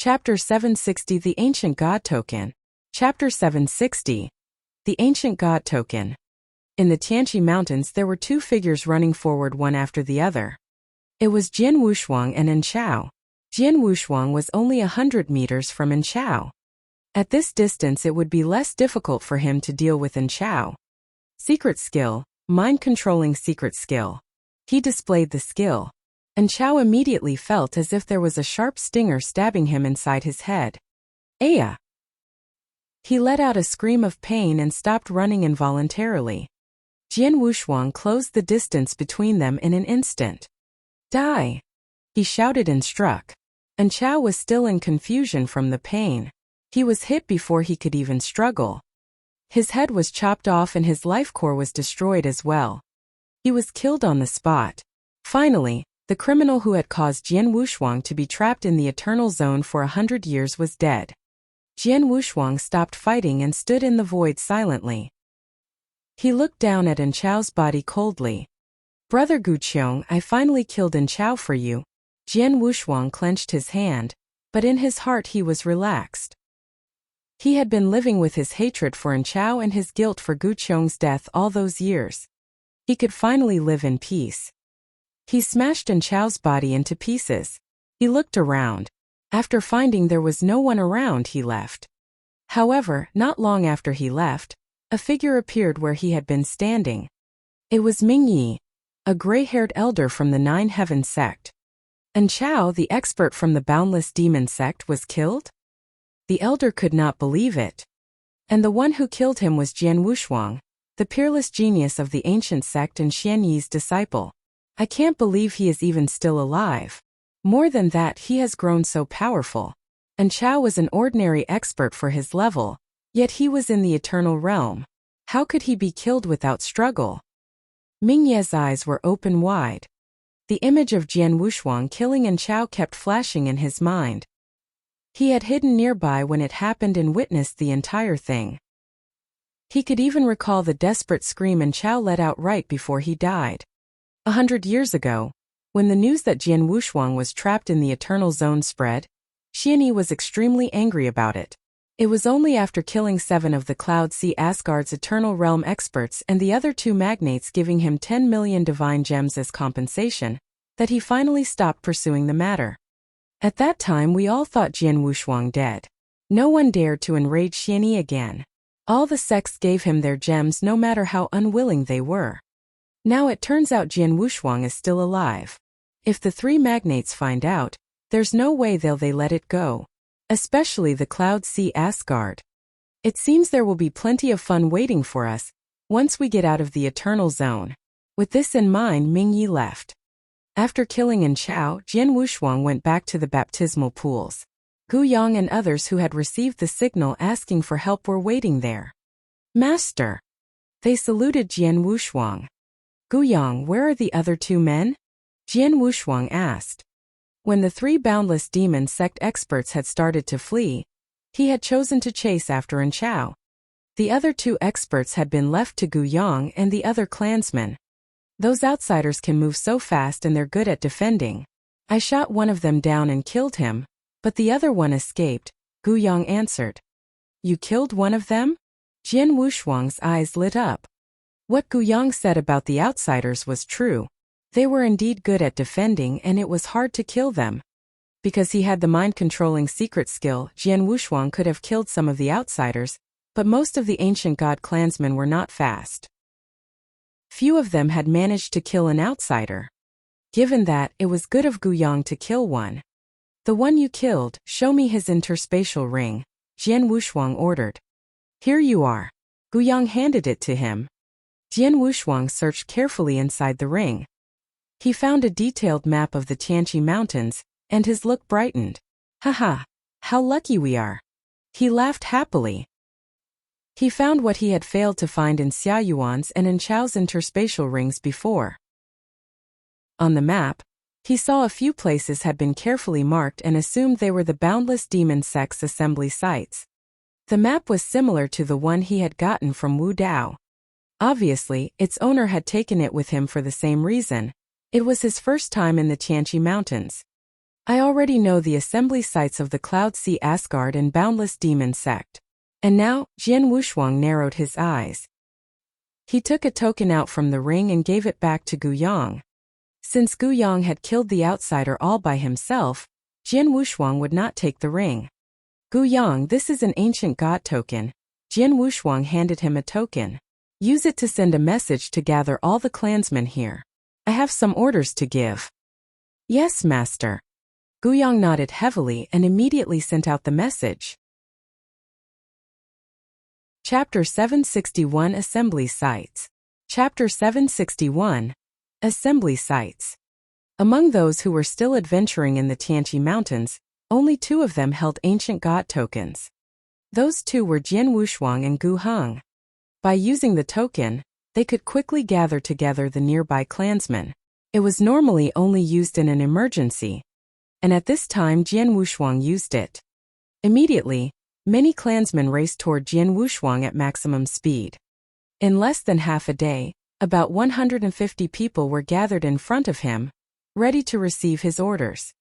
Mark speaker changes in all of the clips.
Speaker 1: Chapter 760 The Ancient God Token. Chapter 760 The Ancient God Token. In the Tianqi Mountains there were two figures running forward one after the other. It was Jian Wushuang and Yin Chao. Jian Wushuang was only 100 meters from Yin Chao. At this distance it would be less difficult for him to deal with Yin Chao. Secret skill, mind-controlling secret skill. He displayed the skill. Yin Chao immediately felt as if there was a sharp stinger stabbing him inside his head. Aya! He let out a scream of pain and stopped running involuntarily. Jian Wushuang closed the distance between them in an instant. Die! He shouted and struck. Yin Chao was still in confusion from the pain. He was hit before he could even struggle. His head was chopped off and his life core was destroyed as well. He was killed on the spot. Finally, the criminal who had caused Jian Wushuang to be trapped in the Eternal Zone for 100 years was dead. Jian Wushuang stopped fighting and stood in the void silently. He looked down at Yin Chao's body coldly. Brother Guqiong, I finally killed Yin Chao for you. Jian Wushuang clenched his hand, but in his heart he was relaxed. He had been living with his hatred for Yin Chao and his guilt for Guqiong's death all those years. He could finally live in peace. He smashed Yin Chao's body into pieces. He looked around. After finding there was no one around, he left. However, not long after he left, a figure appeared where he had been standing. It was Mingyi, a gray-haired elder from the Nine Heaven sect. Yin Chao, the expert from the Boundless Demon sect, was killed? The elder could not believe it. And the one who killed him was Jian Wushuang, the peerless genius of the ancient sect and Xian Yi's disciple. I can't believe he is even still alive. More than that, he has grown so powerful. Yin Chao was an ordinary expert for his level, yet he was in the eternal realm. How could he be killed without struggle? Mingye's eyes were open wide. The image of Jian Wushuang killing Yin Chao kept flashing in his mind. He had hidden nearby when it happened and witnessed the entire thing. He could even recall the desperate scream Yin Chao let out right before he died. 100 years ago, when the news that Jian Wushuang was trapped in the Eternal Zone spread, Xian Yi was extremely angry about it. It was only after killing 7 of the Cloud Sea Asgard's Eternal Realm experts and the other 2 magnates giving him 10 million divine gems as compensation, that he finally stopped pursuing the matter. At that time we all thought Jian Wushuang dead. No one dared to enrage Xian Yi again. All the sects gave him their gems no matter how unwilling they were. Now it turns out Jian Wushuang is still alive. If the 3 magnates find out, there's no way they'll let it go. Especially the Cloud Sea Asgard. It seems there will be plenty of fun waiting for us, once we get out of the Eternal Zone. With this in mind, Mingyi left. After killing Yin Chao, Jian Wushuang went back to the baptismal pools. Gu Yang and others who had received the signal asking for help were waiting there. Master! They saluted Jian Wushuang. Gu Yang, where are the other 2 men? Jian Wushuang asked. When the 3 Boundless Demon sect experts had started to flee, he had chosen to chase after Yin Chao. The other 2 experts had been left to Gu Yang and the other clansmen. Those outsiders can move so fast and they're good at defending. I shot one of them down and killed him, but the other one escaped, Gu Yang answered. You killed one of them? Jian Wushuang's eyes lit up. What Gu Yang said about the outsiders was true. They were indeed good at defending and it was hard to kill them. Because he had the mind-controlling secret skill, Jian Wushuang could have killed some of the outsiders, but most of the ancient god clansmen were not fast. Few of them had managed to kill an outsider. Given that, it was good of Gu Yang to kill one. The one you killed, show me his interspatial ring, Jian Wushuang ordered. Here you are. Gu Yang handed it to him. Jian Wushuang searched carefully inside the ring. He found a detailed map of the Tianqi Mountains, and his look brightened. Haha, how lucky we are. He laughed happily. He found what he had failed to find in Xia Yuan's and Yin Chao's interspatial rings before. On the map, he saw a few places had been carefully marked and assumed they were the Boundless Demon sect's assembly sites. The map was similar to the one he had gotten from Wu Dao. Obviously, its owner had taken it with him for the same reason. It was his first time in the Tianqi Mountains. I already know the assembly sites of the Cloud Sea Asgard and Boundless Demon Sect. And now, Jian Wushuang narrowed his eyes. He took a token out from the ring and gave it back to Gu Yang. Since Gu Yang had killed the outsider all by himself, Jian Wushuang would not take the ring. Gu Yang, this is an ancient god token. Jian Wushuang handed him a token. Use it to send a message to gather all the clansmen here. I have some orders to give. Yes, master. Gu Yang nodded heavily and immediately sent out the message. Chapter 761 Assembly Sites. Chapter 761 Assembly Sites. Among those who were still adventuring in the Tianqi Mountains, only 2 of them held ancient god tokens. Those 2 were Jian Wushuang and Gu Heng. By using the token, they could quickly gather together the nearby clansmen. It was normally only used in an emergency, and at this time Jian Wushuang used it. Immediately, many clansmen raced toward Jian Wushuang at maximum speed. In less than half a day, about 150 people were gathered in front of him, ready to receive his orders.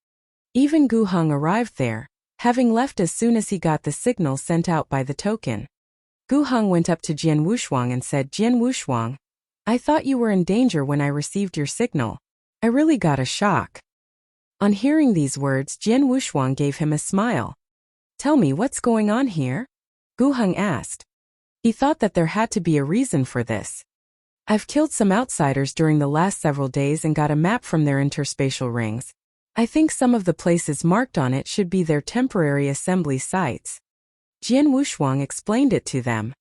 Speaker 1: Even Gu Heng arrived there, having left as soon as he got the signal sent out by the token. Gu Heng went up to Jian Wushuang and said, Jian Wushuang, I thought you were in danger when I received your signal. I really got a shock. On hearing these words, Jian Wushuang gave him a smile. Tell me what's going on here? Gu Heng asked. He thought that there had to be a reason for this. I've killed some outsiders during the last several days and got a map from their interspatial rings. I think some of the places marked on it should be their temporary assembly sites. Jian Wushuang explained it to them.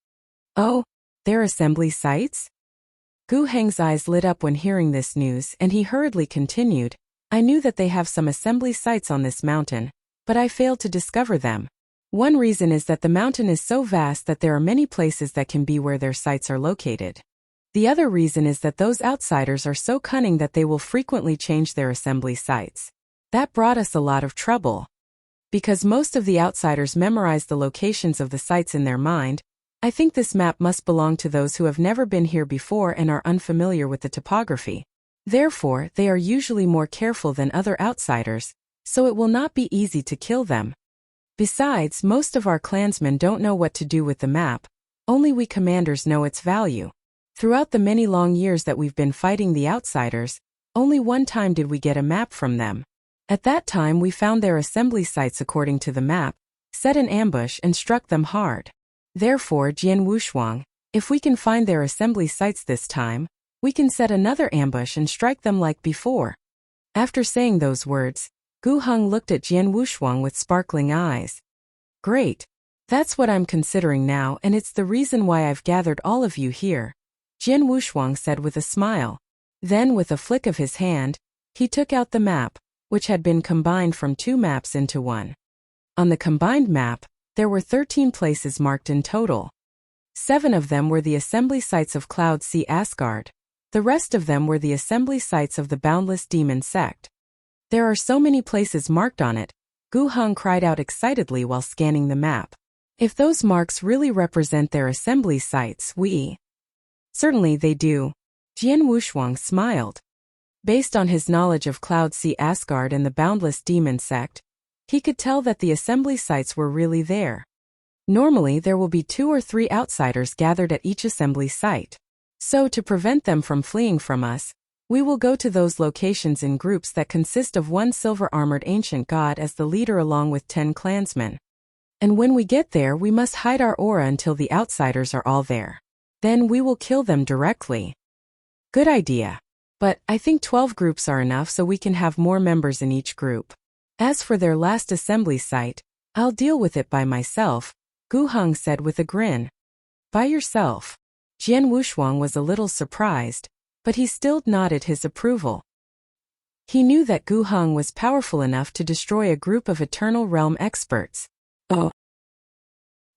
Speaker 1: Oh, their assembly sites? Gu Heng's eyes lit up when hearing this news, and he hurriedly continued, I knew that they have some assembly sites on this mountain, but I failed to discover them. One reason is that the mountain is so vast that there are many places that can be where their sites are located. The other reason is that those outsiders are so cunning that they will frequently change their assembly sites. That brought us a lot of trouble. Because most of the outsiders memorize the locations of the sites in their mind, I think this map must belong to those who have never been here before and are unfamiliar with the topography. Therefore, they are usually more careful than other outsiders, so it will not be easy to kill them. Besides, most of our clansmen don't know what to do with the map, only we commanders know its value. Throughout the many long years that we've been fighting the outsiders, only one time did we get a map from them. At that time we found their assembly sites according to the map, set an ambush and struck them hard. Therefore, Jian Wushuang, if we can find their assembly sites this time, we can set another ambush and strike them like before. After saying those words, Gu Heng looked at Jian Wushuang with sparkling eyes. Great. That's what I'm considering now, and it's the reason why I've gathered all of you here, Jian Wushuang said with a smile. Then with a flick of his hand, he took out the map, which had been combined from 2 maps into one. On the combined map, there were 13 places marked in total. 7 of them were the assembly sites of Cloud Sea Asgard. The rest of them were the assembly sites of the Boundless Demon Sect. There are so many places marked on it, Gu Heng cried out excitedly while scanning the map. If those marks really represent their assembly sites, we... Certainly they do. Jian Wushuang smiled. Based on his knowledge of Cloud Sea Asgard and the Boundless Demon Sect, he could tell that the assembly sites were really there. Normally there will be 2 or 3 outsiders gathered at each assembly site. So to prevent them from fleeing from us, we will go to those locations in groups that consist of 1 silver-armored ancient god as the leader along with 10 clansmen. And when we get there we must hide our aura until the outsiders are all there. Then we will kill them directly. Good idea. But I think 12 groups are enough so we can have more members in each group. As for their last assembly site, I'll deal with it by myself, Gu Heng said with a grin. By yourself? Jian Wushuang was a little surprised, but he still nodded his approval. He knew that Gu Heng was powerful enough to destroy a group of Eternal Realm experts. Oh.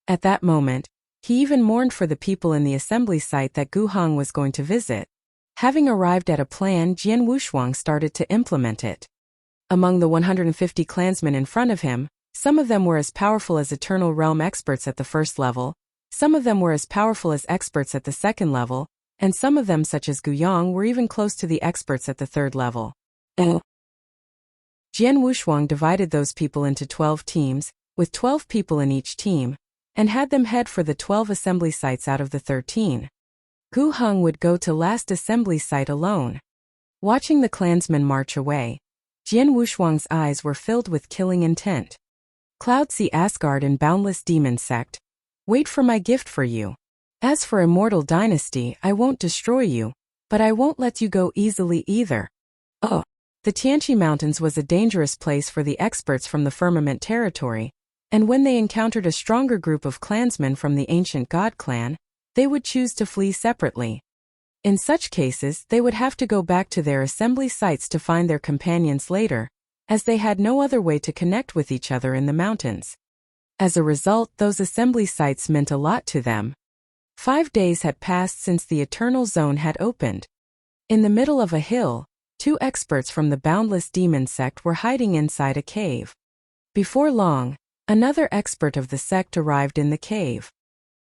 Speaker 1: At that moment, he even mourned for the people in the assembly site that Gu Heng was going to visit. Having arrived at a plan, Jian Wushuang started to implement it. Among the 150 clansmen in front of him, some of them were as powerful as Eternal Realm experts at the first level, some of them were as powerful as experts at the second level, and some of them such as Gu Yang were even close to the experts at the third level. Jian Wushuang divided those people into 12 teams, with 12 people in each team, and had them head for the 12 assembly sites out of the 13. Gu Heng would go to last assembly site alone. Watching the clansmen march away, Jian Wushuang's eyes were filled with killing intent. Cloud Sea Asgard and Boundless Demon Sect, wait for my gift for you. As for Immortal Dynasty, I won't destroy you, but I won't let you go easily either. Oh, the Tianqi Mountains was a dangerous place for the experts from the Firmament territory, and when they encountered a stronger group of clansmen from the ancient god clan, they would choose to flee separately. In such cases, they would have to go back to their assembly sites to find their companions later, as they had no other way to connect with each other in the mountains. As a result, those assembly sites meant a lot to them. 5 days had passed since the Eternal Zone had opened. In the middle of a hill, 2 experts from the Boundless Demon Sect were hiding inside a cave. Before long, another expert of the sect arrived in the cave.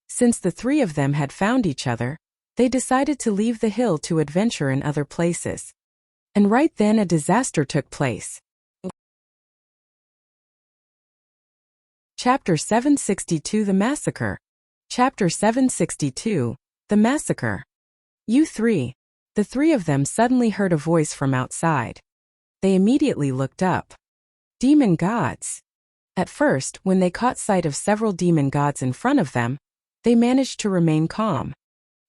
Speaker 1: Since the 3 of them had found each other, they decided to leave the hill to adventure in other places. And right then a disaster took place. Chapter 762 The Massacre. Chapter 762 The Massacre. You 3. The 3 of them suddenly heard a voice from outside. They immediately looked up. Demon gods. At first, when they caught sight of several demon gods in front of them, they managed to remain calm.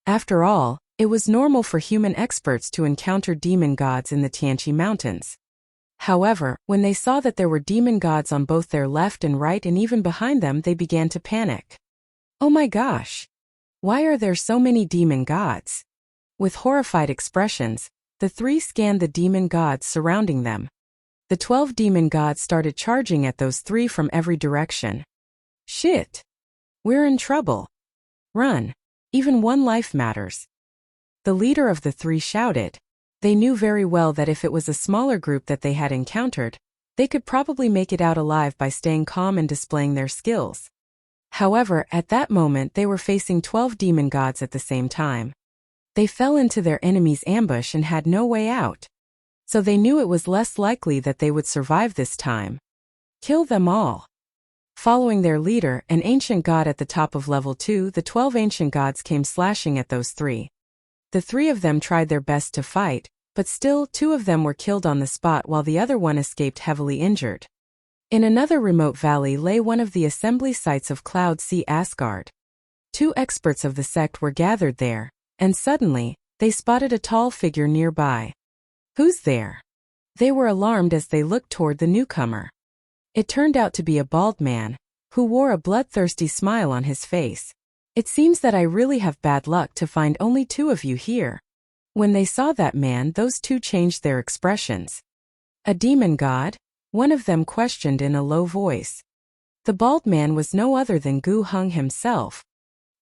Speaker 1: After all, it was normal for human experts to encounter demon gods in the Tianqi Mountains. However, when they saw that there were demon gods on both their left and right and even behind them, they began to panic. Oh my gosh! Why are there so many demon gods? With horrified expressions, the 3 scanned the demon gods surrounding them. The 12 demon gods started charging at those 3 from every direction. Shit! We're in trouble. Run. Even one life matters. The leader of the 3 shouted. They knew very well that if it was a smaller group that they had encountered, they could probably make it out alive by staying calm and displaying their skills. However, at that moment they were facing 12 demon gods at the same time. They fell into their enemy's ambush and had no way out. So they knew it was less likely that they would survive this time. Kill them all. Following their leader, an ancient god at the top of level 2, the 12 ancient gods came slashing at those 3. The 3 of them tried their best to fight, but still 2 of them were killed on the spot while the other one escaped heavily injured. In another remote valley lay one of the assembly sites of Cloud Sea Asgard. 2 experts of the sect were gathered there, and suddenly, they spotted a tall figure nearby. Who's there? They were alarmed as they looked toward the newcomer. It turned out to be a bald man, who wore a bloodthirsty smile on his face. It seems that I really have bad luck to find only 2 of you here. When they saw that man, those 2 changed their expressions. A demon god? One of them questioned in a low voice. The bald man was no other than Gu Heng himself.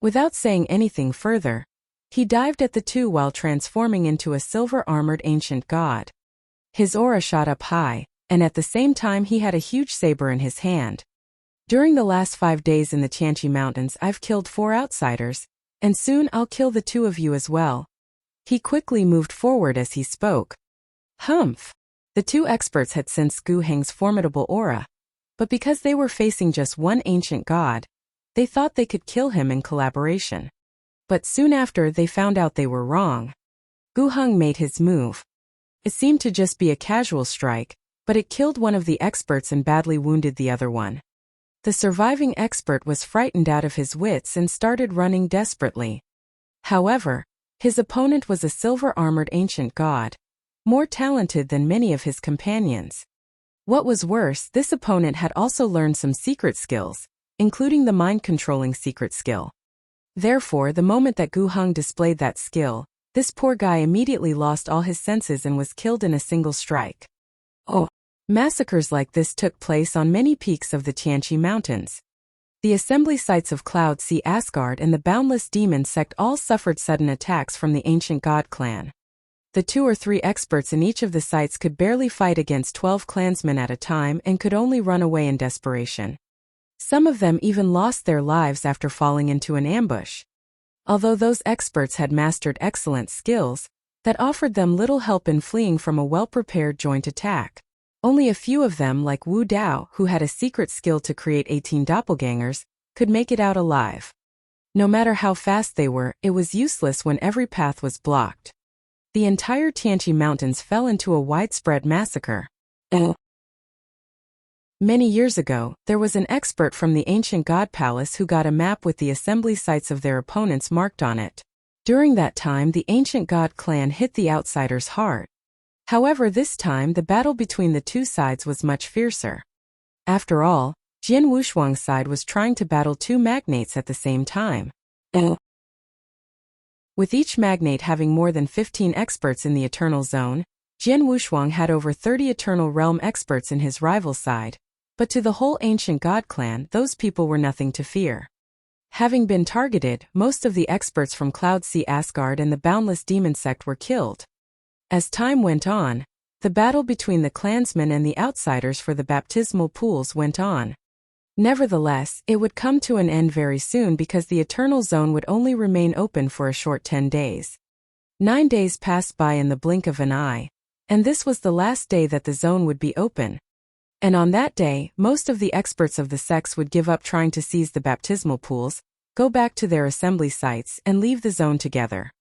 Speaker 1: Without saying anything further, he dived at the 2 while transforming into a silver-armored ancient god. His aura shot up high, and at the same time he had a huge saber in his hand. During the last 5 days in the Tianqi Mountains, I've killed 4 outsiders, and soon I'll kill the 2 of you as well. He quickly moved forward as he spoke. Humph! The 2 experts had sensed Gu Heng's formidable aura, but because they were facing just one ancient god, they thought they could kill him in collaboration. But soon after they found out they were wrong. Gu Heng made his move. It seemed to just be a casual strike, but it killed one of the experts and badly wounded the other one. The surviving expert was frightened out of his wits and started running desperately. However, his opponent was a silver-armored ancient god, more talented than many of his companions. What was worse, this opponent had also learned some secret skills, including the mind-controlling secret skill. Therefore, the moment that Gu Heng displayed that skill, this poor guy immediately lost all his senses and was killed in a single strike. Oh! Massacres like this took place on many peaks of the Tianqi Mountains. The assembly sites of Cloud Sea Asgard and the Boundless Demon Sect all suffered sudden attacks from the ancient god clan. The 2 or 3 experts in each of the sites could barely fight against 12 clansmen at a time and could only run away in desperation. Some of them even lost their lives after falling into an ambush. Although those experts had mastered excellent skills, that offered them little help in fleeing from a well-prepared joint attack. Only a few of them, like Wu Dao, who had a secret skill to create 18 doppelgangers, could make it out alive. No matter how fast they were, it was useless when every path was blocked. The entire Tianqi Mountains fell into a widespread massacre. Many years ago, there was an expert from the ancient god palace who got a map with the assembly sites of their opponents marked on it. During that time, the ancient god clan hit the outsiders hard. However, this time the battle between the two sides was much fiercer. After all, Jian Wushuang's side was trying to battle two magnates at the same time. With each magnate having more than 15 experts in the Eternal Zone, Jian Wushuang had over 30 Eternal Realm experts in his rival side. But to the whole ancient god clan, those people were nothing to fear. Having been targeted, most of the experts from Cloud Sea Asgard and the Boundless Demon sect were killed. As time went on, the battle between the clansmen and the outsiders for the baptismal pools went on. Nevertheless, it would come to an end very soon because the Eternal Zone would only remain open for a short 10 days. 9 days passed by in the blink of an eye, and this was the last day that the zone would be open. And on that day, most of the experts of the sects would give up trying to seize the baptismal pools, go back to their assembly sites, and leave the zone together.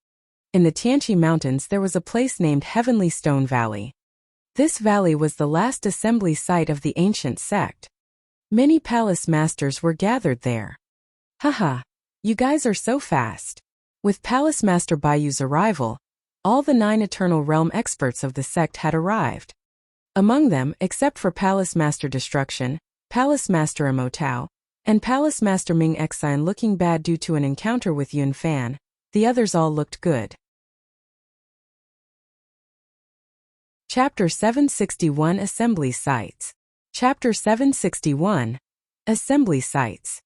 Speaker 1: In the Tianqi Mountains there was a place named Heavenly Stone Valley. This valley was the last assembly site of the ancient sect. Many palace masters were gathered there. Haha, you guys are so fast. With Palace Master Baiyu's arrival, all the 9 Eternal Realm experts of the sect had arrived. Among them, except for Palace Master Destruction, Palace Master Imotao, and Palace Master Ming Exine looking bad due to an encounter with Yun Fan, the others all looked good. Chapter 761 Assembly Sites. Chapter 761 Assembly Sites.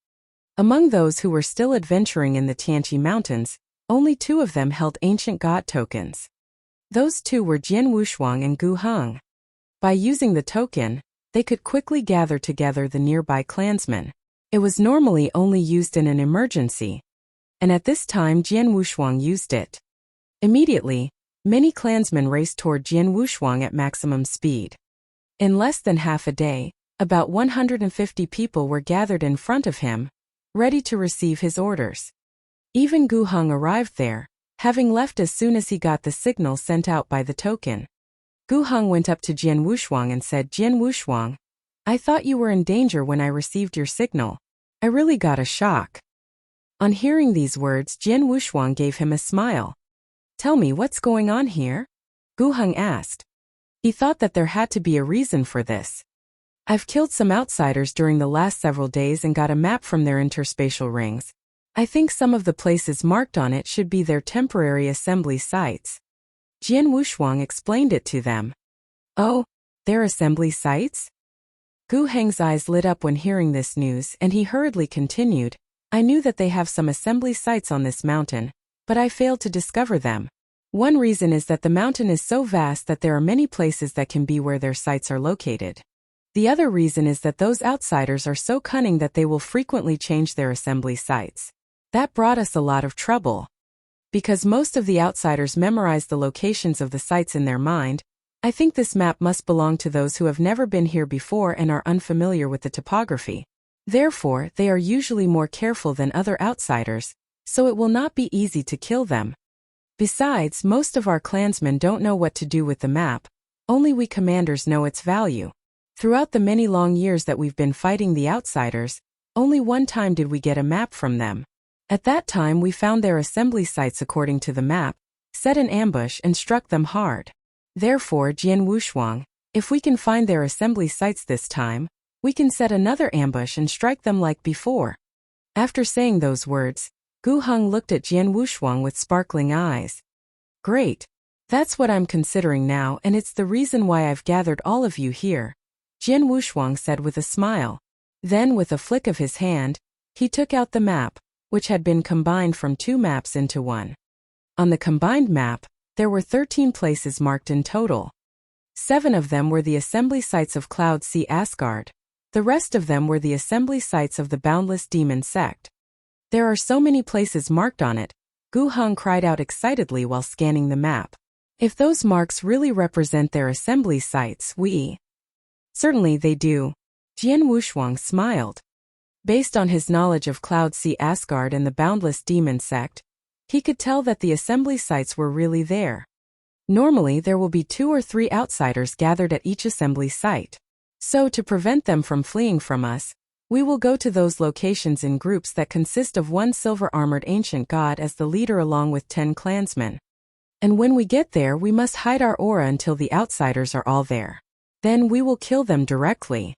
Speaker 1: Among those who were still adventuring in the Tianqi Mountains, only 2 of them held ancient god tokens. Those 2 were Jian Wushuang and Gu Heng. By using the token, they could quickly gather together the nearby clansmen. It was normally only used in an emergency, and at this time Jian Wushuang used it. Immediately, many clansmen raced toward Jian Wushuang at maximum speed. In less than half a day, about 150 people were gathered in front of him, ready to receive his orders. Even Gu Heng arrived there, having left as soon as he got the signal sent out by the token. Gu Heng went up to Jian Wushuang and said, "Jian Wushuang, I thought you were in danger when I received your signal. I really got a shock." On hearing these words, Jian Wushuang gave him a smile. "Tell me what's going on here?" Gu Heng asked. He thought that there had to be a reason for this. "I've killed some outsiders during the last several days and got a map from their interspatial rings. I think some of the places marked on it should be their temporary assembly sites." Jian Wushuang explained it to them. "Oh, their assembly sites?" Gu Heng's eyes lit up when hearing this news, and he hurriedly continued, "I knew that they have some assembly sites on this mountain, but I failed to discover them. One reason is that the mountain is so vast that there are many places that can be where their sites are located. The other reason is that those outsiders are so cunning that they will frequently change their assembly sites. That brought us a lot of trouble. Because most of the outsiders memorize the locations of the sites in their mind, I think this map must belong to those who have never been here before and are unfamiliar with the topography. Therefore, they are usually more careful than other outsiders, so it will not be easy to kill them. Besides, most of our clansmen don't know what to do with the map, only we commanders know its value. Throughout the many long years that we've been fighting the outsiders, only one time did we get a map from them. At that time we found their assembly sites according to the map, set an ambush and struck them hard. Therefore, Jian Wushuang, if we can find their assembly sites this time, we can set another ambush and strike them like before." After saying those words, Gu Heng looked at Jian Wushuang with sparkling eyes. "Great. That's what I'm considering now, and it's the reason why I've gathered all of you here," Jian Wushuang said with a smile. Then, with a flick of his hand, he took out the map, which had been combined from 2 maps into one. On the combined map, there were 13 places marked in total. 7 of them were the assembly sites of Cloud Sea Asgard. The rest of them were the assembly sites of the Boundless Demon sect. "There are so many places marked on it," Gu Heng cried out excitedly while scanning the map. "If those marks really represent their assembly sites, we..." Certainly they do. Jian Wushuang smiled. Based on his knowledge of Cloud Sea Asgard and the Boundless Demon Sect, he could tell that the assembly sites were really there. Normally there will be 2 or 3 outsiders gathered at each assembly site. So to prevent them from fleeing from us, we will go to those locations in groups that consist of 1 silver-armored ancient god as the leader along with 10 clansmen. And when we get there we must hide our aura until the outsiders are all there. Then we will kill them directly.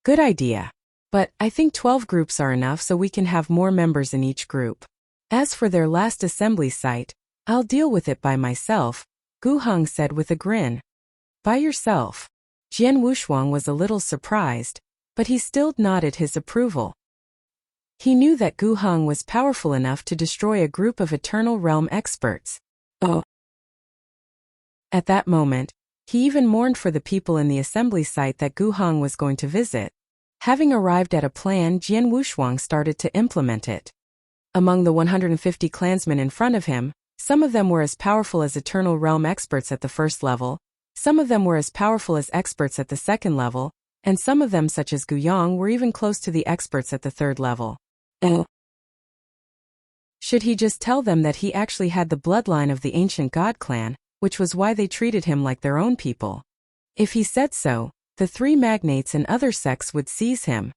Speaker 1: Good idea. But I think 12 groups are enough so we can have more members in each group. As for their last assembly site, I'll deal with it by myself, Gu Heng said with a grin. By yourself? Jian Wushuang was a little surprised, but he still nodded his approval. He knew that Gu Heng was powerful enough to destroy a group of Eternal Realm experts. Oh. At that moment, he even mourned for the people in the assembly site that Gu Heng was going to visit. Having arrived at a plan, Jian Wushuang started to implement it. Among the 150 clansmen in front of him, some of them were as powerful as Eternal Realm experts at the first level, some of them were as powerful as experts at the second level, and some of them such as Gu Yang were even close to the experts at the third level. Should he just tell them that he actually had the bloodline of the ancient god clan, which was why they treated him like their own people? If he said so, the 3 magnates and other sects would seize him.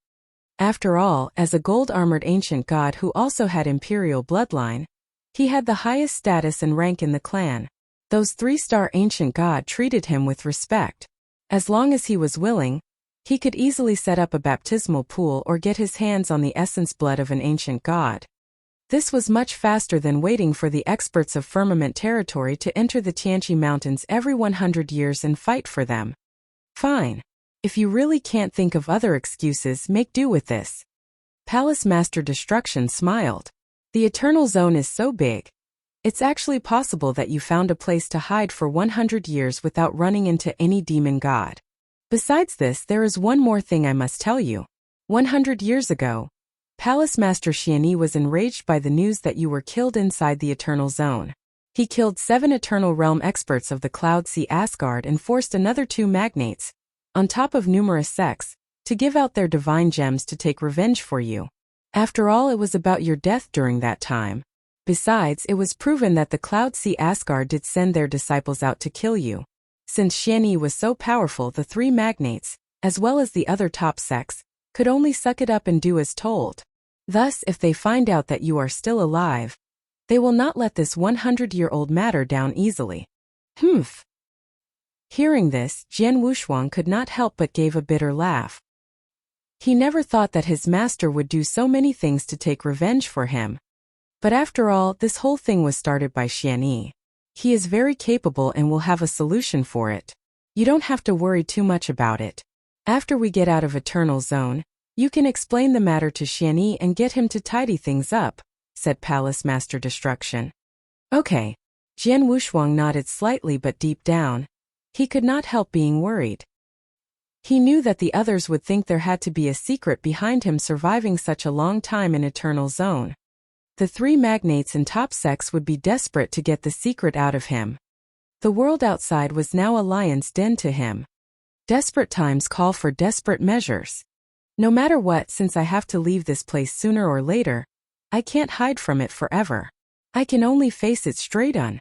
Speaker 1: After all, as a gold-armored ancient god who also had imperial bloodline, he had the highest status and rank in the clan. Those 3-star ancient god treated him with respect. As long as he was willing, he could easily set up a baptismal pool or get his hands on the essence blood of an ancient god. This was much faster than waiting for the experts of Firmament territory to enter the Tianqi Mountains every 100 years and fight for them. Fine. If you really can't think of other excuses, make do with this. Palace Master Destruction smiled. The Eternal Zone is so big. It's actually possible that you found a place to hide for 100 years without running into any demon god. Besides this, there is one more thing I must tell you. 100 years ago, Palace Master Xianyi was enraged by the news that you were killed inside the Eternal Zone. He killed 7 Eternal Realm experts of the Cloud Sea Asgard and forced another 2 magnates, on top of numerous sects, to give out their divine gems to take revenge for you. After all, it was about your death during that time. Besides, it was proven that the Cloud Sea Asgard did send their disciples out to kill you. Since Xianyi was so powerful, the 3 magnates, as well as the other top sects, could only suck it up and do as told. Thus, if they find out that you are still alive, they will not let this 100-year-old matter down easily. Humph. Hearing this, Jian Wushuang could not help but gave a bitter laugh. He never thought that his master would do so many things to take revenge for him. But after all, this whole thing was started by Xianyi. He is very capable and will have a solution for it. You don't have to worry too much about it. After we get out of Eternal Zone, you can explain the matter to Xianyi and get him to tidy things up, said Palace Master Destruction. Okay. Jian Wushuang nodded slightly, but deep down, he could not help being worried. He knew that the others would think there had to be a secret behind him surviving such a long time in Eternal Zone. The 3 magnates and top sects would be desperate to get the secret out of him. The world outside was now a lion's den to him. Desperate times call for desperate measures. No matter what, since I have to leave this place sooner or later, I can't hide from it forever. I can only face it straight on.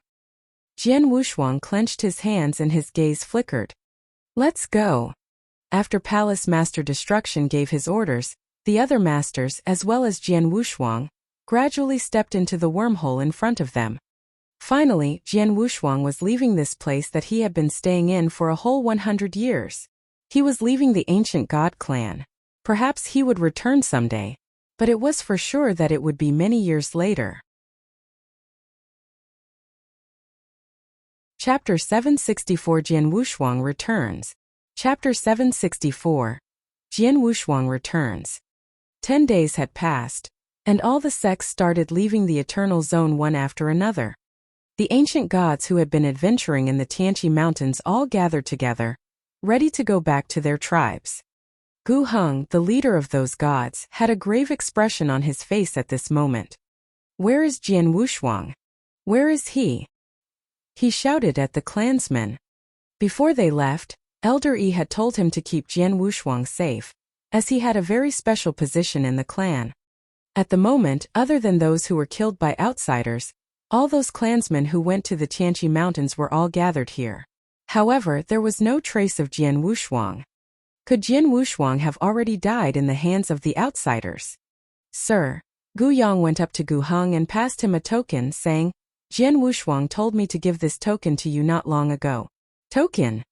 Speaker 1: Jian Wushuang clenched his hands and his gaze flickered. Let's go. After Palace Master Destruction gave his orders, the other masters, as well as Jian Wushuang, gradually stepped into the wormhole in front of them. Finally, Jian Wushuang was leaving this place that he had been staying in for a whole 100 years. He was leaving the ancient god clan. Perhaps he would return someday, but it was for sure that it would be many years later. Chapter 764 Jian Wushuang Returns. Chapter 764. Jian Wushuang Returns. 10 days had passed, and all the sects started leaving the Eternal Zone one after another. The ancient gods who had been adventuring in the Tianqi Mountains all gathered together, ready to go back to their tribes. Gu Heng, the leader of those gods, had a grave expression on his face at this moment. Where is Jian Wushuang? Where is he? He shouted at the clansmen. Before they left, Elder Yi had told him to keep Jian Wushuang safe, as he had a very special position in the clan. At the moment, other than those who were killed by outsiders, all those clansmen who went to the Tianqi Mountains were all gathered here. However, there was no trace of Jian Wushuang. Could Jian Wushuang have already died in the hands of the outsiders? Sir, Gu Yang went up to Gu Heng and passed him a token, saying, Jian Wushuang told me to give this token to you not long ago. Token?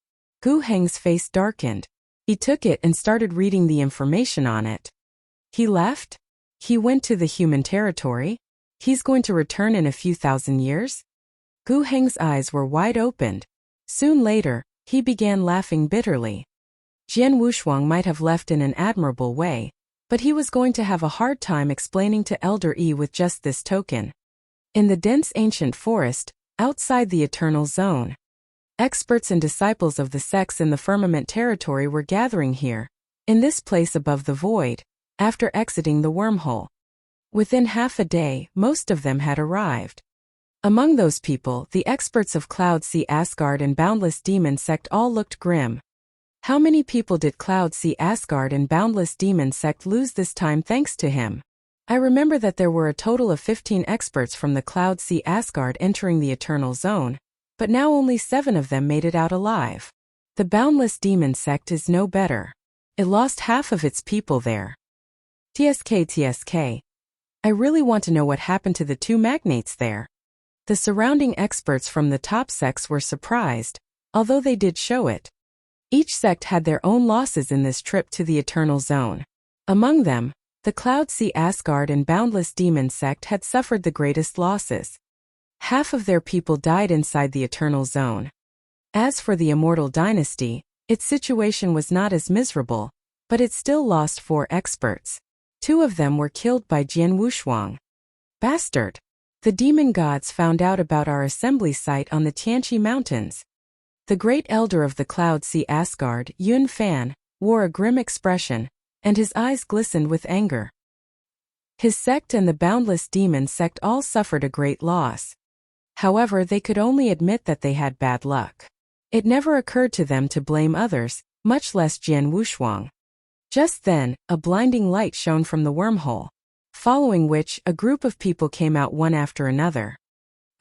Speaker 1: Gu Heng's face darkened. He took it and started reading the information on it. He left? He went to the human territory? He's going to return in a few thousand years? Gu Heng's eyes were wide opened. Soon later, he began laughing bitterly. Jian Wushuang might have left in an admirable way, but he was going to have a hard time explaining to Elder Yi with just this token. In the dense ancient forest, outside the Eternal Zone, experts and disciples of the sects in the firmament territory were gathering here, in this place above the void, after exiting the wormhole. Within half a day, most of them had arrived. Among those people, the experts of Cloud Sea Asgard and Boundless Demon Sect all looked grim. How many people did Cloud Sea Asgard and Boundless Demon Sect lose this time thanks to him? I remember that there were a total of 15 experts from the Cloud Sea Asgard entering the Eternal Zone, but now only 7 of them made it out alive. The Boundless Demon Sect is no better. It lost half of its people there. TSK. I really want to know what happened to the 2 magnates there. The surrounding experts from the top sects were surprised, although they did show it. Each sect had their own losses in this trip to the Eternal Zone. Among them, the Cloud Sea Asgard and Boundless Demon Sect had suffered the greatest losses. Half of their people died inside the Eternal Zone. As for the Immortal Dynasty, its situation was not as miserable, but it still lost 4 experts. 2 of them were killed by Jian Wushuang. Bastard! The demon gods found out about our assembly site on the Tianqi Mountains. The great elder of the Cloud Sea Asgard, Yun Fan, wore a grim expression, and his eyes glistened with anger. His sect and the Boundless Demon Sect all suffered a great loss. However, they could only admit that they had bad luck. It never occurred to them to blame others, much less Jian Wushuang. Just then, a blinding light shone from the wormhole, following which a group of people came out one after another.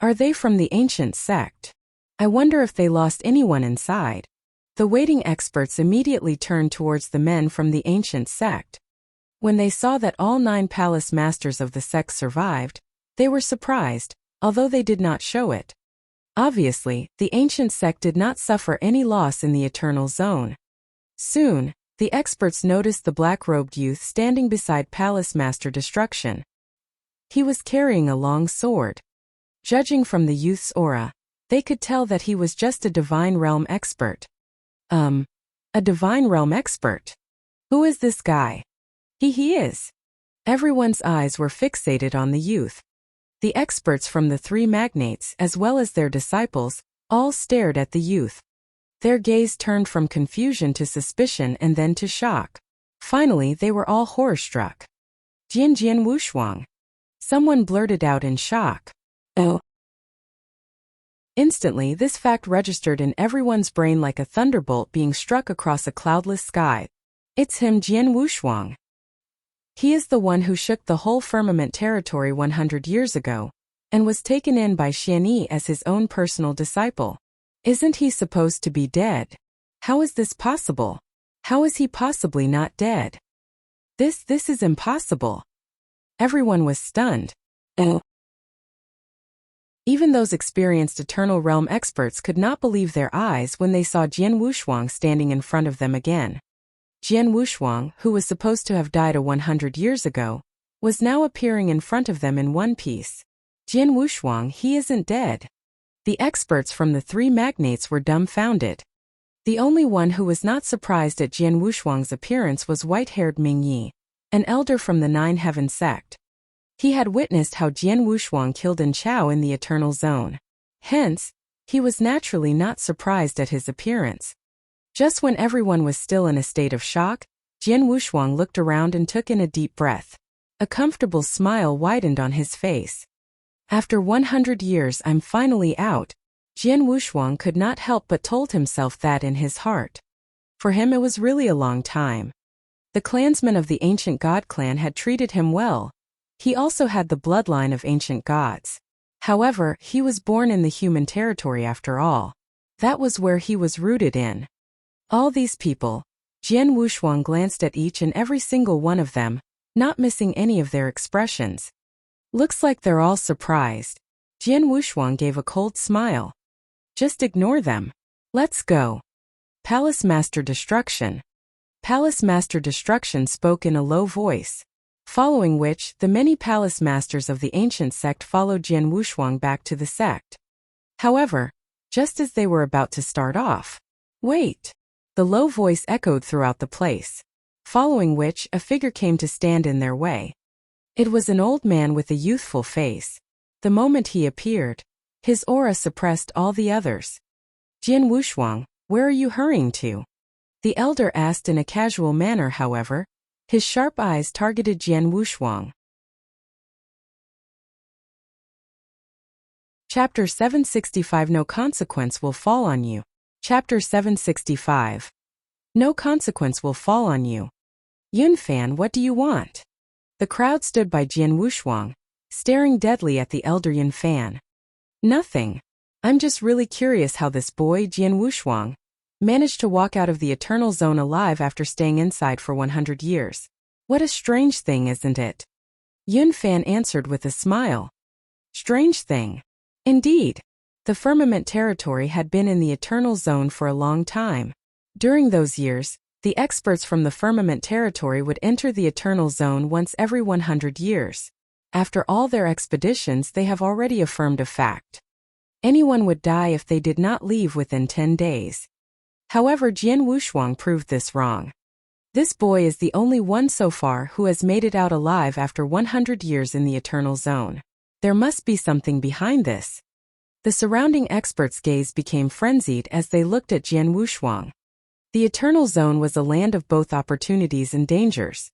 Speaker 1: Are they from the ancient sect? I wonder if they lost anyone inside. The waiting experts immediately turned towards the men from the ancient sect. When they saw that all 9 palace masters of the sect survived, they were surprised, although they did not show it. Obviously, the ancient sect did not suffer any loss in the Eternal Zone. Soon, the experts noticed the black-robed youth standing beside Palace Master Destruction. He was carrying a long sword. Judging from the youth's aura, they could tell that he was just a Divine Realm expert. A Divine Realm expert? Who is this guy? He is. Everyone's eyes were fixated on the youth. The experts from the 3 magnates, as well as their disciples, all stared at the youth. Their gaze turned from confusion to suspicion and then to shock. Finally, they were all horror-struck. Jian Wushuang. Someone blurted out in shock. Oh. Instantly, this fact registered in everyone's brain like a thunderbolt being struck across a cloudless sky. It's him, Jian Wushuang. He is the one who shook the whole firmament territory 100 years ago, and was taken in by Xianyi as his own personal disciple. Isn't he supposed to be dead? How is this possible? How is he possibly not dead? This is impossible. Everyone was stunned. Oh. Even those experienced Eternal Realm experts could not believe their eyes when they saw Jian Wushuang standing in front of them again. Jian Wushuang, who was supposed to have died 100 years ago, was now appearing in front of them in one piece. Jian Wushuang, he isn't dead. The experts from the 3 magnates were dumbfounded. The only one who was not surprised at Jian Wushuang's appearance was white-haired Ming Yi, an elder from the 9 Heaven sect. He had witnessed how Jian Wushuang killed An Chao in the Eternal Zone. Hence, he was naturally not surprised at his appearance. Just when everyone was still in a state of shock, Jian Wushuang looked around and took in a deep breath. A comfortable smile widened on his face. After 100 years, I'm finally out. Jian Wushuang could not help but told himself that in his heart. For him it was really a long time. The clansmen of the ancient god clan had treated him well. He also had the bloodline of ancient gods. However, he was born in the human territory after all. That was where he was rooted in. All these people. Jian Wushuang glanced at each and every single one of them, not missing any of their expressions. Looks like they're all surprised. Jian Wushuang gave a cold smile. Just ignore them. Let's go. Palace Master Destruction. Palace Master Destruction spoke in a low voice. Following which, the many palace masters of the ancient sect followed Jian Wushuang back to the sect. However, just as they were about to start off, wait! The low voice echoed throughout the place. Following which, a figure came to stand in their way. It was an old man with a youthful face. The moment he appeared, his aura suppressed all the others. Jian Wushuang, where are you hurrying to? The elder asked in a casual manner. However, his sharp eyes targeted Jian Wushuang. Chapter 765 No consequence will fall on you. Chapter 765. No consequence will fall on you. Yunfan, what do you want? The crowd stood by Jian Wushuang, staring deadly at the elder Yunfan. Nothing. I'm just really curious how this boy, Jian Wushuang, managed to walk out of the Eternal Zone alive after staying inside for 100 years. What a strange thing, isn't it? Yunfan answered with a smile. Strange thing. Indeed. The Firmament territory had been in the Eternal Zone for a long time. During those years, the experts from the Firmament territory would enter the Eternal Zone once every 100 years. After all their expeditions, they have already affirmed a fact. Anyone would die if they did not leave within 10 days. However, Jian Wushuang proved this wrong. This boy is the only one so far who has made it out alive after 100 years in the Eternal Zone. There must be something behind this. The surrounding experts' gaze became frenzied as they looked at Jian Wushuang. The Eternal Zone was a land of both opportunities and dangers.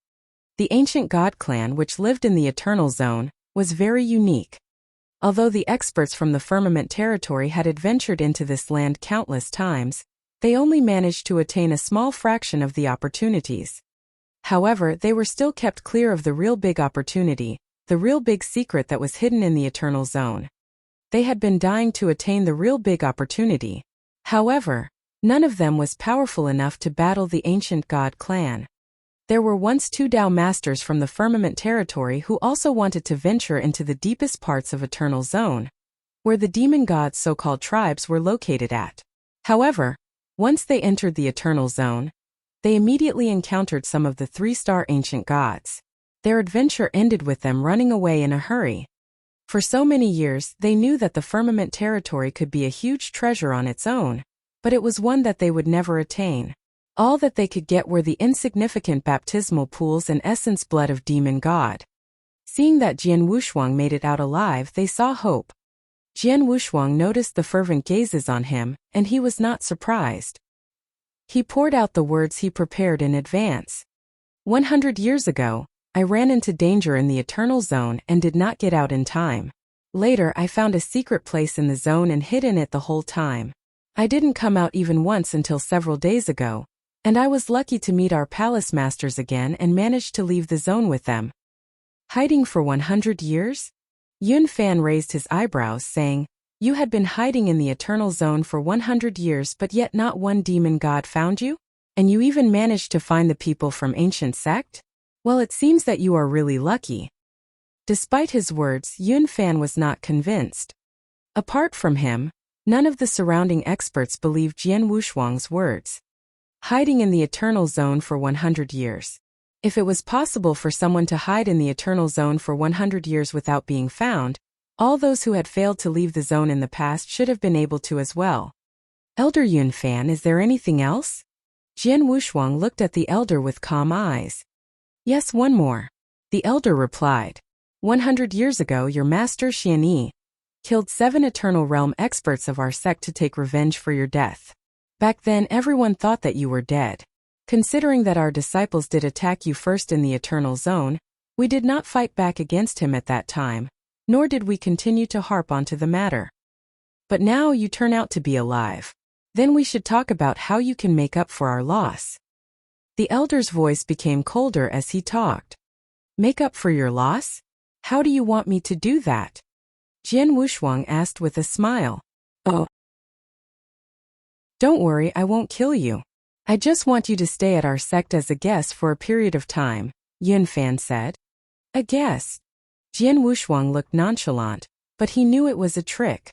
Speaker 1: The ancient god clan which lived in the Eternal Zone was very unique. Although the experts from the Firmament territory had adventured into this land countless times, they only managed to attain a small fraction of the opportunities. However, they were still kept clear of the real big opportunity, the real big secret that was hidden in the Eternal Zone. They had been dying to attain the real big opportunity. However, none of them was powerful enough to battle the ancient god clan. There were once 2 Dao masters from the Firmament territory who also wanted to venture into the deepest parts of Eternal Zone, where the demon gods' so-called tribes were located at. However, once they entered the Eternal Zone, they immediately encountered some of the 3-star ancient gods. Their adventure ended with them running away in a hurry. For so many years, they knew that the Firmament territory could be a huge treasure on its own, but it was one that they would never attain. All that they could get were the insignificant baptismal pools and essence blood of demon god. Seeing that Jian Wushuang made it out alive, they saw hope. Jian Wushuang noticed the fervent gazes on him, and he was not surprised. He poured out the words he prepared in advance. 100 years ago, I ran into danger in the Eternal Zone and did not get out in time. Later, I found a secret place in the zone and hid in it the whole time. I didn't come out even once until several days ago, and I was lucky to meet our palace masters again and managed to leave the zone with them. Hiding for 100 years? Yun Fan raised his eyebrows, saying, You had been hiding in the Eternal Zone for 100 years, but yet not one demon god found you? And you even managed to find the people from ancient sect? Well, it seems that you are really lucky. Despite his words, Yun Fan was not convinced. Apart from him, none of the surrounding experts believed Jian Wushuang's words. Hiding in the Eternal Zone for 100 years. If it was possible for someone to hide in the Eternal Zone for 100 years without being found, all those who had failed to leave the zone in the past should have been able to as well. Elder Yun Fan, is there anything else? Jian Wushuang looked at the elder with calm eyes. Yes, one more. The elder replied. 100 years ago, your master Xian Yi killed 7 Eternal Realm experts of our sect to take revenge for your death. Back then, everyone thought that you were dead. Considering that our disciples did attack you first in the Eternal Zone, we did not fight back against him at that time, nor did we continue to harp onto the matter. But now you turn out to be alive. Then we should talk about how you can make up for our loss. The elder's voice became colder as he talked. Make up for your loss? How do you want me to do that? Jian Wushuang asked with a smile. Oh. Don't worry, I won't kill you. I just want you to stay at our sect as a guest for a period of time, Yun Fan said. A guest? Jian Wushuang looked nonchalant, but he knew it was a trick.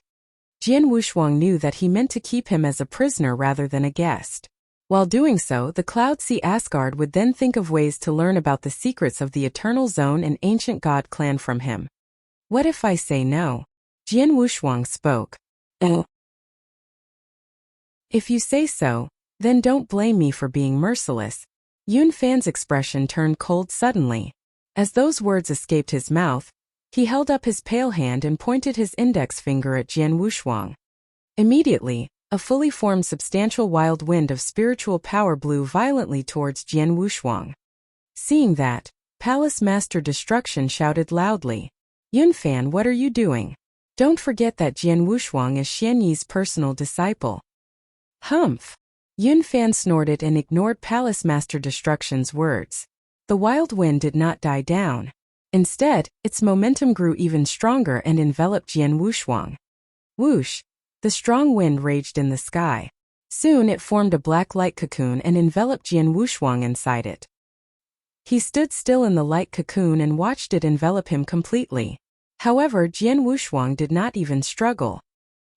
Speaker 1: Jian Wushuang knew that he meant to keep him as a prisoner rather than a guest. While doing so, the Cloud Sea Asgard would then think of ways to learn about the secrets of the Eternal Zone and Ancient God Clan from him. What if I say no? Jian Wushuang spoke. Oh. If you say so, then don't blame me for being merciless. Yun Fan's expression turned cold suddenly. As those words escaped his mouth, he held up his pale hand and pointed his index finger at Jian Wushuang. Immediately, a fully formed substantial wild wind of spiritual power blew violently towards Jian Wushuang. Seeing that, Palace Master Destruction shouted loudly, Yun Fan, what are you doing? Don't forget that Jian Wushuang is Xian Yi's personal disciple. Humph! Yun Fan snorted and ignored Palace Master Destruction's words. The wild wind did not die down. Instead, its momentum grew even stronger and enveloped Jian Wushuang. Whoosh! The strong wind raged in the sky. Soon it formed a black light cocoon and enveloped Jian Wushuang inside it. He stood still in the light cocoon and watched it envelop him completely. However, Jian Wushuang did not even struggle.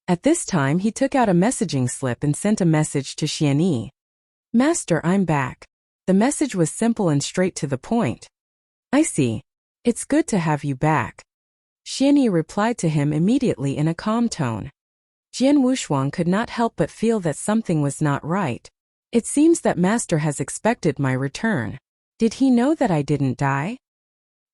Speaker 1: At this time he took out a messaging slip and sent a message to Xian Yi. Master, I'm back. The message was simple and straight to the point. I see. It's good to have you back. Xian Yi replied to him immediately in a calm tone. Jian Wushuang could not help but feel that something was not right. It seems that Master has expected my return. Did he know that I didn't die?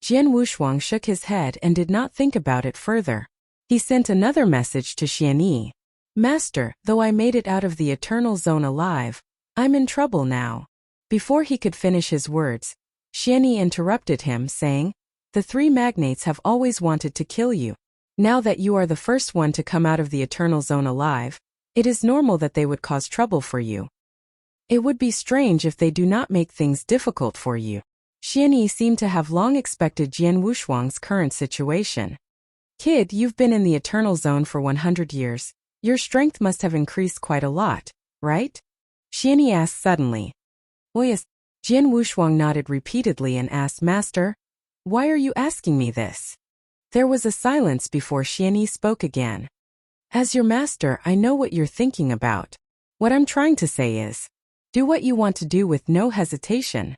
Speaker 1: Jian Wushuang shook his head and did not think about it further. He sent another message to Xian Yi. Master, though I made it out of the Eternal Zone alive, I'm in trouble now. Before he could finish his words, Xian Yi interrupted him, saying, The three magnates have always wanted to kill you. Now that you are the first one to come out of the Eternal Zone alive, it is normal that they would cause trouble for you. It would be strange if they do not make things difficult for you. Xian Yi seemed to have long expected Jian Wushuang's current situation. Kid, you've been in the Eternal Zone for 100 years. Your strength must have increased quite a lot, right? Xian Yi asked suddenly. Oh yes. Jian Wushuang nodded repeatedly and asked, Master, why are you asking me this? There was a silence before Xian Yi spoke again. As your master, I know what you're thinking about. What I'm trying to say is, do what you want to do with no hesitation.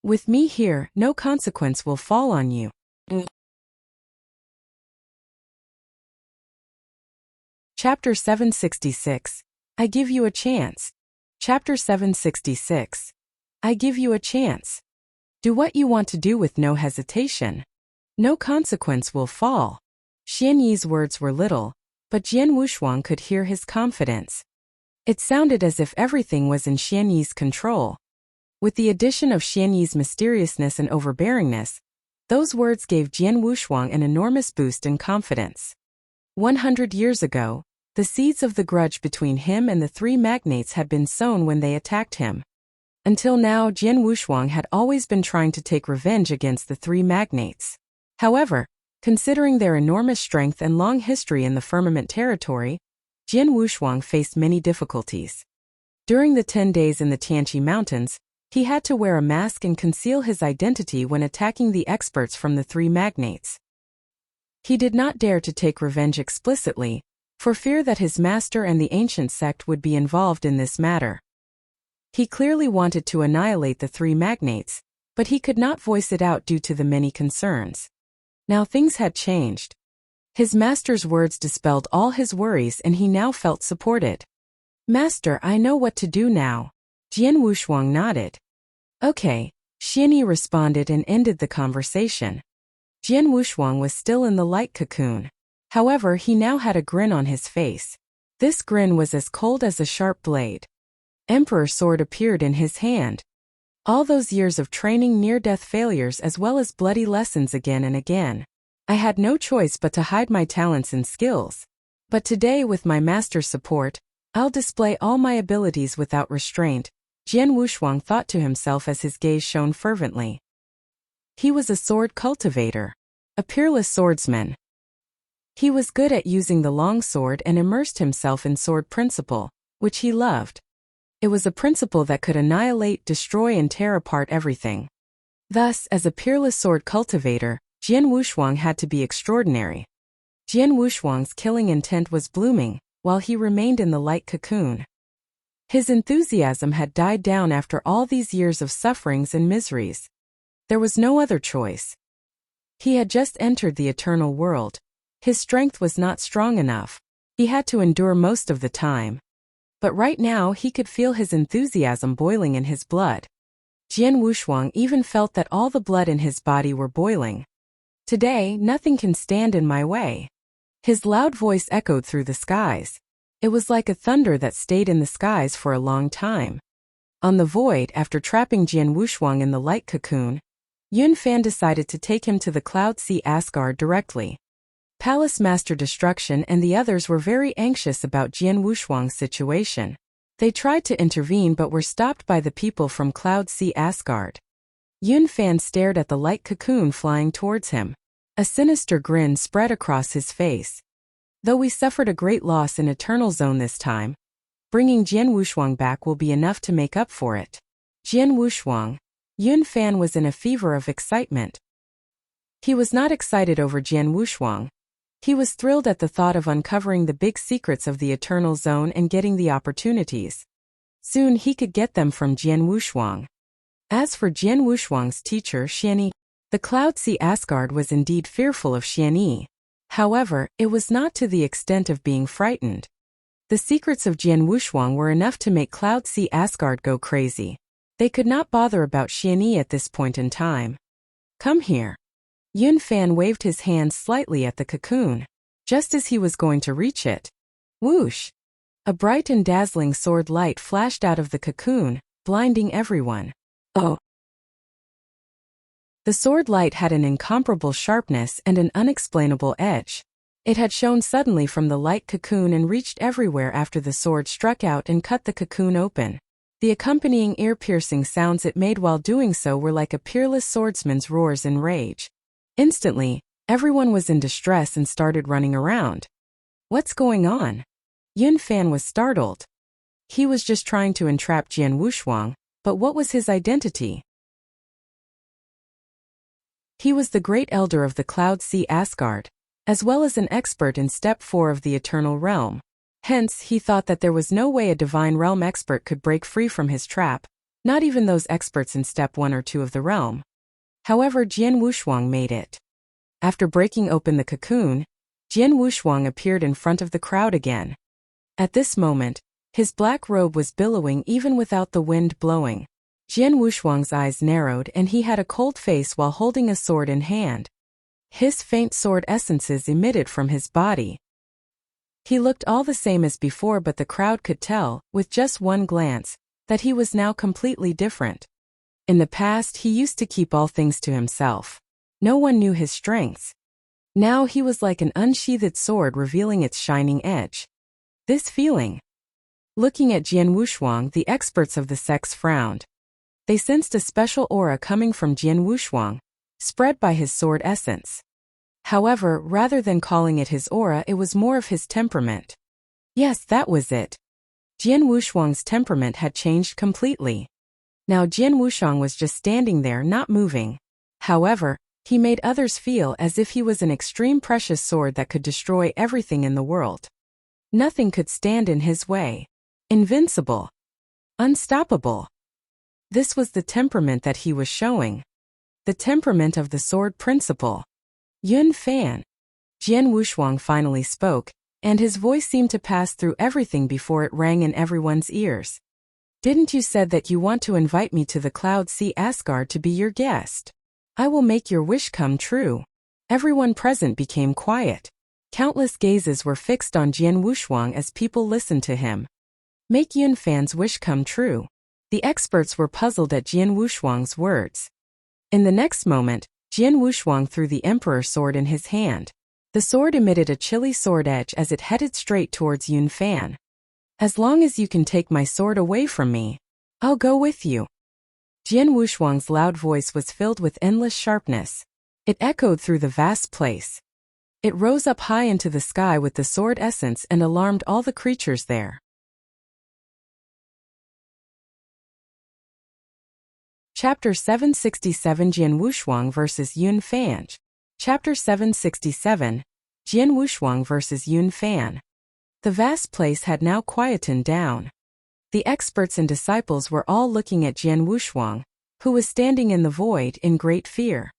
Speaker 1: With me here, no consequence will fall on you. Chapter 766. I give you a chance. Chapter 766. I give you a chance. Do what you want to do with no hesitation. No consequence will fall. Xian Yi's words were little, but Jian Wushuang could hear his confidence. It sounded as if everything was in Xian Yi's control. With the addition of Xian Yi's mysteriousness and overbearingness, those words gave Jian Wushuang an enormous boost in confidence. 100 years ago, the seeds of the grudge between him and the three magnates had been sown when they attacked him. Until now, Jian Wushuang had always been trying to take revenge against the three magnates. However, considering their enormous strength and long history in the Firmament territory, Jian Wushuang faced many difficulties. During the 10 days in the Tianqi Mountains, he had to wear a mask and conceal his identity when attacking the experts from the three magnates. He did not dare to take revenge explicitly, for fear that his master and the ancient sect would be involved in this matter. He clearly wanted to annihilate the three magnates, but he could not voice it out due to the many concerns. Now things had changed. His master's words dispelled all his worries and he now felt supported. Master, I know what to do now. Jian Wushuang nodded. Okay, Xian Yi responded and ended the conversation. Jian Wushuang was still in the light cocoon. However, he now had a grin on his face. This grin was as cold as a sharp blade. Emperor Sword appeared in his hand. All those years of training near-death failures as well as bloody lessons again and again. I had no choice but to hide my talents and skills. But today with my master's support, I'll display all my abilities without restraint, Jian Wushuang thought to himself as his gaze shone fervently. He was a sword cultivator, a peerless swordsman. He was good at using the long sword and immersed himself in sword principle, which he loved. It was a principle that could annihilate, destroy and tear apart everything. Thus, as a peerless sword cultivator, Jian Wushuang had to be extraordinary. Jian Wushuang's killing intent was blooming, while he remained in the light cocoon. His enthusiasm had died down after all these years of sufferings and miseries. There was no other choice. He had just entered the eternal world. His strength was not strong enough. He had to endure most of the time. But right now he could feel his enthusiasm boiling in his blood. Jian Wushuang even felt that all the blood in his body were boiling. Today, nothing can stand in my way. His loud voice echoed through the skies. It was like a thunder that stayed in the skies for a long time. On the void, after trapping Jian Wushuang in the light cocoon, Yun Fan decided to take him to the Cloud Sea Asgard directly. Palace Master Destruction and the others were very anxious about Jian Wushuang's situation. They tried to intervene but were stopped by the people from Cloud Sea Asgard. Yun Fan stared at the light cocoon flying towards him. A sinister grin spread across his face. Though we suffered a great loss in Eternal Zone this time, bringing Jian Wushuang back will be enough to make up for it. Jian Wushuang. Yun Fan was in a fever of excitement. He was not excited over Jian Wushuang. He was thrilled at the thought of uncovering the big secrets of the Eternal Zone and getting the opportunities. Soon he could get them from Jian Wushuang. As for Jian Wushuang's teacher Xianyi, the Cloud Sea Asgard was indeed fearful of Xianyi. However, it was not to the extent of being frightened. The secrets of Jian Wushuang were enough to make Cloud Sea Asgard go crazy. They could not bother about Xianyi at this point in time. Come here. Yun Fan waved his hand slightly at the cocoon. Just as he was going to reach it. Whoosh! A bright and dazzling sword light flashed out of the cocoon, blinding everyone. Oh! The sword light had an incomparable sharpness and an unexplainable edge. It had shone suddenly from the light cocoon and reached everywhere after the sword struck out and cut the cocoon open. The accompanying ear-piercing sounds it made while doing so were like a peerless swordsman's roars in rage. Instantly, everyone was in distress and started running around. What's going on? Yun Fan was startled. He was just trying to entrap Jian Wushuang, but what was his identity? He was the great elder of the Cloud Sea Asgard, as well as an expert in Step 4 of the Eternal Realm. Hence, he thought that there was no way a Divine Realm expert could break free from his trap, not even those experts in Step 1 or 2 of the realm. However, Jian Wushuang made it. After breaking open the cocoon, Jian Wushuang appeared in front of the crowd again. At this moment, his black robe was billowing even without the wind blowing. Jian Wushuang's eyes narrowed and he had a cold face while holding a sword in hand. His faint sword essences emitted from his body. He looked all the same as before, but the crowd could tell, with just one glance, that he was now completely different. In the past, he used to keep all things to himself. No one knew his strengths. Now he was like an unsheathed sword revealing its shining edge. This feeling. Looking at Jian Wushuang, the experts of the sects frowned. They sensed a special aura coming from Jian Wushuang, spread by his sword essence. However, rather than calling it his aura, it was more of his temperament. Yes, that was it. Jian Wushuang's temperament had changed completely. Now Jian Wushuang was just standing there, not moving. However, he made others feel as if he was an extreme precious sword that could destroy everything in the world. Nothing could stand in his way. Invincible. Unstoppable. This was the temperament that he was showing. The temperament of the sword principle. Yun Fan. Jian Wushuang finally spoke, and his voice seemed to pass through everything before it rang in everyone's ears. Didn't you said that you want to invite me to the Cloud Sea Asgard to be your guest? I will make your wish come true. Everyone present became quiet. Countless gazes were fixed on Jian Wushuang as people listened to him. Make Yun Fan's wish come true. The experts were puzzled at Jian Wushuang's words. In the next moment, Jian Wushuang threw the emperor sword in his hand. The sword emitted a chilly sword edge as it headed straight towards Yun Fan. As long as you can take my sword away from me, I'll go with you. Jian Wushuang's loud voice was filled with endless sharpness. It echoed through the vast place. It rose up high into the sky with the sword essence and alarmed all the creatures there. Chapter 767 Jian Wushuang vs. Yun Fan. Chapter 767 Jian Wushuang vs. Yun Fan. The vast place had now quietened down. The experts and disciples were all looking at Jian Wushuang, who was standing in the void in great fear.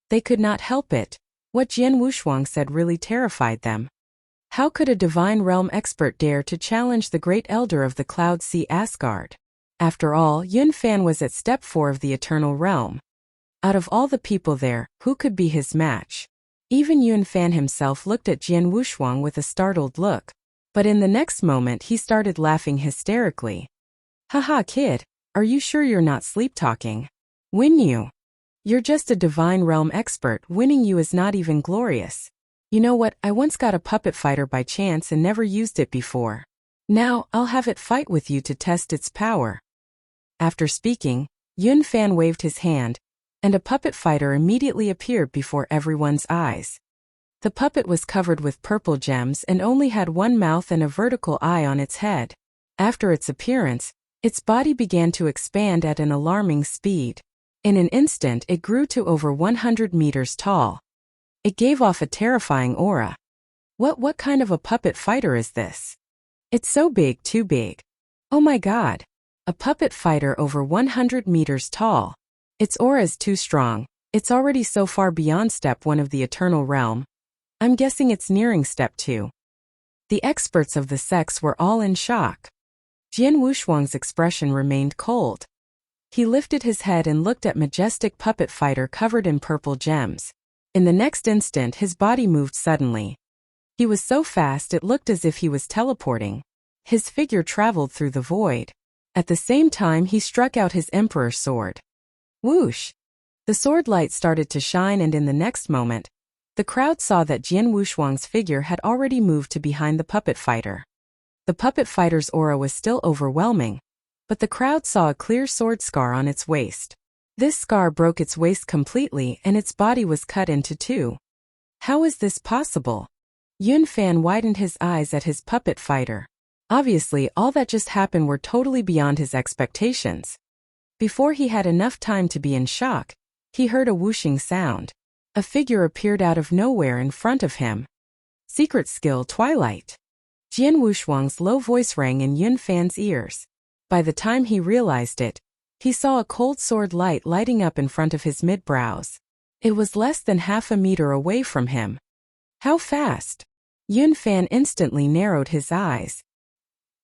Speaker 1: They could not help it. What Jian Wushuang said really terrified them. How could a divine realm expert dare to challenge the great elder of the Cloud Sea Asgard? After all, Yun Fan was at step 4 of the Eternal Realm. Out of all the people there, who could be his match? Even Yun Fan himself looked at Jian Wushuang with a startled look. But in the next moment he started laughing hysterically. Haha kid, are you sure you're not sleep-talking? Win you. You're just a divine realm expert, winning you is not even glorious. You know what, I once got a puppet fighter by chance and never used it before. Now, I'll have it fight with you to test its power. After speaking, Yun Fan waved his hand, and a puppet fighter immediately appeared before everyone's eyes. The puppet was covered with purple gems and only had one mouth and a vertical eye on its head. After its appearance, its body began to expand at an alarming speed. In an instant it grew to over 100 meters tall. It gave off a terrifying aura. What kind of a puppet fighter is this? It's so big, too big. Oh my god. A puppet fighter over 100 meters tall. Its aura is too strong. It's already so far beyond step 1 of the Eternal Realm. I'm guessing it's nearing step 2. The experts of the sects were all in shock. Jian Wushuang's expression remained cold. He lifted his head and looked at majestic puppet fighter covered in purple gems. In the next instant his body moved suddenly. He was so fast it looked as if he was teleporting. His figure traveled through the void. At the same time he struck out his emperor sword. Whoosh! The sword light started to shine, and in the next moment, the crowd saw that Jian Wushuang's figure had already moved to behind the puppet fighter. The puppet fighter's aura was still overwhelming, but the crowd saw a clear sword scar on its waist. This scar broke its waist completely and its body was cut into 2. How is this possible? Yun Fan widened his eyes at his puppet fighter. Obviously, all that just happened were totally beyond his expectations. Before he had enough time to be in shock, he heard a whooshing sound. A figure appeared out of nowhere in front of him. Secret skill Twilight. Jian Wushuang's low voice rang in Yun Fan's ears. By the time he realized it, he saw a cold sword light lighting up in front of his mid-brows. It was less than half a meter away from him. How fast? Yun Fan instantly narrowed his eyes.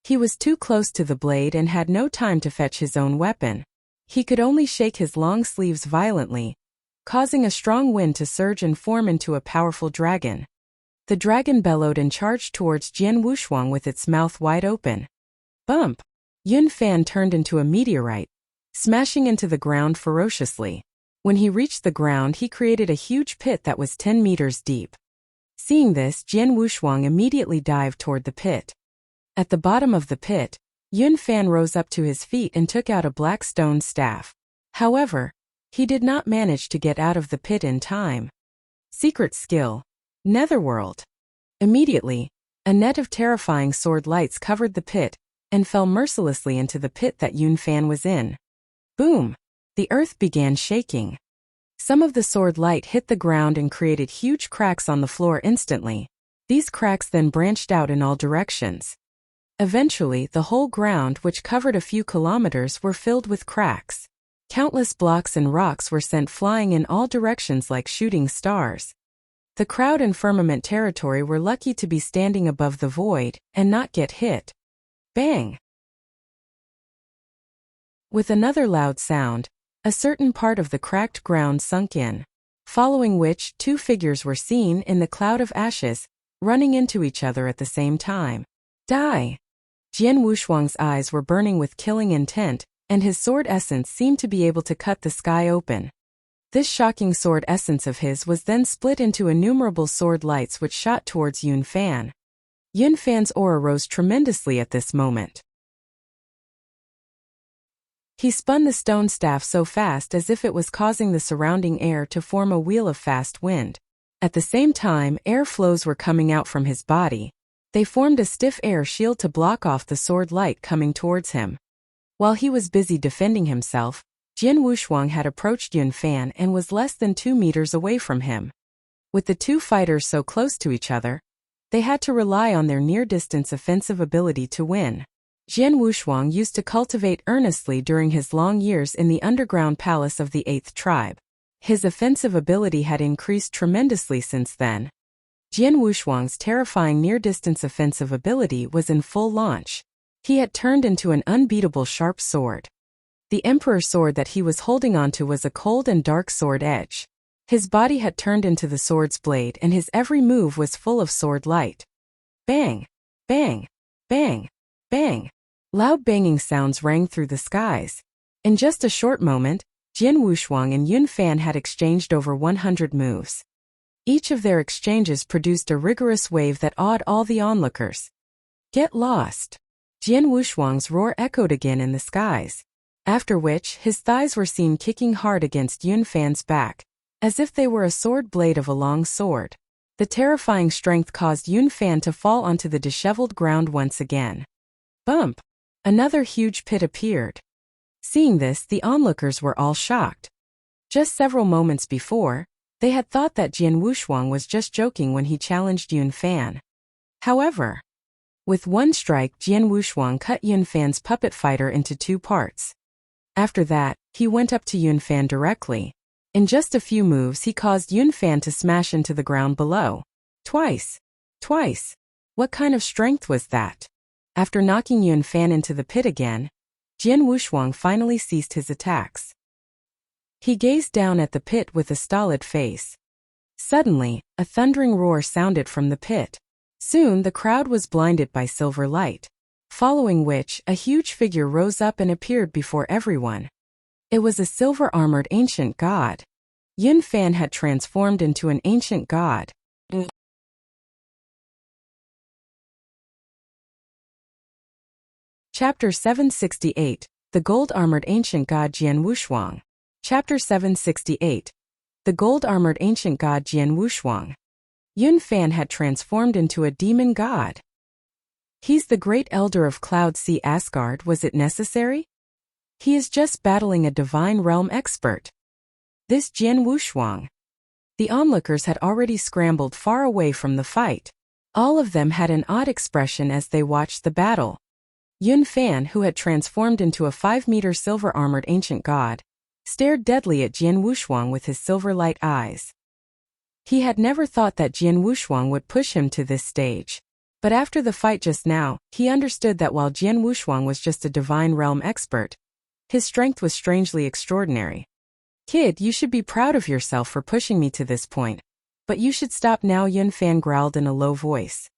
Speaker 1: He was too close to the blade and had no time to fetch his own weapon. He could only shake his long sleeves violently, causing a strong wind to surge and form into a powerful dragon. The dragon bellowed and charged towards Jian Wushuang with its mouth wide open. Bump! Yun Fan turned into a meteorite, smashing into the ground ferociously. When he reached the ground he created a huge pit that was 10 meters deep. Seeing this, Jian Wushuang immediately dived toward the pit. At the bottom of the pit, Yun Fan rose up to his feet and took out a black stone staff. However, he did not manage to get out of the pit in time. Secret skill. Netherworld. Immediately, a net of terrifying sword lights covered the pit and fell mercilessly into the pit that Yun Fan was in. Boom! The earth began shaking. Some of the sword light hit the ground and created huge cracks on the floor instantly. These cracks then branched out in all directions. Eventually, the whole ground, which covered a few kilometers, were filled with cracks. Countless blocks and rocks were sent flying in all directions like shooting stars. The crowd in firmament territory were lucky to be standing above the void and not get hit. Bang! With another loud sound, a certain part of the cracked ground sunk in, following which 2 figures were seen in the cloud of ashes, running into each other at the same time. Die! Jian Wushuang's eyes were burning with killing intent, and his sword essence seemed to be able to cut the sky open. This shocking sword essence of his was then split into innumerable sword lights which shot towards Yun Fan. Yun Fan's aura rose tremendously at this moment. He spun the stone staff so fast as if it was causing the surrounding air to form a wheel of fast wind. At the same time, air flows were coming out from his body. They formed a stiff air shield to block off the sword light coming towards him. While he was busy defending himself, Jian Wushuang had approached Yun Fan and was less than 2 meters away from him. With the two fighters so close to each other, they had to rely on their near-distance offensive ability to win. Jian Wushuang used to cultivate earnestly during his long years in the underground palace of the 8th tribe. His offensive ability had increased tremendously since then. Jian Wushuang's terrifying near-distance offensive ability was in full launch. He had turned into an unbeatable sharp sword. The emperor sword that he was holding onto was a cold and dark sword edge. His body had turned into the sword's blade and his every move was full of sword light. Bang! Bang! Bang! Bang! Loud banging sounds rang through the skies. In just a short moment, Jian Wushuang and Yun Fan had exchanged over 100 moves. Each of their exchanges produced a rigorous wave that awed all the onlookers. Get lost! Jian Wushuang's roar echoed again in the skies, after which his thighs were seen kicking hard against Yun Fan's back, as if they were a sword blade of a long sword. The terrifying strength caused Yun Fan to fall onto the disheveled ground once again. Bump! Another huge pit appeared. Seeing this, the onlookers were all shocked. Just several moments before, they had thought that Jian Wushuang was just joking when he challenged Yun Fan. However, with one strike, Jian Wushuang cut Yun Fan's puppet fighter into 2 parts. After that, he went up to Yun Fan directly. In just a few moves, he caused Yun Fan to smash into the ground below. Twice. Twice. What kind of strength was that? After knocking Yun Fan into the pit again, Jian Wushuang finally ceased his attacks. He gazed down at the pit with a stolid face. Suddenly, a thundering roar sounded from the pit. Soon the crowd was blinded by silver light, following which a huge figure rose up and appeared before everyone. It was a silver-armored ancient god. Yun Fan had transformed into an ancient god. Chapter 768, The Gold-Armored Ancient God Jian Wushuang. Chapter 768, The Gold-Armored Ancient God Jian Wushuang. Yun Fan had transformed into a demon god. He's the great elder of Cloud Sea Asgard, was it necessary? He is just battling a divine realm expert. This Jian Wushuang. The onlookers had already scrambled far away from the fight. All of them had an odd expression as they watched the battle. Yun Fan, who had transformed into a 5-meter silver-armored ancient god, stared deadly at Jian Wushuang with his silver-light eyes. He had never thought that Jian Wushuang would push him to this stage. But after the fight just now, he understood that while Jian Wushuang was just a divine realm expert, his strength was strangely extraordinary. Kid, you should be proud of yourself for pushing me to this point. But you should stop now, Yun Fan growled in a low voice.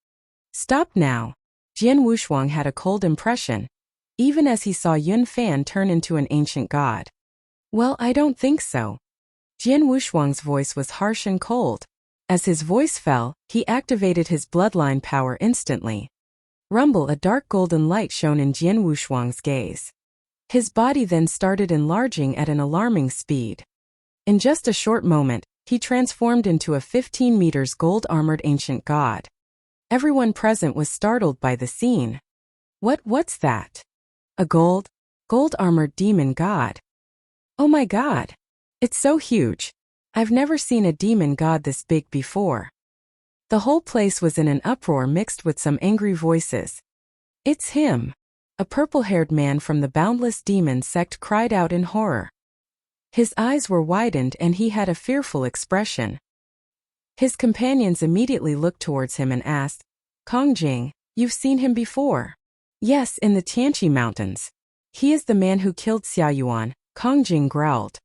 Speaker 1: Stop now. Jian Wushuang had a cold impression, even as he saw Yun Fan turn into an ancient god. Well, I don't think so. Jian Wushuang's voice was harsh and cold. As his voice fell, he activated his bloodline power instantly. Rumble, a dark golden light shone in Jian Wushuang's gaze. His body then started enlarging at an alarming speed. In just a short moment, he transformed into a 15 meters gold-armored ancient god. Everyone present was startled by the scene. What's that? A gold-armored demon god. Oh my god. It's so huge. I've never seen a demon god this big before. The whole place was in an uproar mixed with some angry voices. It's him. A purple-haired man from the Boundless Demon sect cried out in horror. His eyes were widened and he had a fearful expression. His companions immediately looked towards him and asked, Kongjing, you've seen him before? Yes, in the Tianqi Mountains. He is the man who killed Xia Yuan, Kongjing growled.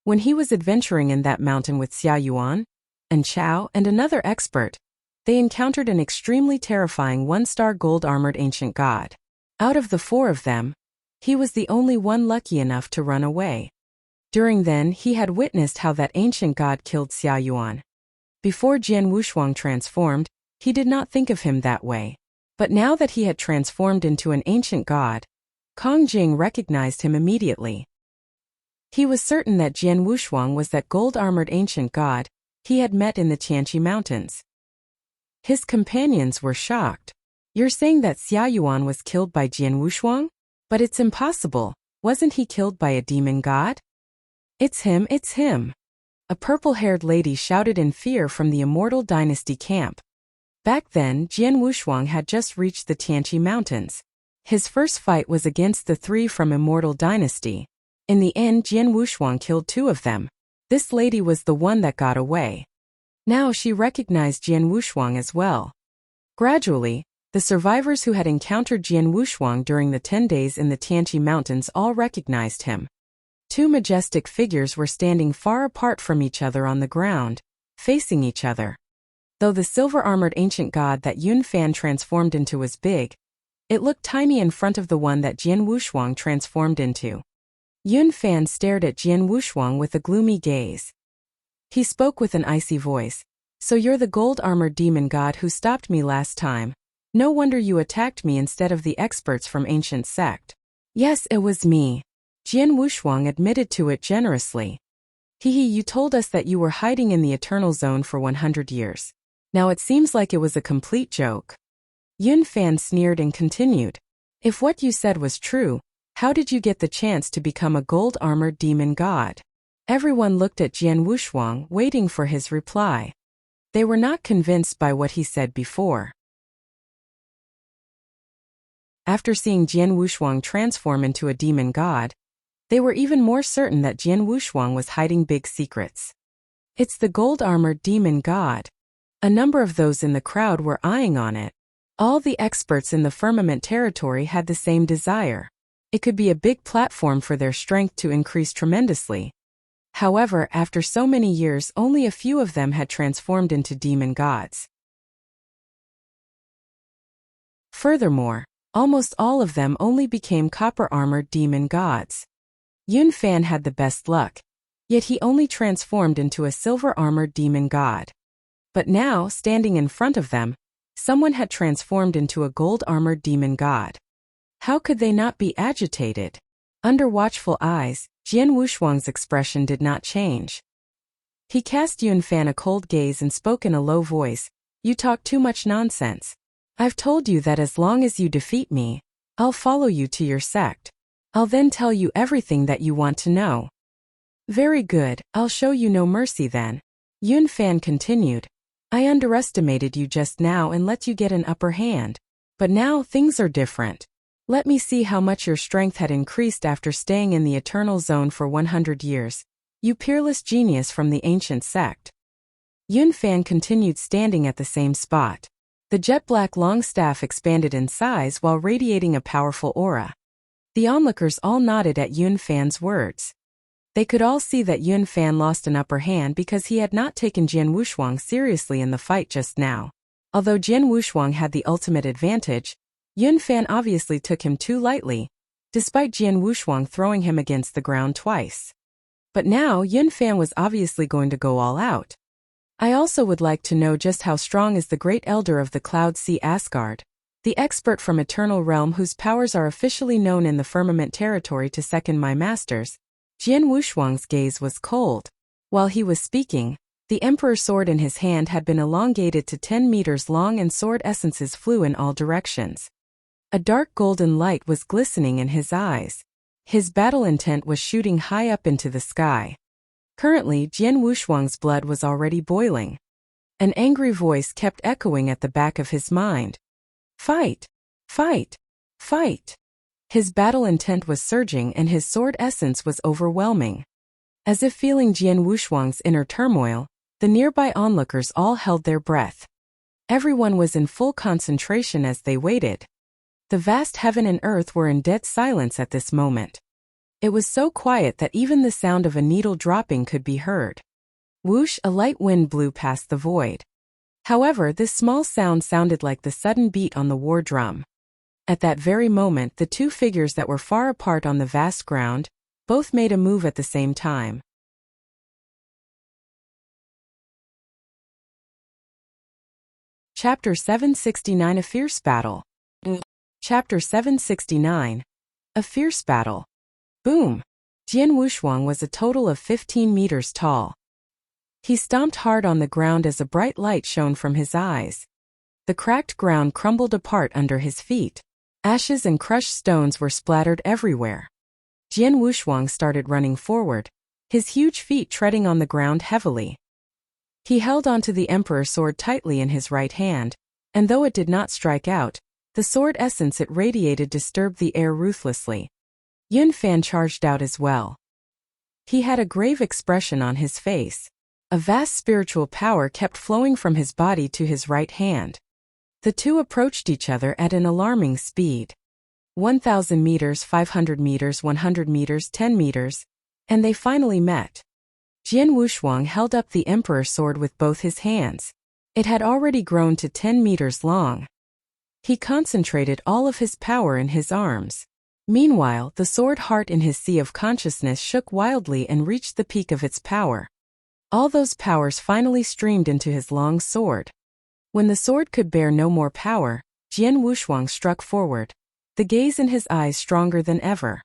Speaker 1: When he was adventuring in that mountain with Xia Yuan, and Chao, and another expert, they encountered an extremely terrifying 1-star gold-armored ancient god. Out of the 4 of them, he was the only one lucky enough to run away. During then, he had witnessed how that ancient god killed Xia Yuan. Before Jian Wushuang transformed, he did not think of him that way. But now that he had transformed into an ancient god, Kong Jing recognized him immediately. He was certain that Jian Wushuang was that gold-armored ancient god he had met in the Tianqi Mountains. His companions were shocked. You're saying that Xia Yuan was killed by Jian Wushuang? But it's impossible. Wasn't he killed by a demon god? It's him, it's him. A purple-haired lady shouted in fear from the Immortal Dynasty camp. Back then, Jian Wushuang had just reached the Tianqi Mountains. His first fight was against the 3 from Immortal Dynasty. In the end, Jian Wushuang killed 2 of them. This lady was the one that got away. Now she recognized Jian Wushuang as well. Gradually, the survivors who had encountered Jian Wushuang during the 10 days in the Tianqi Mountains all recognized him. 2 majestic figures were standing far apart from each other on the ground, facing each other. Though the silver-armored ancient god that Yun Fan transformed into was big, it looked tiny in front of the one that Jian Wushuang transformed into. Yun Fan stared at Jian Wushuang with a gloomy gaze. He spoke with an icy voice. So you're the gold-armored demon god who stopped me last time. No wonder you attacked me instead of the experts from ancient sect. Yes, it was me. Jian Wushuang admitted to it generously. You told us that you were hiding in the Eternal Zone for 100 years. Now it seems like it was a complete joke. Yun Fan sneered and continued. If what you said was true, how did you get the chance to become a gold-armored demon god? Everyone looked at Jian Wushuang, waiting for his reply. They were not convinced by what he said before. After seeing Jian Wushuang transform into a demon god, they were even more certain that Jian Wushuang was hiding big secrets. It's the gold-armored demon god. A number of those in the crowd were eyeing on it. All the experts in the firmament territory had the same desire. It could be a big platform for their strength to increase tremendously. However, after so many years, only a few of them had transformed into demon gods. Furthermore, almost all of them only became copper-armored demon gods. Yun Fan had the best luck, yet he only transformed into a silver-armored demon god. But now, standing in front of them, someone had transformed into a gold-armored demon god. How could they not be agitated? Under watchful eyes, Jian Wushuang's expression did not change. He cast Yun Fan a cold gaze and spoke in a low voice. You talk too much nonsense. I've told you that as long as you defeat me, I'll follow you to your sect. I'll then tell you everything that you want to know. Very good, I'll show you no mercy then. Yun Fan continued. I underestimated you just now and let you get an upper hand. But now things are different. Let me see how much your strength had increased after staying in the Eternal Zone for 100 years. You peerless genius from the ancient sect. Yun Fan continued standing at the same spot. The jet-black long staff expanded in size while radiating a powerful aura. The onlookers all nodded at Yun Fan's words. They could all see that Yun Fan lost an upper hand because he had not taken Jian Wushuang seriously in the fight just now. Although Jian Wushuang had the ultimate advantage, Yun Fan obviously took him too lightly, despite Jian Wushuang throwing him against the ground twice. But now Yun Fan was obviously going to go all out. I also would like to know just how strong is the Great Elder of the Cloud Sea Asgard, the expert from Eternal Realm whose powers are officially known in the firmament territory to second my masters. Jian Wushuang's gaze was cold. While he was speaking, the Emperor's sword in his hand had been elongated to 10 meters long and sword essences flew in all directions. A dark golden light was glistening in his eyes. His battle intent was shooting high up into the sky. Currently, Jian Wushuang's blood was already boiling. An angry voice kept echoing at the back of his mind. Fight! Fight! Fight! His battle intent was surging and his sword essence was overwhelming. As if feeling Jian Wushuang's inner turmoil, the nearby onlookers all held their breath. Everyone was in full concentration as they waited. The vast heaven and earth were in dead silence at this moment. It was so quiet that even the sound of a needle dropping could be heard. Whoosh, a light wind blew past the void. However, this small sound sounded like the sudden beat on the war drum. At that very moment, the 2 figures that were far apart on the vast ground, both made a move at the same time. Chapter 769 A Fierce Battle. Chapter 769. A Fierce Battle. Boom! Jian Wushuang was a total of 15 meters tall. He stomped hard on the ground as a bright light shone from his eyes. The cracked ground crumbled apart under his feet. Ashes and crushed stones were splattered everywhere. Jian Wushuang started running forward, his huge feet treading on the ground heavily. He held onto the emperor's sword tightly in his right hand, and though it did not strike out, the sword essence it radiated disturbed the air ruthlessly. Yun Fan charged out as well. He had a grave expression on his face. A vast spiritual power kept flowing from his body to his right hand. The two approached each other at an alarming speed. 1,000 meters, 500 meters, 100 meters, 10 meters, and they finally met. Jian Wushuang held up the emperor's sword with both his hands. It had already grown to 10 meters long. He concentrated all of his power in his arms. Meanwhile, the sword heart in his sea of consciousness shook wildly and reached the peak of its power. All those powers finally streamed into his long sword. When the sword could bear no more power, Jian Wushuang struck forward, the gaze in his eyes stronger than ever.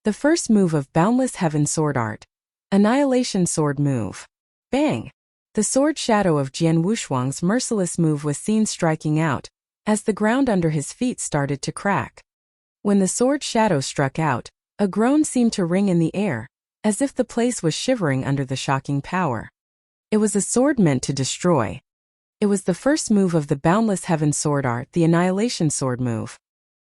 Speaker 1: The first move of Boundless Heaven Sword Art. Annihilation Sword Move. Bang! The sword shadow of Jian Wushuang's merciless move was seen striking out, as the ground under his feet started to crack. When the sword shadow struck out, a groan seemed to ring in the air, as if the place was shivering under the shocking power. It was a sword meant to destroy. It was the first move of the Boundless Heaven Sword Art, the Annihilation Sword Move.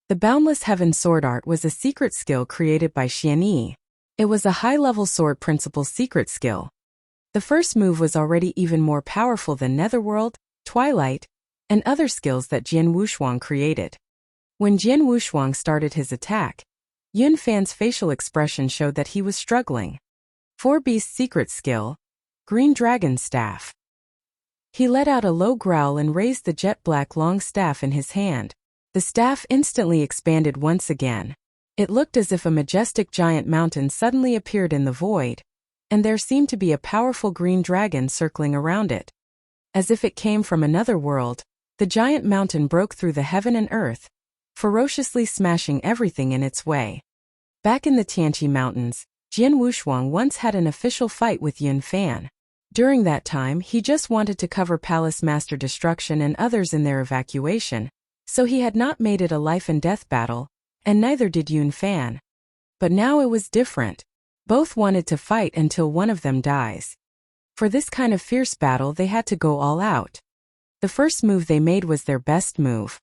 Speaker 1: The Boundless Heaven Sword Art was a secret skill created by Xian Yi. It was a high-level sword principle secret skill. The first move was already even more powerful than Netherworld, Twilight, and other skills that Jian Wushuang created. When Jian Wushuang started his attack, Yun Fan's facial expression showed that he was struggling. Four Beast's secret skill, Green Dragon Staff. He let out a low growl and raised the jet-black long staff in his hand. The staff instantly expanded once again. It looked as if a majestic giant mountain suddenly appeared in the void, and there seemed to be a powerful green dragon circling around it. As if it came from another world, the giant mountain broke through the heaven and earth, ferociously smashing everything in its way. Back in the Tianqi Mountains, Jian Wushuang once had an official fight with Yun Fan. During that time, he just wanted to cover Palace Master Destruction and others in their evacuation, so he had not made it a life-and-death battle, and neither did Yun Fan. But now it was different. Both wanted to fight until one of them dies. For this kind of fierce battle they had to go all out. The first move they made was their best move.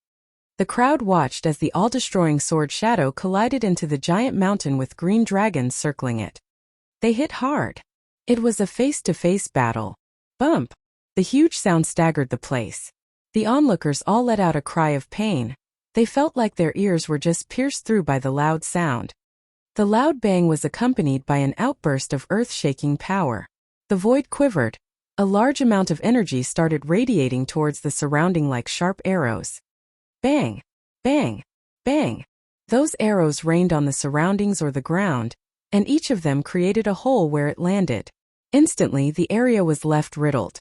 Speaker 1: The crowd watched as the all-destroying sword shadow collided into the giant mountain with green dragons circling it. They hit hard. It was a face-to-face battle. Bump! The huge sound staggered the place. The onlookers all let out a cry of pain. They felt like their ears were just pierced through by the loud sound. The loud bang was accompanied by an outburst of earth-shaking power. The void quivered. A large amount of energy started radiating towards the surrounding like sharp arrows. Bang! Bang! Bang! Those arrows rained on the surroundings or the ground, and each of them created a hole where it landed. Instantly, the area was left riddled.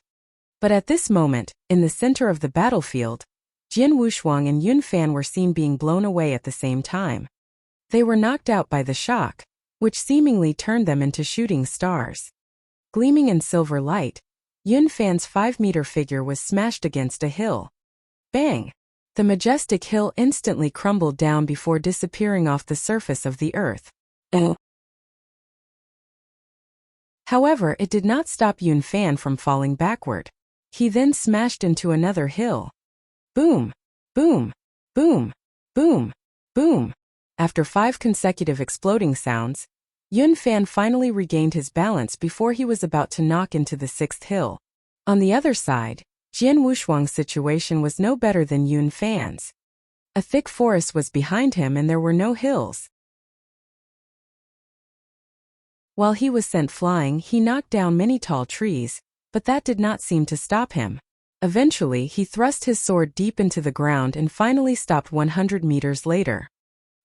Speaker 1: But at this moment, in the center of the battlefield, Jian Wushuang and Yun Fan were seen being blown away at the same time. They were knocked out by the shock, which seemingly turned them into shooting stars. Gleaming in silver light, Yun Fan's 5-meter figure was smashed against a hill. Bang! The majestic hill instantly crumbled down before disappearing off the surface of the earth. However, it did not stop Yun Fan from falling backward. He then smashed into another hill. Boom! Boom! Boom! Boom! Boom! After 5 consecutive exploding sounds, Yun Fan finally regained his balance before he was about to knock into the 6th hill. On the other side, Jian Wushuang's situation was no better than Yun Fan's. A thick forest was behind him and there were no hills. While he was sent flying, he knocked down many tall trees, but that did not seem to stop him. Eventually, he thrust his sword deep into the ground and finally stopped 100 meters later.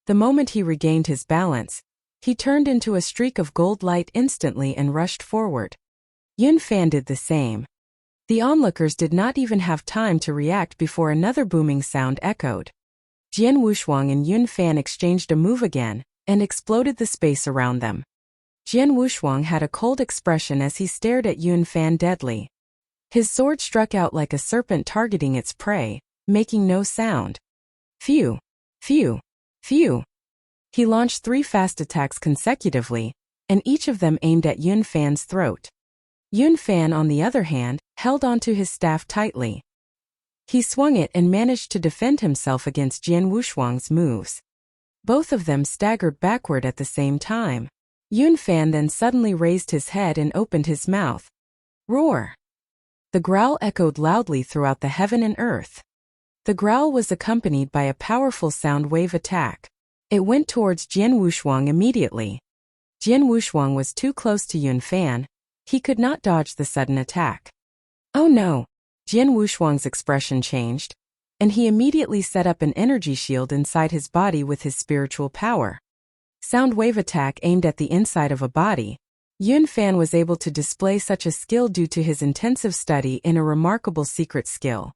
Speaker 1: The moment he regained his balance, he turned into a streak of gold light instantly and rushed forward. Yun Fan did the same. The onlookers did not even have time to react before another booming sound echoed. Jian Wushuang and Yun Fan exchanged a move again, and exploded the space around them. Jian Wushuang had a cold expression as he stared at Yun Fan deadly. His sword struck out like a serpent targeting its prey, making no sound. Phew! Phew! Phew! He launched 3 fast attacks consecutively, and each of them aimed at Yun Fan's throat. Yun Fan, on the other hand, held onto his staff tightly. He swung it and managed to defend himself against Jian Wushuang's moves. Both of them staggered backward at the same time. Yun Fan then suddenly raised his head and opened his mouth. Roar! The growl echoed loudly throughout the heaven and earth. The growl was accompanied by a powerful sound wave attack. It went towards Jian Wushuang immediately. Jian Wushuang was too close to Yun Fan. He could not dodge the sudden attack. Oh no! Jian Wushuang's expression changed, and he immediately set up an energy shield inside his body with his spiritual power. Sound wave attack aimed at the inside of a body. Yun Fan was able to display such a skill due to his intensive study in a remarkable secret skill.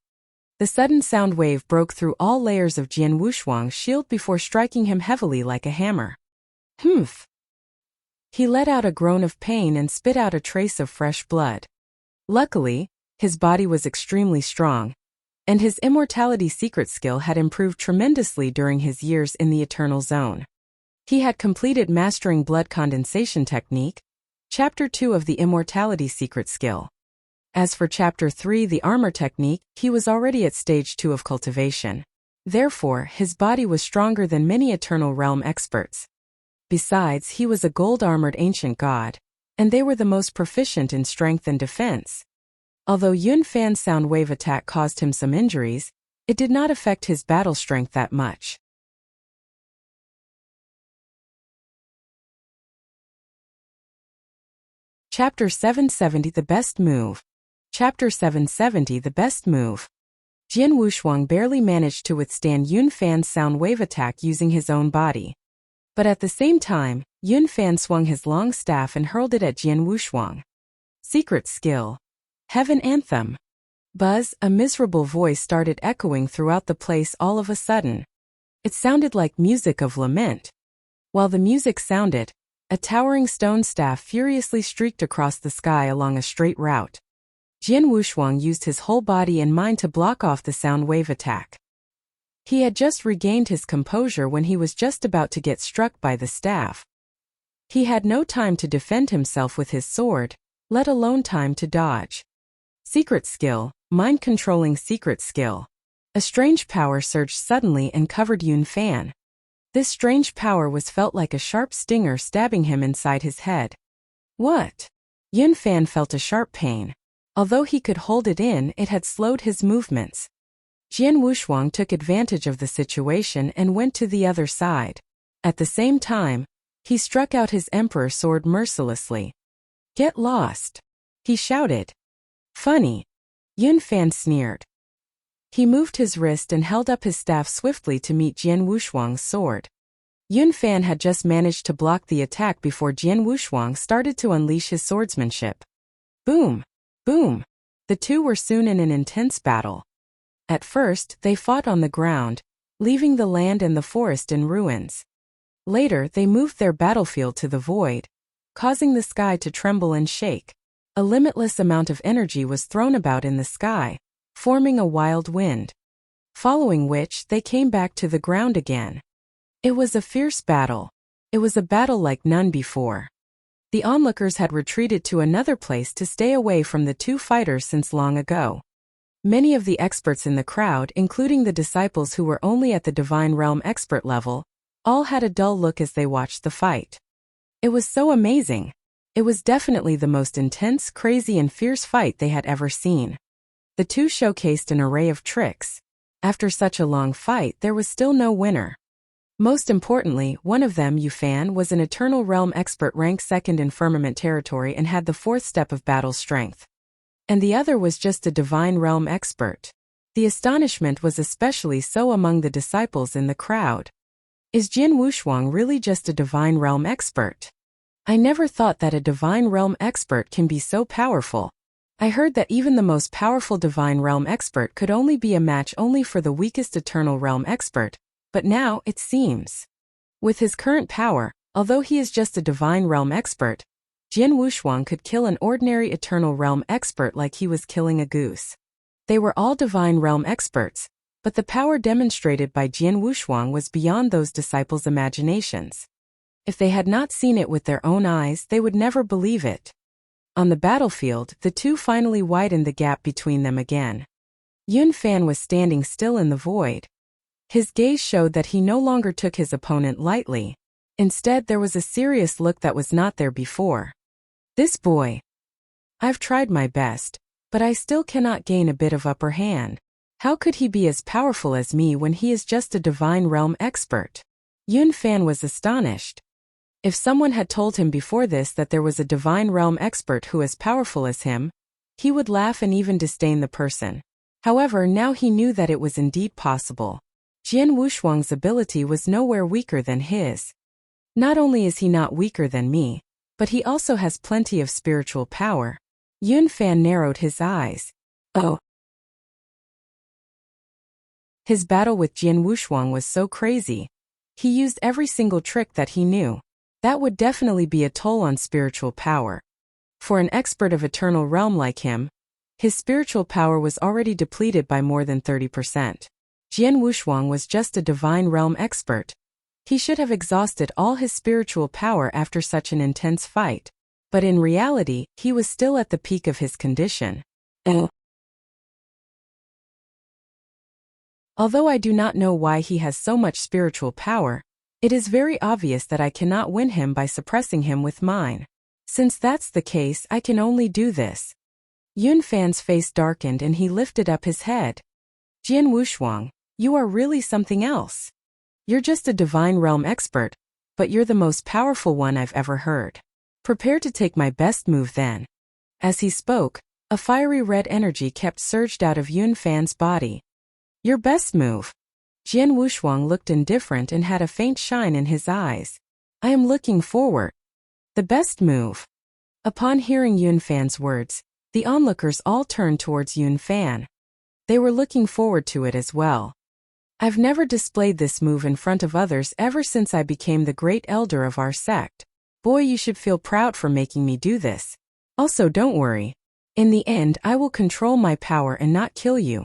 Speaker 1: The sudden sound wave broke through all layers of Jian Wushuang's shield before striking him heavily like a hammer. Humph! He let out a groan of pain and spit out a trace of fresh blood. Luckily, his body was extremely strong, and his immortality secret skill had improved tremendously during his years in the Eternal Zone. He had completed mastering blood condensation technique, Chapter 2 of the Immortality Secret Skill. As for Chapter 3, the Armor Technique, he was already at Stage 2 of cultivation. Therefore, his body was stronger than many Eternal Realm experts. Besides, he was a gold-armored ancient god, and they were the most proficient in strength and defense. Although Yun Fan's sound wave attack caused him some injuries, it did not affect his battle strength that much. Chapter 770 The Best Move. Chapter 770 The Best Move. Jian Wushuang barely managed to withstand Yun Fan's sound wave attack using his own body. But at the same time, Yun Fan swung his long staff and hurled it at Jian Wushuang. Secret Skill. Heaven Anthem. Buzz, a miserable voice started echoing throughout the place all of a sudden. It sounded like music of lament. While the music sounded, a towering stone staff furiously streaked across the sky along a straight route. Jian Wushuang used his whole body and mind to block off the sound wave attack. He had just regained his composure when he was just about to get struck by the staff. He had no time to defend himself with his sword, let alone time to dodge. Secret Skill, Mind-Controlling Secret Skill. A strange power surged suddenly and covered Yun Fan. This strange power was felt like a sharp stinger stabbing him inside his head. What? Yun Fan felt a sharp pain. Although he could hold it in, it had slowed his movements. Jian Wushuang took advantage of the situation and went to the other side. At the same time, he struck out his emperor sword mercilessly. Get lost! He shouted. Funny. Yun Fan sneered. He moved his wrist and held up his staff swiftly to meet Jian Wushuang's sword. Yun Fan had just managed to block the attack before Jian Wushuang started to unleash his swordsmanship. Boom! Boom! The two were soon in an intense battle. At first, they fought on the ground, leaving the land and the forest in ruins. Later, they moved their battlefield to the void, causing the sky to tremble and shake. A limitless amount of energy was thrown about in the sky, forming a wild wind. Following which, they came back to the ground again. It was a fierce battle. It was a battle like none before. The onlookers had retreated to another place to stay away from the two fighters since long ago. Many of the experts in the crowd, including the disciples who were only at the Divine Realm expert level, all had a dull look as they watched the fight. It was so amazing. It was definitely the most intense, crazy and fierce fight they had ever seen. The two showcased an array of tricks. After such a long fight, there was still no winner. Most importantly, one of them, Yu Fan, was an Eternal Realm expert ranked 2nd in Firmament territory and had the 4th step of battle strength. And the other was just a Divine Realm expert. The astonishment was especially so among the disciples in the crowd. Is Jian Wushuang really just a Divine Realm expert? I never thought that a Divine Realm expert can be so powerful. I heard that even the most powerful Divine Realm expert could only be a match only for the weakest Eternal Realm expert, but now, it seems. With his current power, although he is just a divine realm expert, Jian Wushuang could kill an ordinary eternal realm expert like he was killing a goose. They were all divine realm experts, but the power demonstrated by Jian Wushuang was beyond those disciples' imaginations. If they had not seen it with their own eyes, they would never believe it. On the battlefield, the two finally widened the gap between them again. Yun Fan was standing still in the void. His gaze showed that he no longer took his opponent lightly. Instead, there was a serious look that was not there before. This boy. I've tried my best, but I still cannot gain a bit of upper hand. How could he be as powerful as me when he is just a divine realm expert? Yun Fan was astonished. If someone had told him before this that there was a divine realm expert who as powerful as him, he would laugh and even disdain the person. However, now he knew that it was indeed possible. Jian Wushuang's ability was nowhere weaker than his. Not only is he not weaker than me, but he also has plenty of spiritual power. Yun Fan narrowed his eyes. Oh. His battle with Jian Wushuang was so crazy. He used every single trick that he knew. That would definitely be a toll on spiritual power. For an expert of eternal realm like him, his spiritual power was already depleted by more than 30%. Jian Wushuang was just a divine realm expert. He should have exhausted all his spiritual power after such an intense fight. But in reality, he was still at the peak of his condition. Although I do not know why he has so much spiritual power, it is very obvious that I cannot win him by suppressing him with mine. Since that's the case, I can only do this. Yun Fan's face darkened and he lifted up his head. Jian Wushuang, you are really something else. You're just a divine realm expert, but you're the most powerful one I've ever heard. Prepare to take my best move then. As he spoke, a fiery red energy kept surged out of Yun Fan's body. Your best move. Jian Wushuang looked indifferent and had a faint shine in his eyes. I am looking forward. The best move. Upon hearing Yun Fan's words, the onlookers all turned towards Yun Fan. They were looking forward to it as well. I've never displayed this move in front of others ever since I became the great elder of our sect. Boy, you should feel proud for making me do this. Also, don't worry. In the end, I will control my power and not kill you.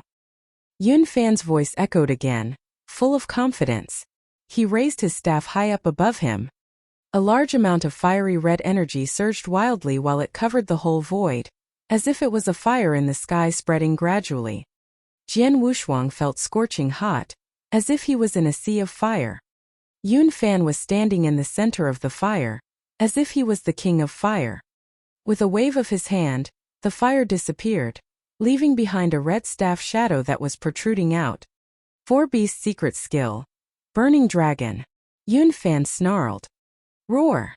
Speaker 1: Yun Fan's voice echoed again, full of confidence. He raised his staff high up above him. A large amount of fiery red energy surged wildly while it covered the whole void, as if it was a fire in the sky spreading gradually. Jian Wushuang felt scorching hot, as if he was in a sea of fire. Yun Fan was standing in the center of the fire, as if he was the king of fire. With a wave of his hand, the fire disappeared, leaving behind a red staff shadow that was protruding out. Four Beast's secret skill. Burning Dragon. Yun Fan snarled. Roar.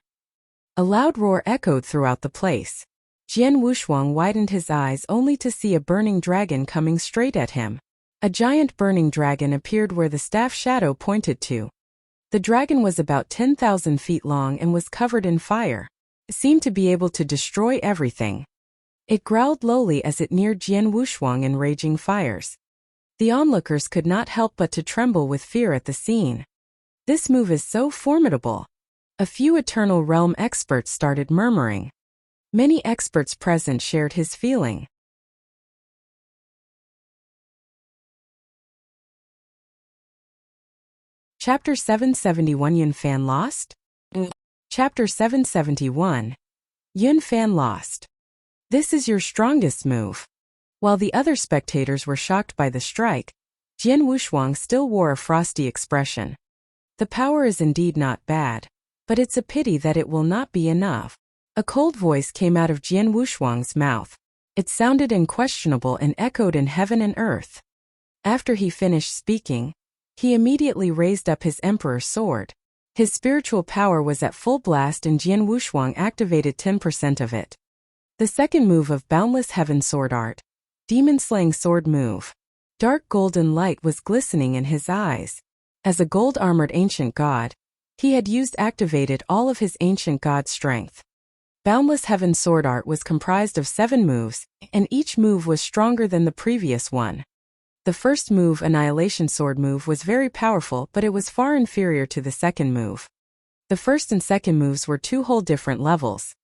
Speaker 1: A loud roar echoed throughout the place. Jian Wushuang widened his eyes only to see a burning dragon coming straight at him. A giant burning dragon appeared where the staff shadow pointed to. The dragon was about 10,000 feet long and was covered in fire. It seemed to be able to destroy everything. It growled lowly as it neared Jian Wushuang in raging fires. The onlookers could not help but to tremble with fear at the scene. This move is so formidable. A few Eternal Realm experts started murmuring. Many experts present shared his feeling. Chapter 771 Yun Fan lost? Chapter 771. Yun Fan lost. This is your strongest move. While the other spectators were shocked by the strike, Jian Wushuang still wore a frosty expression. The power is indeed not bad, but it's a pity that it will not be enough. A cold voice came out of Jian Wushuang's mouth. It sounded unquestionable and echoed in heaven and earth. After he finished speaking, he immediately raised up his emperor's sword. His spiritual power was at full blast and Jian Wushuang activated 10% of it. The second move of Boundless Heaven Sword Art. Demon-slaying sword move. Dark golden light was glistening in his eyes. As a gold-armored ancient god, he had activated all of his ancient god strength. Boundless Heaven Sword Art was comprised of 7 moves, and each move was stronger than the previous one. The first move, Annihilation Sword move, was very powerful, but it was far inferior to the second move. The first and second moves were two whole different levels.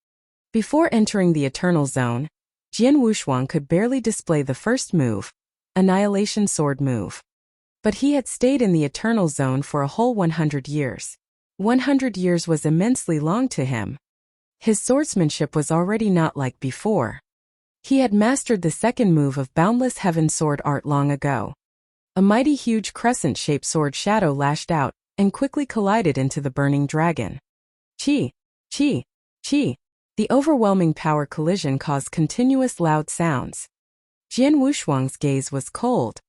Speaker 1: Before entering the Eternal Zone, Jian Wushuang could barely display the first move, Annihilation Sword move. But he had stayed in the Eternal Zone for a whole 100 years. 100 years was immensely long to him. His swordsmanship was already not like before. He had mastered the second move of Boundless Heaven sword art long ago. A mighty huge crescent-shaped sword shadow lashed out and quickly collided into the burning dragon. Chi, chi, chi. The overwhelming power collision caused continuous loud sounds. Jian Wushuang's gaze was cold.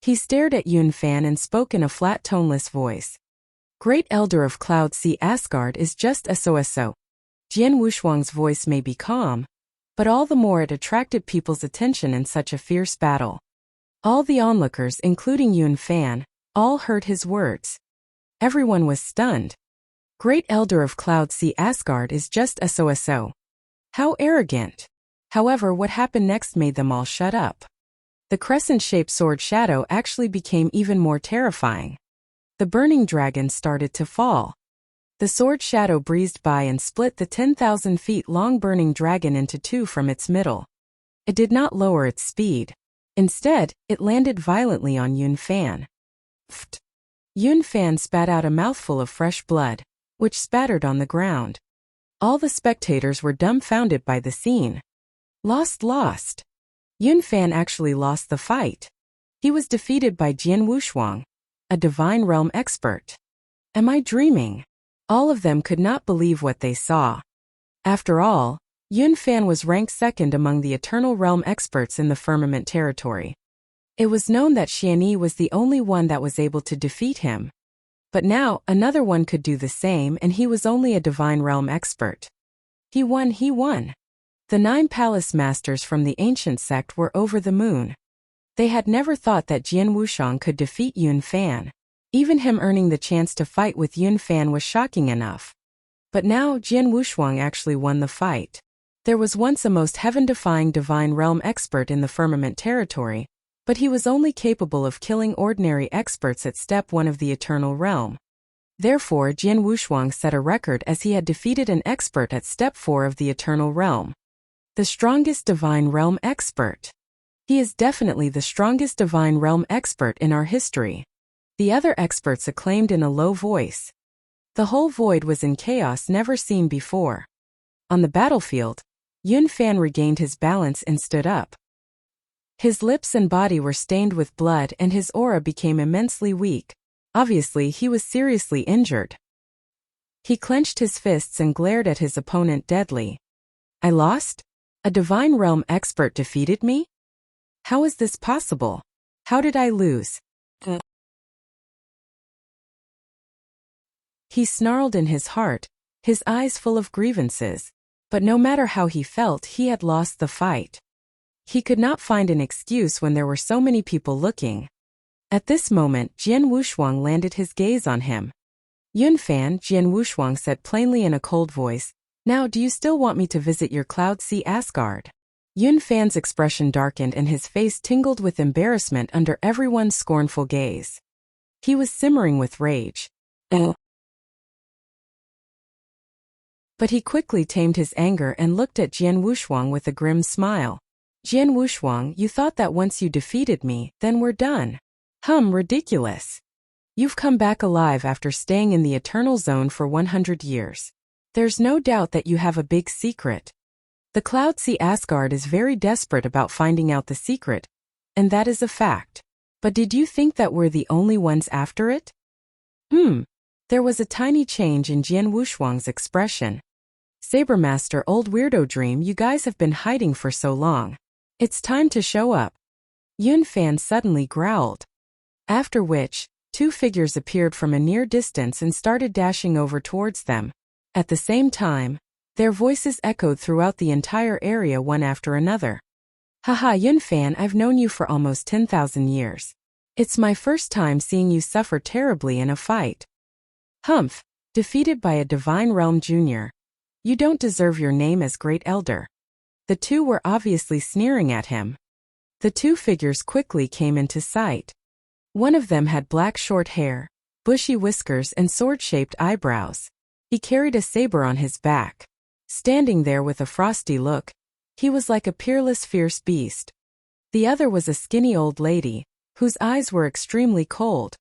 Speaker 1: He stared at Yun Fan and spoke in a flat, toneless voice. Great Elder of Cloud Sea Asgard is just so. Jian Wushuang's voice may be calm, but all the more it attracted people's attention in such a fierce battle. All the onlookers, including Yun Fan, all heard his words. Everyone was stunned. Great Elder of Cloud Sea Asgard is just so. How arrogant. However, what happened next made them all shut up. The crescent-shaped sword shadow actually became even more terrifying. The burning dragon started to fall. The sword shadow breezed by and split the 10,000 feet long burning dragon into two from its middle. It did not lower its speed. Instead, it landed violently on Yun Fan. Pfft. Yun Fan spat out a mouthful of fresh blood, which spattered on the ground. All the spectators were dumbfounded by the scene. Lost. Yun Fan actually lost the fight. He was defeated by Jian Wushuang, a Divine Realm expert. Am I dreaming? All of them could not believe what they saw. After all, Yun Fan was ranked second among the Eternal Realm experts in the Firmament territory. It was known that Xianyi was the only one that was able to defeat him. But now, another one could do the same, and he was only a Divine Realm expert. He won. The 9 palace masters from the ancient sect were over the moon. They had never thought that Jian Wushuang could defeat Yun Fan. Even him earning the chance to fight with Yun Fan was shocking enough. But now Jian Wushuang actually won the fight. There was once a most heaven-defying Divine Realm expert in the Firmament territory, but he was only capable of killing ordinary experts at Step 1 of the Eternal Realm. Therefore, Jian Wushuang set a record as he had defeated an expert at Step 4 of the Eternal Realm. The strongest Divine Realm expert. He is definitely the strongest Divine Realm expert in our history. The other experts acclaimed in a low voice. The whole void was in chaos never seen before. On the battlefield, Yun Fan regained his balance and stood up. His lips and body were stained with blood and his aura became immensely weak. Obviously, he was seriously injured. He clenched his fists and glared at his opponent deadly. I lost? A Divine Realm expert defeated me? How is this possible? How did I lose? He snarled in his heart, his eyes full of grievances. But no matter how he felt, he had lost the fight. He could not find an excuse when there were so many people looking. At this moment, Jian Wushuang landed his gaze on him. Yun Fan, Jian Wushuang said plainly in a cold voice, now do you still want me to visit your Cloud Sea Asgard? Yun Fan's expression darkened and his face tingled with embarrassment under everyone's scornful gaze. He was simmering with rage. But he quickly tamed his anger and looked at Jian Wushuang with a grim smile. Jian Wushuang, you thought that once you defeated me, then we're done. Ridiculous. You've come back alive after staying in the Eternal Zone for 100 years. There's no doubt that you have a big secret. The Cloud Sea Asgard is very desperate about finding out the secret, and that is a fact. But did you think that we're the only ones after it? There was a tiny change in Jian Wushuang's expression. Sabermaster, old weirdo dream, you guys have been hiding for so long. It's time to show up. Yun Fan suddenly growled. After which, 2 figures appeared from a near distance and started dashing over towards them. At the same time, their voices echoed throughout the entire area one after another. Haha, Yun Fan, I've known you for almost 10,000 years. It's my first time seeing you suffer terribly in a fight. Defeated by a Divine Realm Junior. You don't deserve your name as Great Elder. The 2 were obviously sneering at him. The two figures quickly came into sight. One of them had black short hair, bushy whiskers and sword-shaped eyebrows. He carried a saber on his back. Standing there with a frosty look, he was like a peerless fierce beast. The other was a skinny old lady, whose eyes were extremely cold.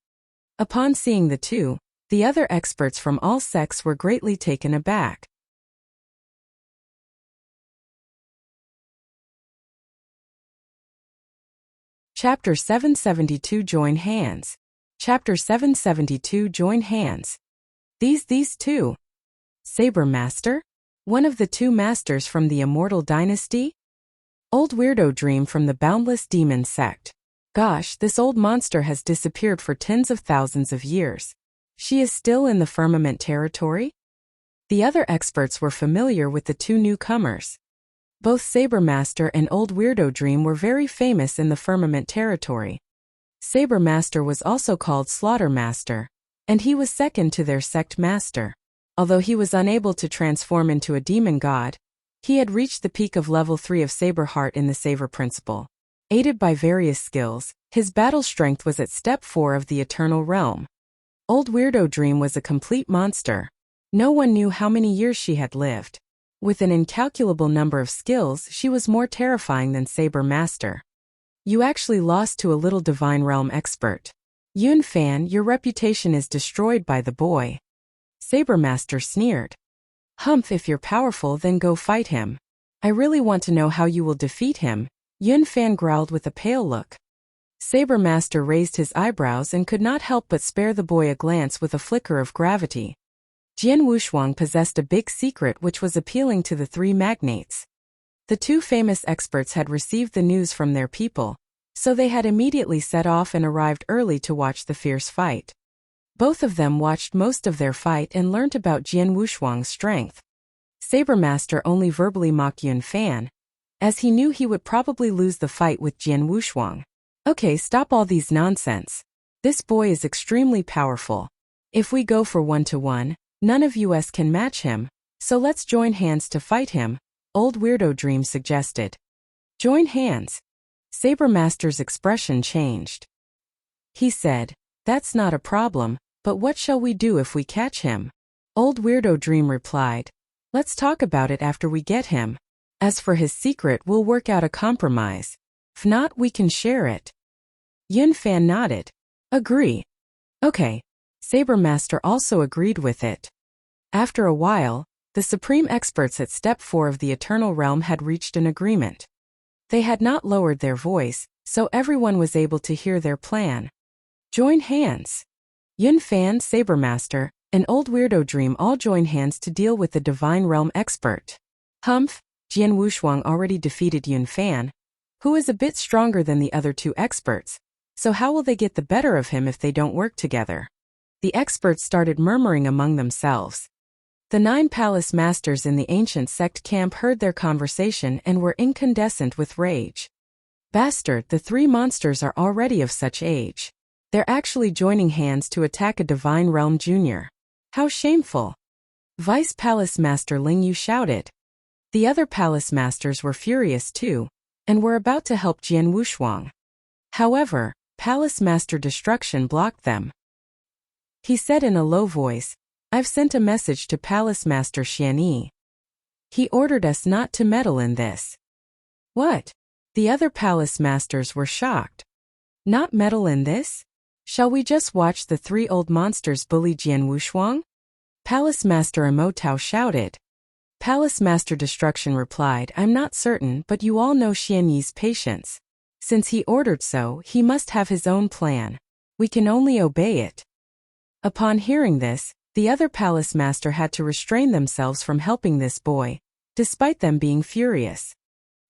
Speaker 1: Upon seeing the two, the other experts from all sects were greatly taken aback. Chapter 772 Join Hands. Chapter 772 Join Hands. These two. Saber Master? One of the two masters from the Immortal Dynasty? Old Weirdo Dream from the Boundless Demon Sect. Gosh, this old monster has disappeared for tens of thousands of years. She is still in the Firmament territory? The other experts were familiar with the two newcomers. Both Saber Master and Old Weirdo Dream were very famous in the Firmament territory. Saber Master was also called Slaughter Master, and he was second to their sect master. Although he was unable to transform into a demon god, he had reached the peak of level 3 of Saber Heart in the Saber Principle. Aided by various skills, his battle strength was at step 4 of the Eternal Realm. Old Weirdo Dream was a complete monster. No one knew how many years she had lived. With an incalculable number of skills, she was more terrifying than Saber Master. You actually lost to a little Divine Realm expert. Yun Fan, your reputation is destroyed by the boy. Saber Master sneered. Humph, if you're powerful, then go fight him. I really want to know how you will defeat him, Yun Fan growled with a pale look. Saber Master raised his eyebrows and could not help but spare the boy a glance with a flicker of gravity. Jian Wushuang possessed a big secret which was appealing to the three magnates. The two famous experts had received the news from their people, so they had immediately set off and arrived early to watch the fierce fight. Both of them watched most of their fight and learnt about Jian Wushuang's strength. Saber Master only verbally mocked Yun Fan, as he knew he would probably lose the fight with Jian Wushuang. Okay, stop all these nonsense. This boy is extremely powerful. If we go for 1-to-1, none of us can match him, so let's join hands to fight him, Old Weirdo Dream suggested. Join hands. Saber Master's expression changed. He said, that's not a problem, but what shall we do if we catch him? Old Weirdo Dream replied, let's talk about it after we get him. As for his secret, we'll work out a compromise. If not, we can share it. Yun Fan nodded. Agree. Okay. Saber Master also agreed with it. After a while, the supreme experts at Step 4 of the Eternal Realm had reached an agreement. They had not lowered their voice, so everyone was able to hear their plan. Join hands. Yun Fan, Saber Master, and Old Weirdo Dream all join hands to deal with the Divine Realm expert. Humph, Jian Wushuang already defeated Yun Fan, who is a bit stronger than the other two experts, so how will they get the better of him if they don't work together? The experts started murmuring among themselves. The 9 palace masters in the ancient sect camp heard their conversation and were incandescent with rage. Bastard, the 3 monsters are already of such age. They're actually joining hands to attack a Divine Realm Junior. How shameful. Vice Palace Master Ling Yu shouted. The other palace masters were furious too, and were about to help Jian Wushuang. However, Palace Master Destruction blocked them. He said in a low voice, I've sent a message to Palace Master Xianyi. He ordered us not to meddle in this. What? The other palace masters were shocked. Not meddle in this? Shall we just watch the 3 old monsters bully Jian Wushuang? Palace Master Imotao shouted. Palace Master Destruction replied, I'm not certain, but you all know Xianyi's patience. Since he ordered so, he must have his own plan. We can only obey it. Upon hearing this, the other palace master had to restrain themselves from helping this boy, despite them being furious.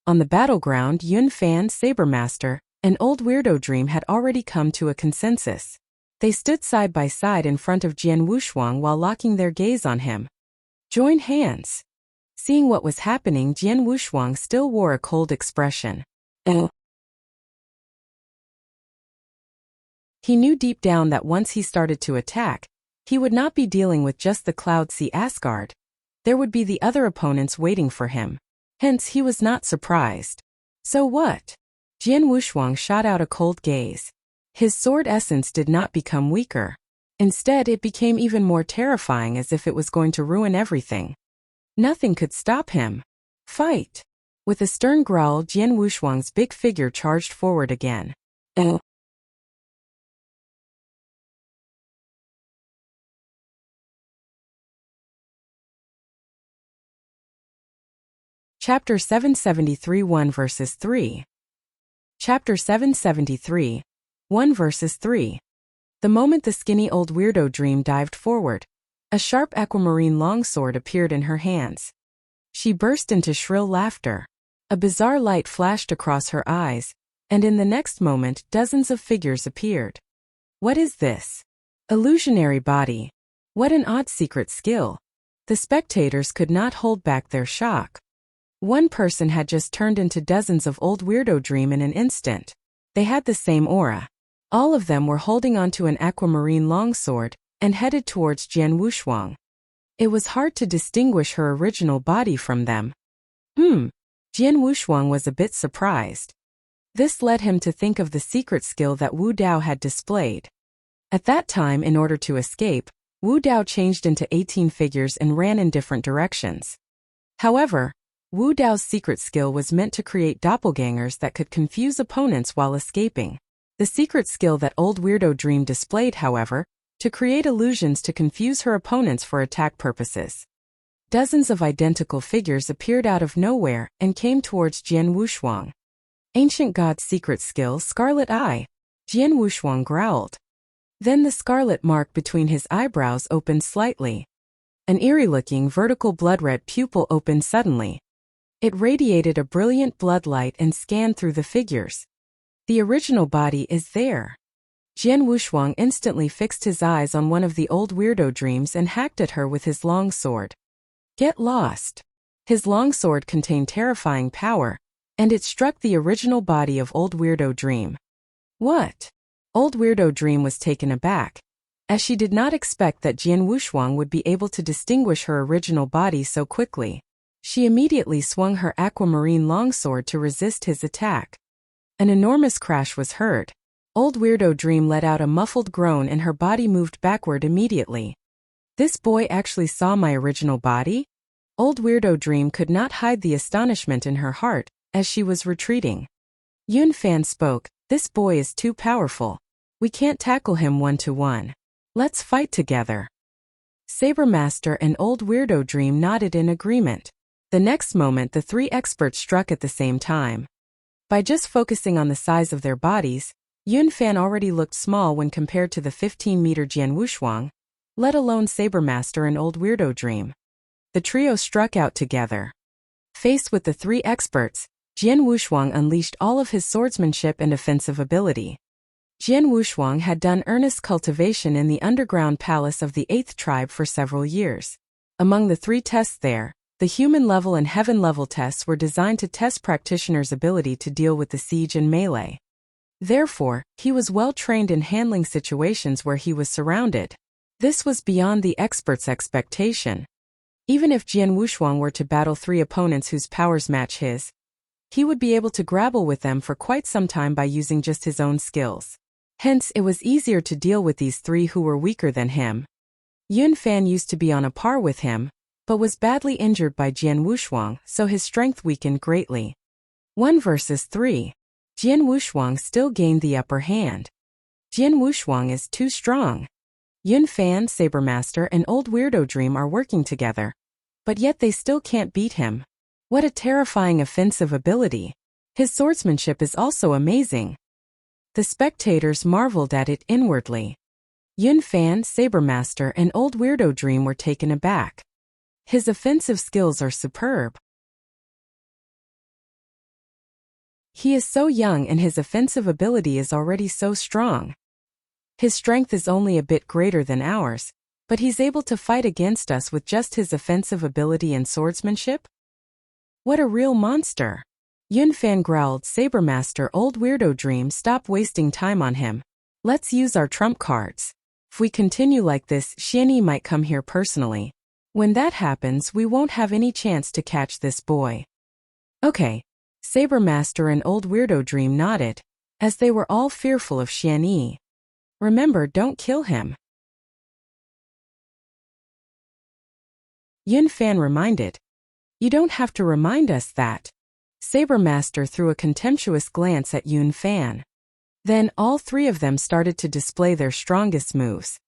Speaker 1: On the battleground, Yun Fan, Saber Master, and Old Weirdo Dream had already come to a consensus. They stood side by side in front of Jian Wushuang while locking their gaze on him. Join hands. Seeing what was happening, Jian Wushuang still wore a cold expression. He knew deep down that once he started to attack, he would not be dealing with just the Cloud Sea Asgard. There would be the other opponents waiting for him. Hence he was not surprised. So what? Jian Wushuang shot out a cold gaze. His sword essence did not become weaker. Instead, it became even more terrifying, as if it was going to ruin everything. Nothing could stop him. Fight! With a stern growl, Jian Wushuang's big figure charged forward again. Chapter 773 1 verses 3. Chapter 773 1 verses 3. The moment the skinny old weirdo dream dived forward, a sharp aquamarine longsword appeared in her hands. She burst into shrill laughter. A bizarre light flashed across her eyes, and in the next moment dozens of figures appeared. What is this? Illusionary body. What an odd secret skill. The spectators could not hold back their shock. One person had just turned into dozens of old weirdo dream in an instant. They had the same aura. All of them were holding onto an aquamarine longsword and headed towards Jian Wushuang. It was hard to distinguish her original body from them. Jian Wushuang was a bit surprised. This led him to think of the secret skill that Wu Dao had displayed. At that time, in order to escape, Wu Dao changed into 18 figures and ran in different directions. However, Wu Dao's secret skill was meant to create doppelgangers that could confuse opponents while escaping. The secret skill that old weirdo dream displayed, however, to create illusions to confuse her opponents for attack purposes. Dozens of identical figures appeared out of nowhere and came towards Jian Wushuang. Ancient God's secret skill, Scarlet Eye. Jian Wushuang growled. Then the scarlet mark between his eyebrows opened slightly. An eerie-looking vertical blood-red pupil opened suddenly. It radiated a brilliant blood light and scanned through the figures. The original body is there. Jian Wushuang instantly fixed his eyes on one of the old weirdo dreams and hacked at her with his long sword. Get lost. His longsword contained terrifying power, and it struck the original body of old weirdo dream. What? Old weirdo dream was taken aback, as she did not expect that Jian Wushuang would be able to distinguish her original body so quickly. She immediately swung her aquamarine longsword to resist his attack. An enormous crash was heard. Old weirdo dream let out a muffled groan and her body moved backward immediately. This boy actually saw my original body? Old weirdo dream could not hide the astonishment in her heart as she was retreating. Yun Fan spoke, "This boy is too powerful. We can't tackle him one-to-one. Let's fight together." Saber Master and old weirdo dream nodded in agreement. The next moment the three experts struck at the same time. By just focusing on the size of their bodies, Yun Fan already looked small when compared to the 15-meter Jian Wushuang, let alone Saber Master and old weirdo dream. The trio struck out together. Faced with the three experts, Jian Wushuang unleashed all of his swordsmanship and offensive ability. Jian Wushuang had done earnest cultivation in the underground palace of the 8th tribe for several years. Among the 3 tests there, the human level and heaven level tests were designed to test practitioners' ability to deal with the siege and melee. Therefore, he was well trained in handling situations where he was surrounded. This was beyond the experts' expectation. Even if Jian Wushuang were to battle 3 opponents whose powers match his, he would be able to grapple with them for quite some time by using just his own skills. Hence, it was easier to deal with these 3 who were weaker than him. Yun Fan used to be on a par with him, but was badly injured by Jian Wushuang, so his strength weakened greatly. 1 versus 3. Jian Wushuang still gained the upper hand. Jian Wushuang is too strong. Yun Fan, Saber Master, and old weirdo dream are working together, but yet they still can't beat him. What a terrifying offensive ability. His swordsmanship is also amazing. The spectators marveled at it inwardly. Yun Fan, Saber Master, and old weirdo dream were taken aback. His offensive skills are superb. He is so young and his offensive ability is already so strong. His strength is only a bit greater than ours, but he's able to fight against us with just his offensive ability and swordsmanship? What a real monster! Yun Fan growled. Saber Master, old weirdo dream, stop wasting time on him. Let's use our trump cards. If we continue like this, Xianyi might come here personally. When that happens, we won't have any chance to catch this boy. Okay, Saber Master and Old Weirdo Dream nodded, as they were all fearful of Xian Yi. Remember, don't kill him. Yun Fan reminded. You don't have to remind us that. Saber Master threw a contemptuous glance at Yun Fan. Then all three of them started to display their strongest moves.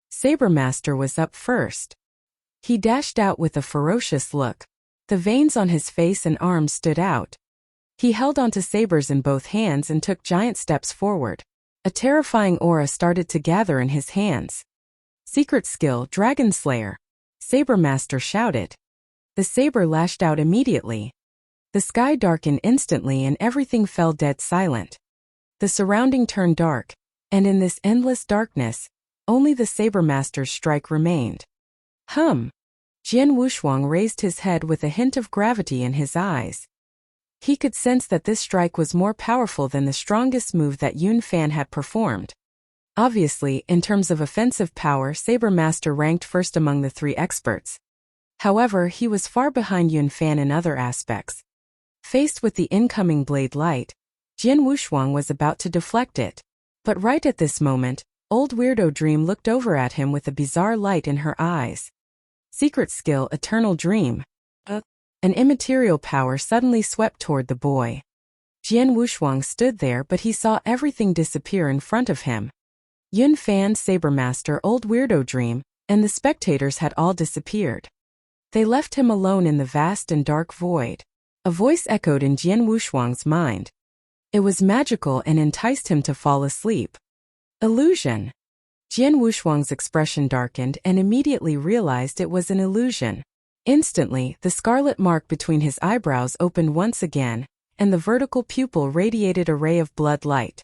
Speaker 1: Saber Master was up first. He dashed out with a ferocious look. The veins on his face and arms stood out. He held onto sabers in both hands and took giant steps forward. A terrifying aura started to gather in his hands. Secret skill, Dragon Slayer. Saber Master shouted. The saber lashed out immediately. The sky darkened instantly and everything fell dead silent. The surrounding turned dark, and in this endless darkness, only the Saber Master's strike remained. Jian Wushuang raised his head with a hint of gravity in his eyes. He could sense that this strike was more powerful than the strongest move that Yun Fan had performed. Obviously, in terms of offensive power, Saber Master ranked first among the three experts. However, he was far behind Yun Fan in other aspects. Faced with the incoming blade light, Jian Wushuang was about to deflect it. But right at this moment, Old Weirdo Dream looked over at him with a bizarre light in her eyes. Secret skill, Eternal Dream. An immaterial power suddenly swept toward the boy. Jian Wushuang stood there, but he saw everything disappear in front of him. Yun Fan, Saber Master, Old Weirdo Dream, and the spectators had all disappeared. They left him alone in the vast and dark void. A voice echoed in Jian Wushuang's mind. It was magical and enticed him to fall asleep. Illusion. Jian Wushuang's expression darkened and immediately realized it was an illusion. Instantly, the scarlet mark between his eyebrows opened once again, and the vertical pupil radiated a ray of blood light.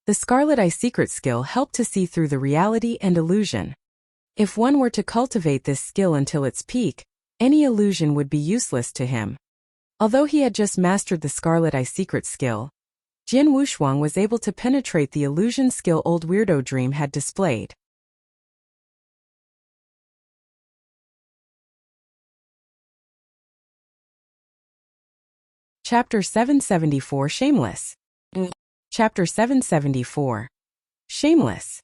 Speaker 1: The Scarlet Eye secret skill helped to see through the reality and illusion. If one were to cultivate this skill until its peak, any illusion would be useless to him. Although he had just mastered the Scarlet Eye secret skill, Jian Wushuang was able to penetrate the illusion skill Old Weirdo Dream had displayed. Chapter 774 Shameless. Chapter 774. Shameless.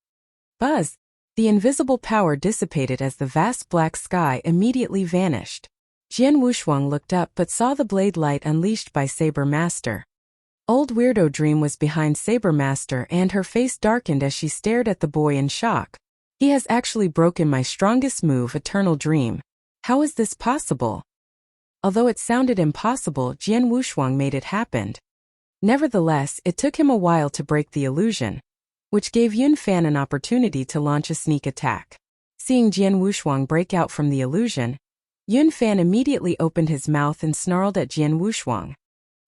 Speaker 1: Buzz. The invisible power dissipated as the vast black sky immediately vanished. Jian Wushuang looked up but saw the blade light unleashed by Saber Master. Old Weirdo Dream was behind Saber Master and her face darkened as she stared at the boy in shock. He has actually broken my strongest move, Eternal Dream. How is this possible? Although it sounded impossible, Jian Wushuang made it happen. Nevertheless, it took him a while to break the illusion, which gave Yun Fan an opportunity to launch a sneak attack. Seeing Jian Wushuang break out from the illusion, Yun Fan immediately opened his mouth and snarled at Jian Wushuang.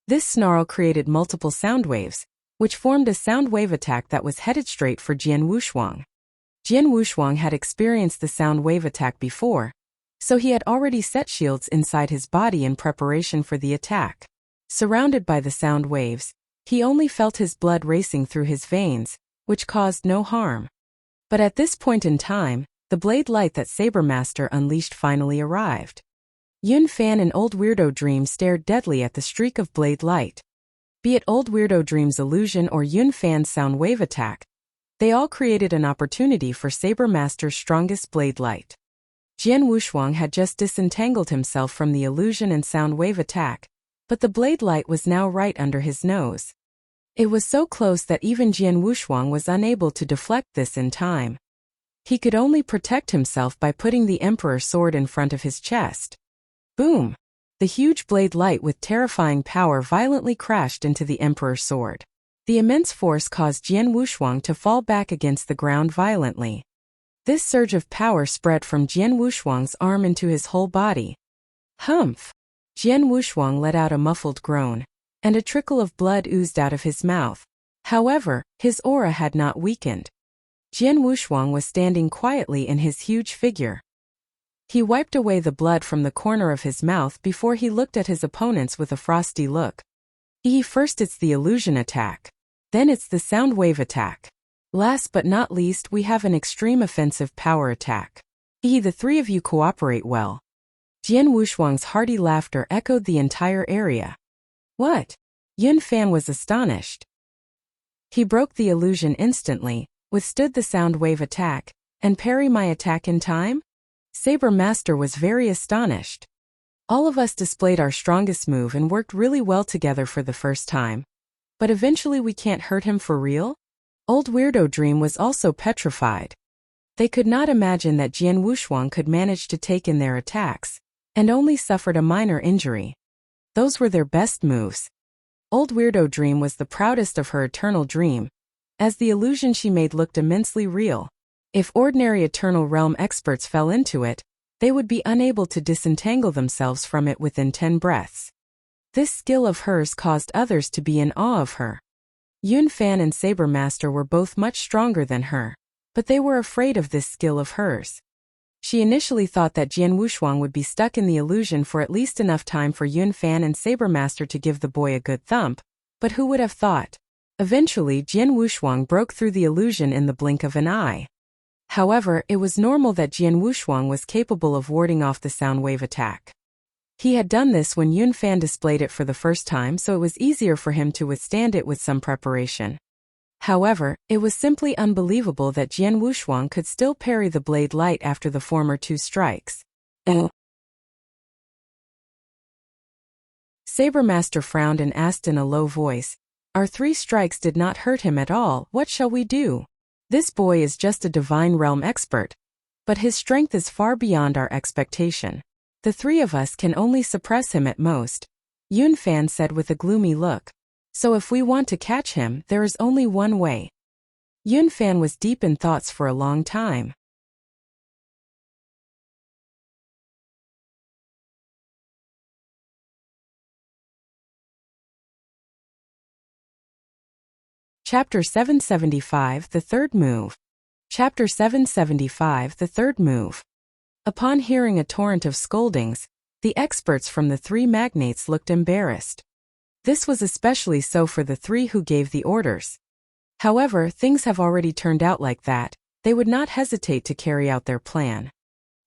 Speaker 1: This snarl created multiple sound waves, which formed a sound wave attack that was headed straight for Jian Wushuang. Jian Wushuang had experienced the sound wave attack before, so he had already set shields inside his body in preparation for the attack. Surrounded by the sound waves, he only felt his blood racing through his veins, which caused no harm. But at this point in time, the blade light that Saber Master unleashed finally arrived. Yun Fan and Old Weirdo Dream stared deadly at the streak of blade light. Be it Old Weirdo Dream's illusion or Yun Fan's sound wave attack, they all created an opportunity for Saber Master's strongest blade light. Jian Wushuang had just disentangled himself from the illusion and sound wave attack, but the blade light was now right under his nose. It was so close that even Jian Wushuang was unable to deflect this in time. He could only protect himself by putting the Emperor's sword in front of his chest. Boom! The huge blade light with terrifying power violently crashed into the Emperor's sword. The immense force caused Jian Wushuang to fall back against the ground violently. This surge of power spread from Jian Wushuang's arm into his whole body. Humph! Jian Wushuang let out a muffled groan, and a trickle of blood oozed out of his mouth. However, his aura had not weakened. Jian Wushuang was standing quietly in his huge figure. He wiped away the blood from the corner of his mouth before he looked at his opponents with a frosty look. First it's the illusion attack. Then it's the sound wave attack. Last but not least, we have an extreme offensive power attack. The three of you cooperate well. Jian Wushuang's hearty laughter echoed the entire area. What? Yun Fan was astonished. He broke the illusion instantly, withstood the sound wave attack, and parry my attack in time? Saber Master was very astonished. All of us displayed our strongest move and worked really well together for the first time. But eventually we can't hurt him for real? Old Weirdo Dream was also petrified. They could not imagine that Jian Wushuang could manage to take in their attacks, and only suffered a minor injury. Those were their best moves. Old Weirdo Dream was the proudest of her eternal dream, as the illusion she made looked immensely real. If ordinary Eternal Realm experts fell into it, they would be unable to disentangle themselves from it within 10 breaths. This skill of hers caused others to be in awe of her. Yun Fan and Saber Master were both much stronger than her, but they were afraid of this skill of hers. She initially thought that Jian Wushuang would be stuck in the illusion for at least enough time for Yun Fan and Saber Master to give the boy a good thump, but who would have thought? Eventually Jian Wushuang broke through the illusion in the blink of an eye. However, it was normal that Jian Wushuang was capable of warding off the sound wave attack. He had done this when Yun Fan displayed it for the first time, so it was easier for him to withstand it with some preparation. However, it was simply unbelievable that Jian Wushuang could still parry the blade light after the former 2 strikes. Saber Master frowned and asked in a low voice, "Our 3 strikes did not hurt him at all, what shall we do? This boy is just a divine realm expert, but his strength is far beyond our expectation. The 3 of us can only suppress him at most," Yun Fan said with a gloomy look. "So if we want to catch him, there is only one way." Yun Fan was deep in thoughts for a long time. Chapter 775, The Third Move. Chapter 775, The Third Move. Upon hearing a torrent of scoldings, the experts from the 3 magnates looked embarrassed. This was especially so for the 3 who gave the orders. However, things have already turned out like that, they would not hesitate to carry out their plan.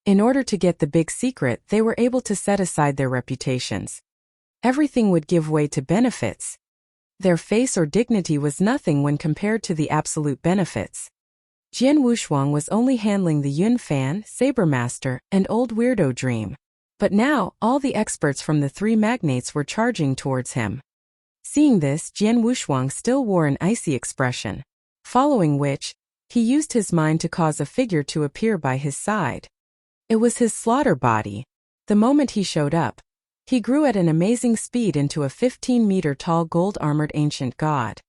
Speaker 1: In order to get the big secret, they were able to set aside their reputations. Everything would give way to benefits. Their face or dignity was nothing when compared to the absolute benefits. Jian Wushuang was only handling the Yun Fan, Saber Master, and Old Weirdo Dream. But now, all the experts from the 3 magnates were charging towards him. Seeing this, Jian Wushuang still wore an icy expression, following which, he used his mind to cause a figure to appear by his side. It was his slaughter body. The moment he showed up, he grew at an amazing speed into a 15-meter-tall gold-armored ancient god.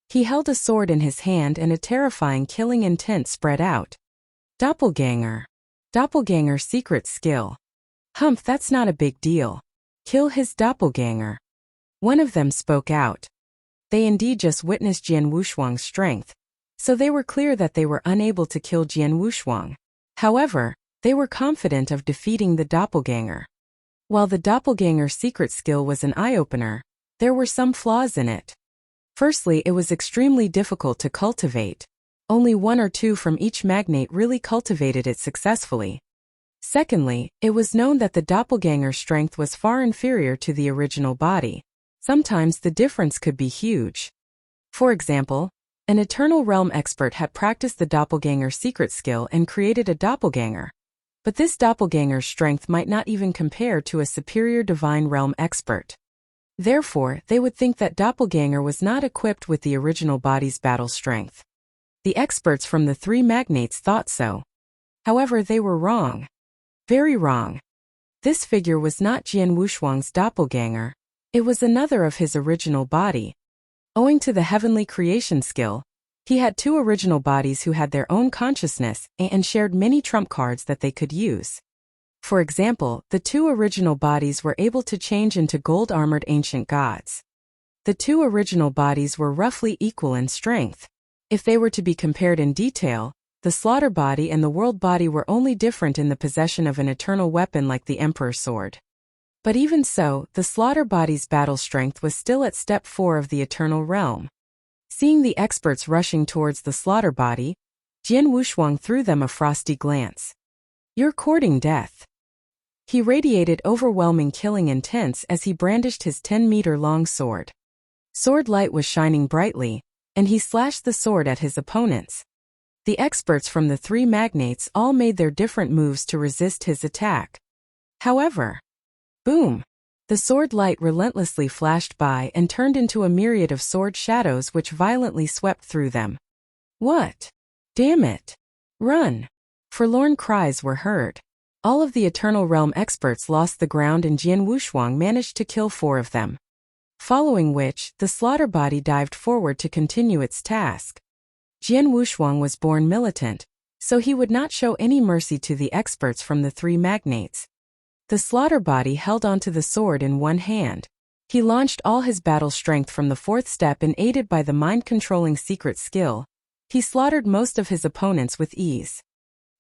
Speaker 1: He held a sword in his hand and a terrifying killing intent spread out. Doppelganger. Doppelganger secret skill. Humph, that's not a big deal. Kill his doppelganger. One of them spoke out. They indeed just witnessed Jian Wushuang's strength, so they were clear that they were unable to kill Jian Wushuang. However, they were confident of defeating the doppelganger. While the doppelganger secret skill was an eye-opener, there were some flaws in it. Firstly, it was extremely difficult to cultivate. Only 1 or 2 from each magnate really cultivated it successfully. Secondly, it was known that the doppelganger's strength was far inferior to the original body. Sometimes the difference could be huge. For example, an Eternal Realm expert had practiced the doppelganger secret skill and created a doppelganger. But this doppelganger's strength might not even compare to a superior Divine Realm expert. Therefore, they would think that doppelganger was not equipped with the original body's battle strength. The experts from the 3 magnates thought so. However, they were wrong. Very wrong. This figure was not Jian Wushuang's doppelganger, it was another of his original body. Owing to the heavenly creation skill, he had 2 original bodies who had their own consciousness and shared many trump cards that they could use. For example, the 2 original bodies were able to change into gold-armored ancient gods. The 2 original bodies were roughly equal in strength. If they were to be compared in detail, the slaughter body and the world body were only different in the possession of an eternal weapon like the Emperor's sword. But even so, the slaughter body's battle strength was still at step 4 of the Eternal Realm. Seeing the experts rushing towards the slaughter body, Jian Wushuang threw them a frosty glance. "You're courting death." He radiated overwhelming killing intents as he brandished his 10-meter-long sword. Sword light was shining brightly, and he slashed the sword at his opponents. The experts from the three magnates all made their different moves to resist his attack. However, boom! The sword light relentlessly flashed by and turned into a myriad of sword shadows which violently swept through them. What? Damn it! Run! Forlorn cries were heard. All of the Eternal Realm experts lost the ground and Jian Wushuang managed to kill 4 of them. Following which, the slaughter body dived forward to continue its task. Jian Wushuang was born militant, so he would not show any mercy to the experts from the three magnates. The slaughter body held onto the sword in one hand. He launched all his battle strength from the 4th step and aided by the mind-controlling secret skill, he slaughtered most of his opponents with ease.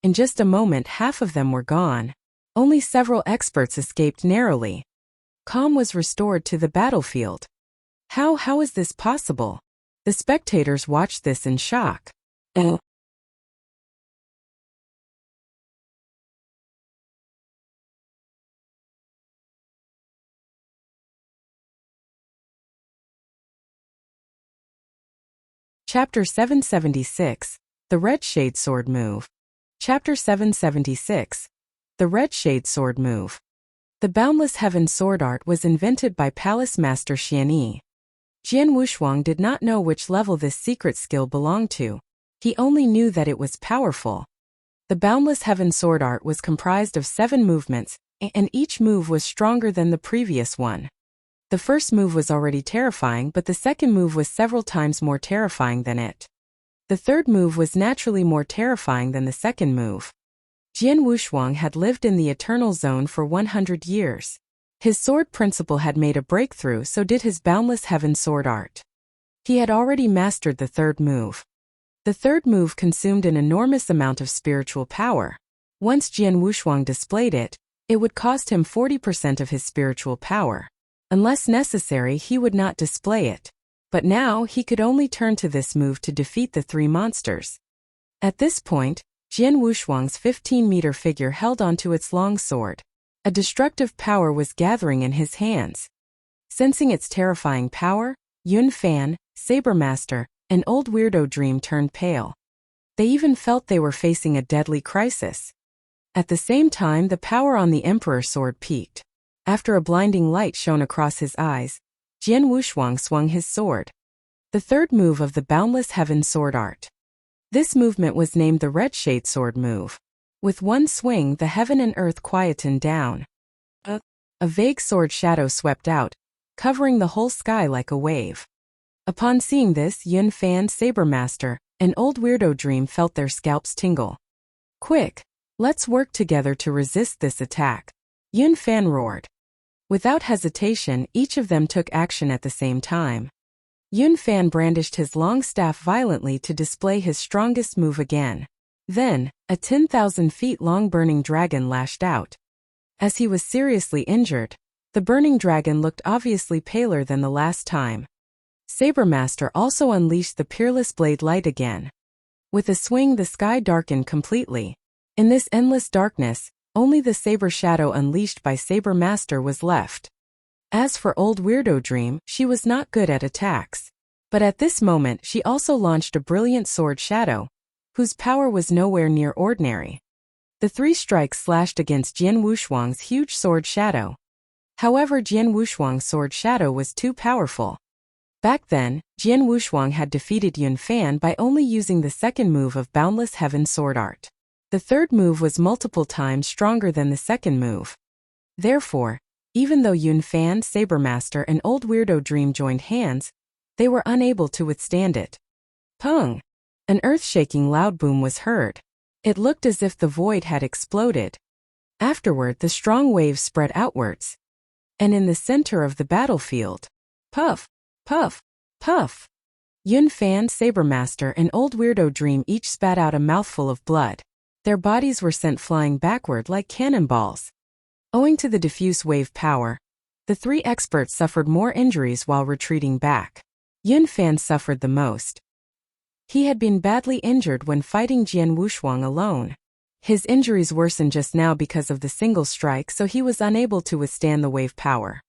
Speaker 1: In just a moment half of them were gone. Only several experts escaped narrowly. Calm was restored to the battlefield. How is this possible? The spectators watched this in shock. Chapter 776, The Red Shade Sword Move. Chapter 776, The Red Shade Sword Move. The Boundless Heaven sword art was invented by Palace Master Xianyi. Jian Wushuang did not know which level this secret skill belonged to. He only knew that it was powerful. The Boundless Heaven sword art was comprised of 7 movements, and each move was stronger than the previous one. The first move was already terrifying, but the second move was several times more terrifying than it. The third move was naturally more terrifying than the second move. Jian Wushuang had lived in the Eternal Zone for 100 years. His sword principle had made a breakthrough, so did his Boundless Heaven sword art. He had already mastered the third move. The third move consumed an enormous amount of spiritual power. Once Jian Wushuang displayed it, it would cost him 40% of his spiritual power. Unless necessary, he would not display it. But now he could only turn to this move to defeat the 3 monsters. At this point, Jian Wushuang's 15-meter figure held onto its long sword. A destructive power was gathering in his hands. Sensing its terrifying power, Yun Fan, Saber Master, and Old Weirdo Dream turned pale. They even felt they were facing a deadly crisis. At the same time, the power on the Emperor sword peaked. After a blinding light shone across his eyes, Jian Wushuang swung his sword. The third move of the Boundless Heaven sword art. This movement was named the Red Shade sword move. With one swing, the heaven and earth quietened down. A vague sword shadow swept out, covering the whole sky like a wave. Upon seeing this, Yun Fan, Saber Master, and Old Weirdo Dream felt their scalps tingle. Quick, let's work together to resist this attack, Yun Fan roared. Without hesitation, each of them took action at the same time. Yun Fan brandished his long staff violently to display his strongest move again. Then, a 10,000 feet long burning dragon lashed out. As he was seriously injured, the burning dragon looked obviously paler than the last time. Saber Master also unleashed the peerless blade light again. With a swing, the sky darkened completely. In this endless darkness, only the saber shadow unleashed by Saber Master was left. As for Old Weirdo Dream, she was not good at attacks. But at this moment she also launched a brilliant sword shadow, whose power was nowhere near ordinary. The 3 strikes slashed against Jian Wushuang's huge sword shadow. However, Jian Wushuang's sword shadow was too powerful. Back then, Jian Wushuang had defeated Yun Fan by only using the second move of Boundless Heaven sword art. The third move was multiple times stronger than the second move. Therefore, even though Yun Fan, Saber Master, and Old Weirdo Dream joined hands, they were unable to withstand it. Pung! An earth-shaking loud boom was heard. It looked as if the void had exploded. Afterward, the strong waves spread outwards. And in the center of the battlefield, puff, puff, puff. Yun Fan, Saber Master, and Old Weirdo Dream each spat out a mouthful of blood. Their bodies were sent flying backward like cannonballs. Owing to the diffuse wave power, the 3 experts suffered more injuries while retreating back. Yun Fan suffered the most. He had been badly injured when fighting Jian Wushuang alone. His injuries worsened just now because of the single strike, so he was unable to withstand the wave power.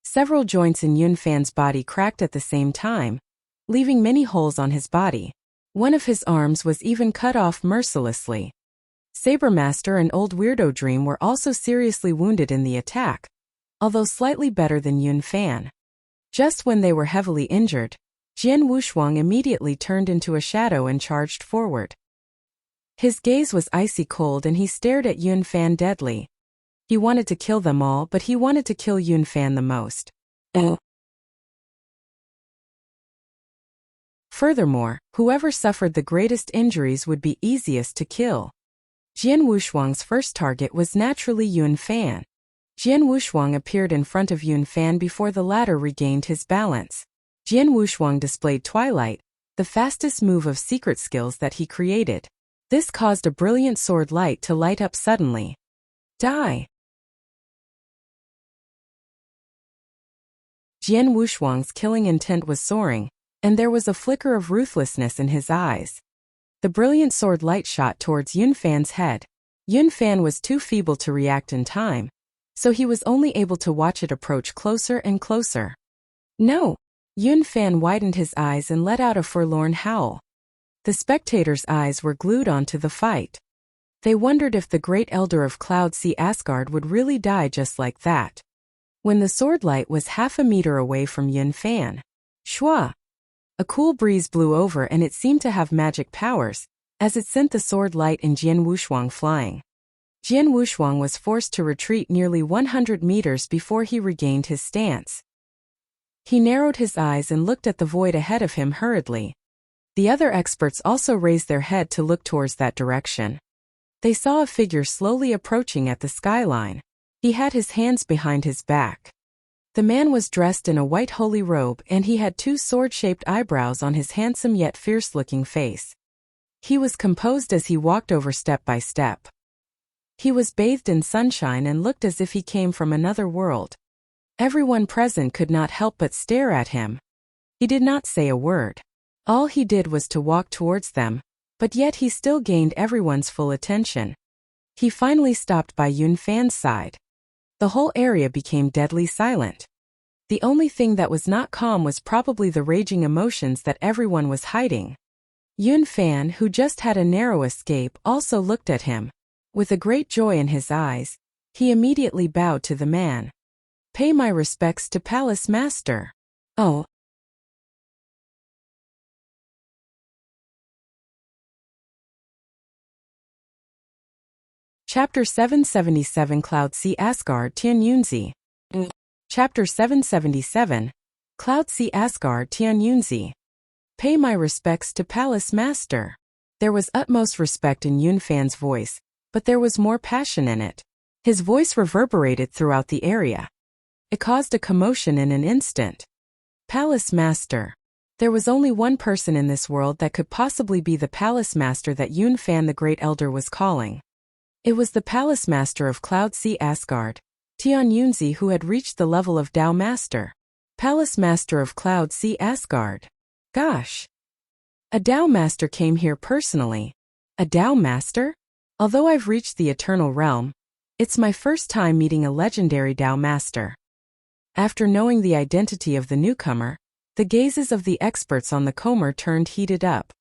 Speaker 1: Several joints in Yun Fan's body cracked at the same time, leaving many holes on his body. One of his arms was even cut off mercilessly. Sabermaster and Old Weirdo Dream were also seriously wounded in the attack, although slightly better than Yun Fan. Just when they were heavily injured, Jian Wushuang immediately turned into a shadow and charged forward. His gaze was icy cold and he stared at Yun Fan deadly. He wanted to kill them all, but he wanted to kill Yun Fan the most. Furthermore, whoever suffered the greatest injuries would be easiest to kill. Jian Wushuang's first target was naturally Yun Fan. Jian Wushuang appeared in front of Yun Fan before the latter regained his balance. Jian Wushuang displayed Twilight, the fastest move of secret skills that he created. This caused a brilliant sword light to light up suddenly. Die! Jian Wushuang's killing intent was soaring, and there was a flicker of ruthlessness in his eyes. The brilliant sword light shot towards Yun Fan's head. Yun Fan was too feeble to react in time, so he was only able to watch it approach closer and closer. No! Yun Fan widened his eyes and let out a forlorn howl. The spectators' eyes were glued onto the fight. They wondered if the great elder of Cloud Sea Asgard would really die just like that. When the sword light was half a meter away from Yun Fan, shwa! A cool breeze blew over and it seemed to have magic powers, as it sent the sword light in Jian Wushuang flying. Jian Wushuang was forced to retreat nearly 100 meters before he regained his stance. He narrowed his eyes and looked at the void ahead of him hurriedly. The other experts also raised their head to look towards that direction. They saw a figure slowly approaching at the skyline. He had his hands behind his back. The man was dressed in a white holy robe and he had two sword-shaped eyebrows on his handsome yet fierce-looking face. He was composed as he walked over step by step. He was bathed in sunshine and looked as if he came from another world. Everyone present could not help but stare at him. He did not say a word. All he did was to walk towards them, but yet he still gained everyone's full attention. He finally stopped by Yun Fan's side. The whole area became deadly silent. The only thing that was not calm was probably the raging emotions that everyone was hiding. Yun Fan, who just had a narrow escape, also looked at him. With a great joy in his eyes, he immediately bowed to the man. "Pay my respects to Palace Master." Oh. Chapter 777 Cloud Sea Asgard Tianyunzi. Chapter 777 Cloud Sea Asgard Tianyunzi. Pay my respects to Palace Master. There was utmost respect in Yun Fan's voice, but there was more passion in it. His voice reverberated throughout the area. It caused a commotion in an instant. Palace Master. There was only one person in this world that could possibly be the Palace Master that Yun Fan the Great Elder was calling. It was the Palace Master of Cloud Sea Asgard, Tianyunzi, who had reached the level of Tao Master. Palace Master of Cloud Sea Asgard. Gosh! A Tao Master came here personally. A Tao Master? Although I've reached the Eternal Realm, it's my first time meeting a legendary Tao Master. After knowing the identity of the newcomer, the gazes of the experts on the comer turned heated up.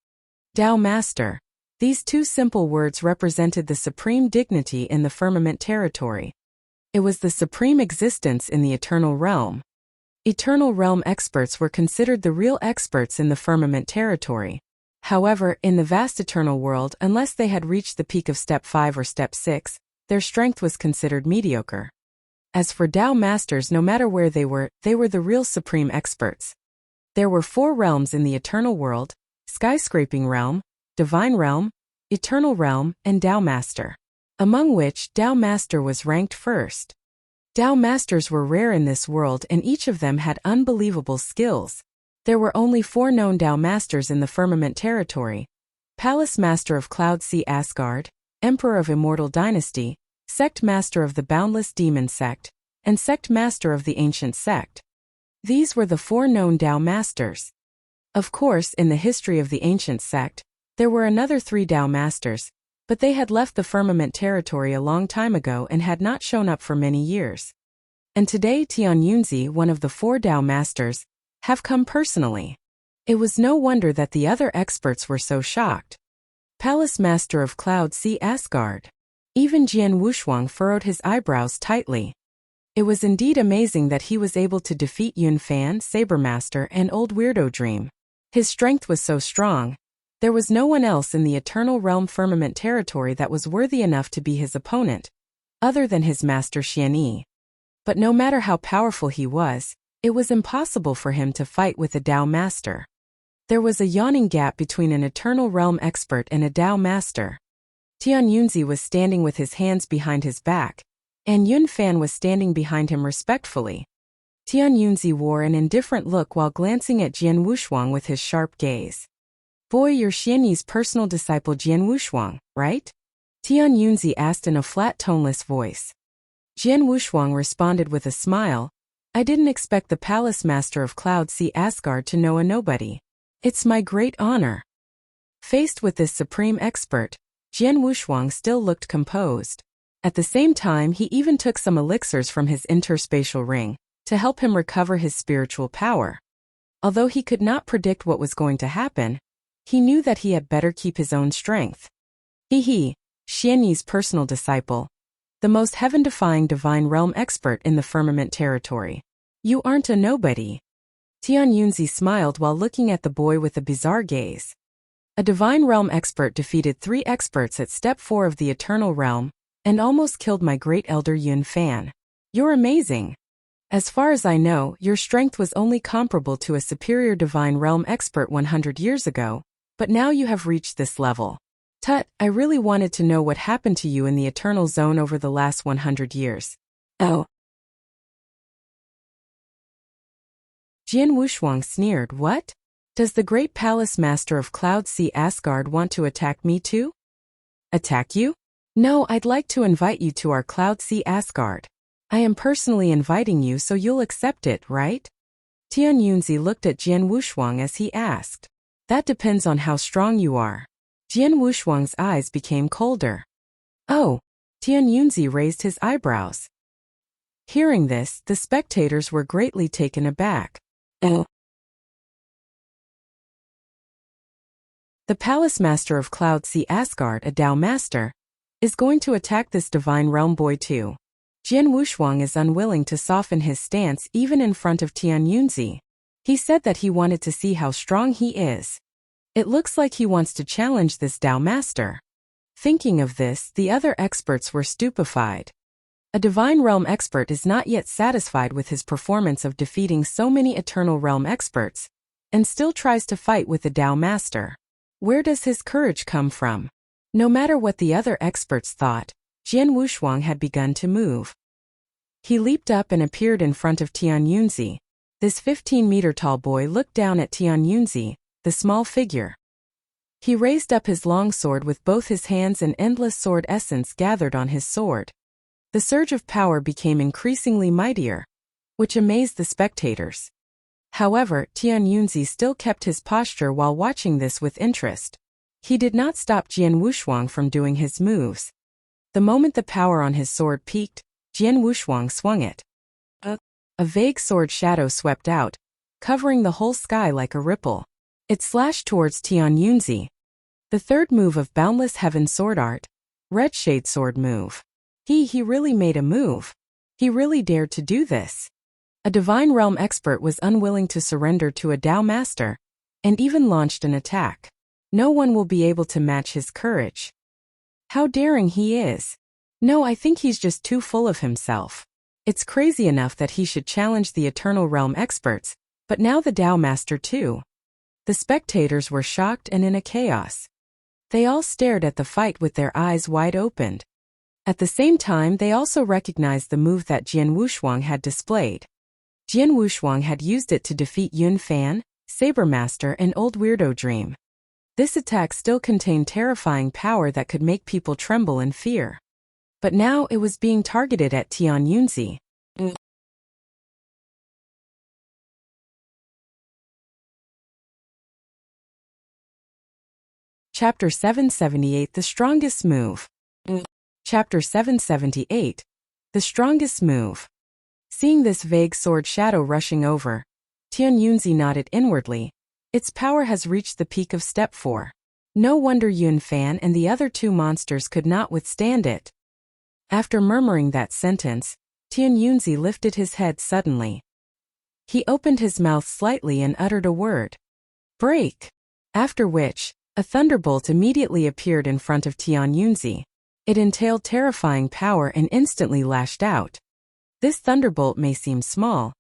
Speaker 1: Tao Master. These two simple words represented the supreme dignity in the firmament territory. It was the supreme existence in the Eternal Realm. Eternal Realm experts were considered the real experts in the firmament territory. However, in the vast Eternal World, unless they had reached the peak of Step 5 or Step 6, their strength was considered mediocre. As for Tao Masters, no matter where they were the real supreme experts. There were 4 realms in the Eternal World: Skyscraping Realm, Divine Realm, Eternal Realm, and Tao Master, among which Tao Master was ranked first. Tao Masters were rare in this world and each of them had unbelievable skills. There were only 4 known Tao Masters in the firmament territory: Palace Master of Cloud Sea Asgard, Emperor of Immortal Dynasty, Sect Master of the Boundless Demon Sect, and Sect Master of the Ancient Sect. These were the 4 known Tao Masters. Of course, in the history of the Ancient Sect, there were another 3 Tao Masters, but they had left the firmament territory a long time ago and had not shown up for many years. And today Tian Yunzi, one of the 4 Tao masters, have come personally. It was no wonder that the other experts were so shocked. Palace Master of Cloud Sea Asgard. Even Jian Wushuang furrowed his eyebrows tightly. It was indeed amazing that he was able to defeat Yun Fan, Sabermaster, and Old Weirdo Dream. His strength was so strong. There was no one else in the Eternal Realm Firmament territory that was worthy enough to be his opponent, other than his master Xian Yi. But no matter how powerful he was, it was impossible for him to fight with a Tao master. There was a yawning gap between an Eternal Realm expert and a Tao master. Tian Yunzi was standing with his hands behind his back, and Yun Fan was standing behind him respectfully. Tian Yunzi wore an indifferent look while glancing at Jian Wushuang with his sharp gaze. Boy, you're Xian Yi's personal disciple Jian Wushuang, right? Tian Yunzi asked in a flat, toneless voice. Jian Wushuang responded with a smile. I didn't expect the Palace Master of Cloud Sea Asgard to know a nobody. It's my great honor. Faced with this supreme expert, Jian Wushuang still looked composed. At the same time, he even took some elixirs from his interspatial ring to help him recover his spiritual power. Although he could not predict what was going to happen, he knew that he had better keep his own strength. He, Xian Yi's personal disciple, the most heaven-defying divine realm expert in the firmament territory. You aren't a nobody. Tian Yunzi smiled while looking at the boy with a bizarre gaze. A divine realm expert defeated 3 experts at step 4 of the Eternal Realm, and almost killed my great elder Yun Fan. You're amazing. As far as I know, your strength was only comparable to a superior divine realm expert 100 years ago, but now you have reached this level. Tut, I really wanted to know what happened to you in the Eternal Zone over the last 100 years. Oh. Jian Wushuang sneered. What? Does the great Palace Master of Cloud Sea Asgard want to attack me too? Attack you? No, I'd like to invite you to our Cloud Sea Asgard. I am personally inviting you, so you'll accept it, right? Tian Yunzi looked at Jian Wushuang as he asked. That depends on how strong you are. Jian Wushuang's eyes became colder. Oh, Tian Yunzi raised his eyebrows. Hearing this, the spectators were greatly taken aback. Oh. The Palace Master of Cloud Sea Asgard, a Tao Master, is going to attack this divine realm boy too. Jian Wushuang is unwilling to soften his stance even in front of Tian Yunzi. He said that he wanted to see how strong he is. It looks like he wants to challenge this Tao Master. Thinking of this, the other experts were stupefied. A divine realm expert is not yet satisfied with his performance of defeating so many Eternal Realm experts, and still tries to fight with the Tao Master. Where does his courage come from? No matter what the other experts thought, Jian Wushuang had begun to move. He leaped up and appeared in front of Tian Yunzi. This 15-meter-tall boy looked down at Tian Yunzi, the small figure. He raised up his long sword with both his hands, and endless sword essence gathered on his sword. The surge of power became increasingly mightier, which amazed the spectators. However, Tian Yunzi still kept his posture while watching this with interest. He did not stop Jian Wushuang from doing his moves. The moment the power on his sword peaked, Jian Wushuang swung it. A vague sword shadow swept out, covering the whole sky like a ripple. It slashed towards Tian Yunzi. The third move of Boundless Heaven Sword Art, Red Shade Sword move. He really made a move. He really dared to do this. A divine realm expert was unwilling to surrender to a Tao Master, and even launched an attack. No one will be able to match his courage. How daring he is. No, I think he's just too full of himself. It's crazy enough that he should challenge the Eternal Realm experts, but now the Tao Master too. The spectators were shocked and in a chaos. They all stared at the fight with their eyes wide opened. At the same time, they also recognized the move that Jian Wushuang had displayed. Jian Wushuang had used it to defeat Yun Fan, Sabermaster, and Old Weirdo Dream. This attack still contained terrifying power that could make people tremble in fear. But now it was being targeted at Tian Yunzi. Chapter 778 The Strongest Move. Chapter 778 The Strongest Move. Seeing this vague sword shadow rushing over, Tian Yunzi nodded inwardly. Its power has reached the peak of step 4. No wonder Yun Fan and the other 2 monsters could not withstand it. After murmuring that sentence, Tian Yunzi lifted his head suddenly. He opened his mouth slightly and uttered a word. Break! After which, a thunderbolt immediately appeared in front of Tian Yunzi. It entailed terrifying power and instantly lashed out. This thunderbolt may seem small,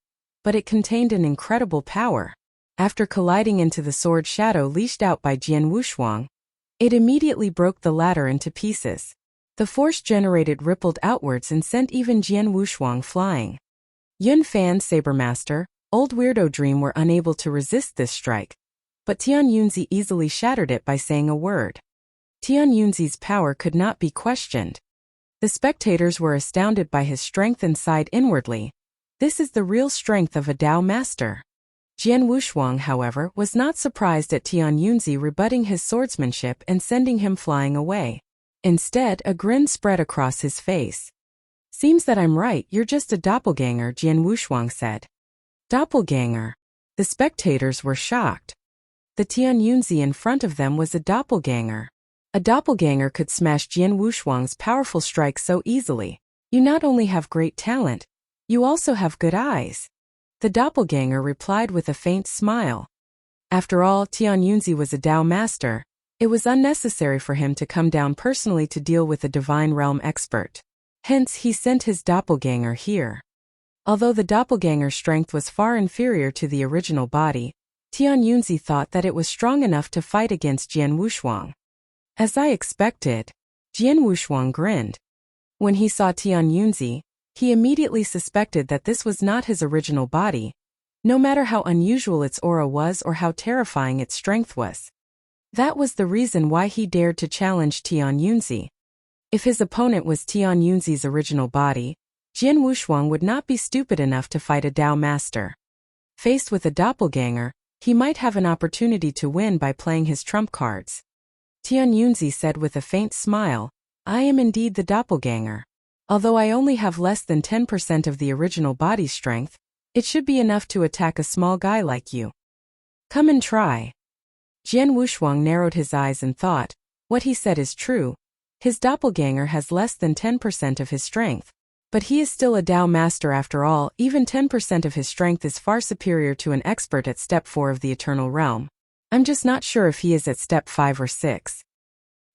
Speaker 1: but it contained an incredible power. After colliding into the sword shadow leashed out by Jian Wushuang, it immediately broke the latter into pieces. The force generated rippled outwards and sent even Jian Wushuang flying. Yun Fan, Sabermaster, Old Weirdo Dream were unable to resist this strike, but Tian Yunzi easily shattered it by saying a word. Tian Yunzi's power could not be questioned. The spectators were astounded by his strength and sighed inwardly. This is the real strength of a Dao master. Jian Wushuang, however, was not surprised at Tian Yunzi rebutting his swordsmanship and sending him flying away. Instead, a grin spread across his face. Seems that I'm right, you're just a doppelganger, Jian Wushuang said. Doppelganger? The spectators were shocked. The Tian Yunzi in front of them was a doppelganger. A doppelganger could smash Jian Wushuang's powerful strike so easily. You not only have great talent, you also have good eyes. The doppelganger replied with a faint smile. After all, Tian Yunzi was a Dao master. It was unnecessary for him to come down personally to deal with a divine realm expert. Hence, he sent his doppelganger here. Although the doppelganger's strength was far inferior to the original body, Tian Yunzi thought that it was strong enough to fight against Jian Wushuang. As I expected, Jian Wushuang grinned. When he saw Tian Yunzi, he immediately suspected that this was not his original body, no matter how unusual its aura was or how terrifying its strength was. That was the reason why he dared to challenge Tian Yunzi. If his opponent was Tian Yunzi's original body, Jian Wushuang would not be stupid enough to fight a Dao master. Faced with a doppelganger, he might have an opportunity to win by playing his trump cards. Tian Yunzi said with a faint smile, I am indeed the doppelganger. Although I only have less than 10% of the original body strength, it should be enough to attack a small guy like you. Come and try. Jian Wushuang narrowed his eyes and thought, what he said is true. His doppelganger has less than 10% of his strength. But he is still a Dao master after all. Even 10% of his strength is far superior to an expert at step 4 of the Eternal Realm. I'm just not sure if he is at step 5 or 6.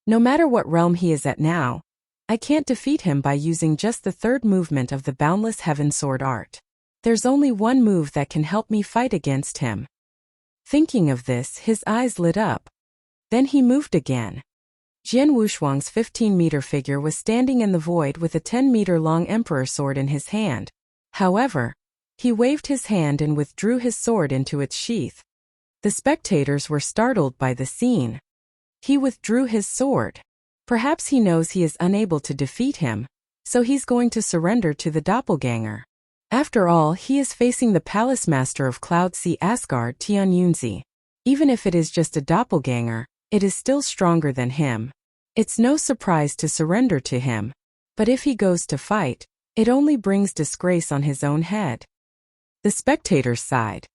Speaker 1: No matter what realm he is at now, I can't defeat him by using just the 3rd movement of the Boundless Heaven Sword art. There's only one move that can help me fight against him. Thinking of this, his eyes lit up. Then he moved again. Jian Wushuang's 15-meter figure was standing in the void with a 10-meter-long emperor sword in his hand. However, he waved his hand and withdrew his sword into its sheath. The spectators were startled by the scene. He withdrew his sword. Perhaps he knows he is unable to defeat him, so he's going to surrender to the doppelganger. After all, he is facing the Palace Master of Cloud Sea Asgard, Tian Yunzi. Even if it is just a doppelganger, it is still stronger than him. It's no surprise to surrender to him. But if he goes to fight, it only brings disgrace on his own head. The spectators sighed.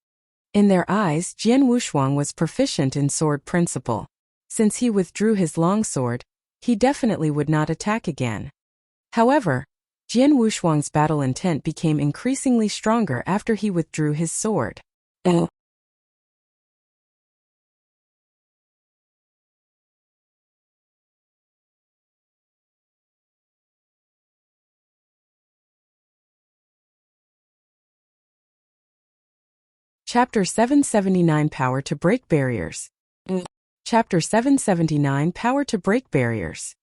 Speaker 1: In their eyes, Jian Wushuang was proficient in sword principle. Since he withdrew his longsword, he definitely would not attack again. However, Jian Wushuang's battle intent became increasingly stronger after he withdrew his sword. Chapter 779 Power to Break Barriers. Chapter 779 Power to Break Barriers.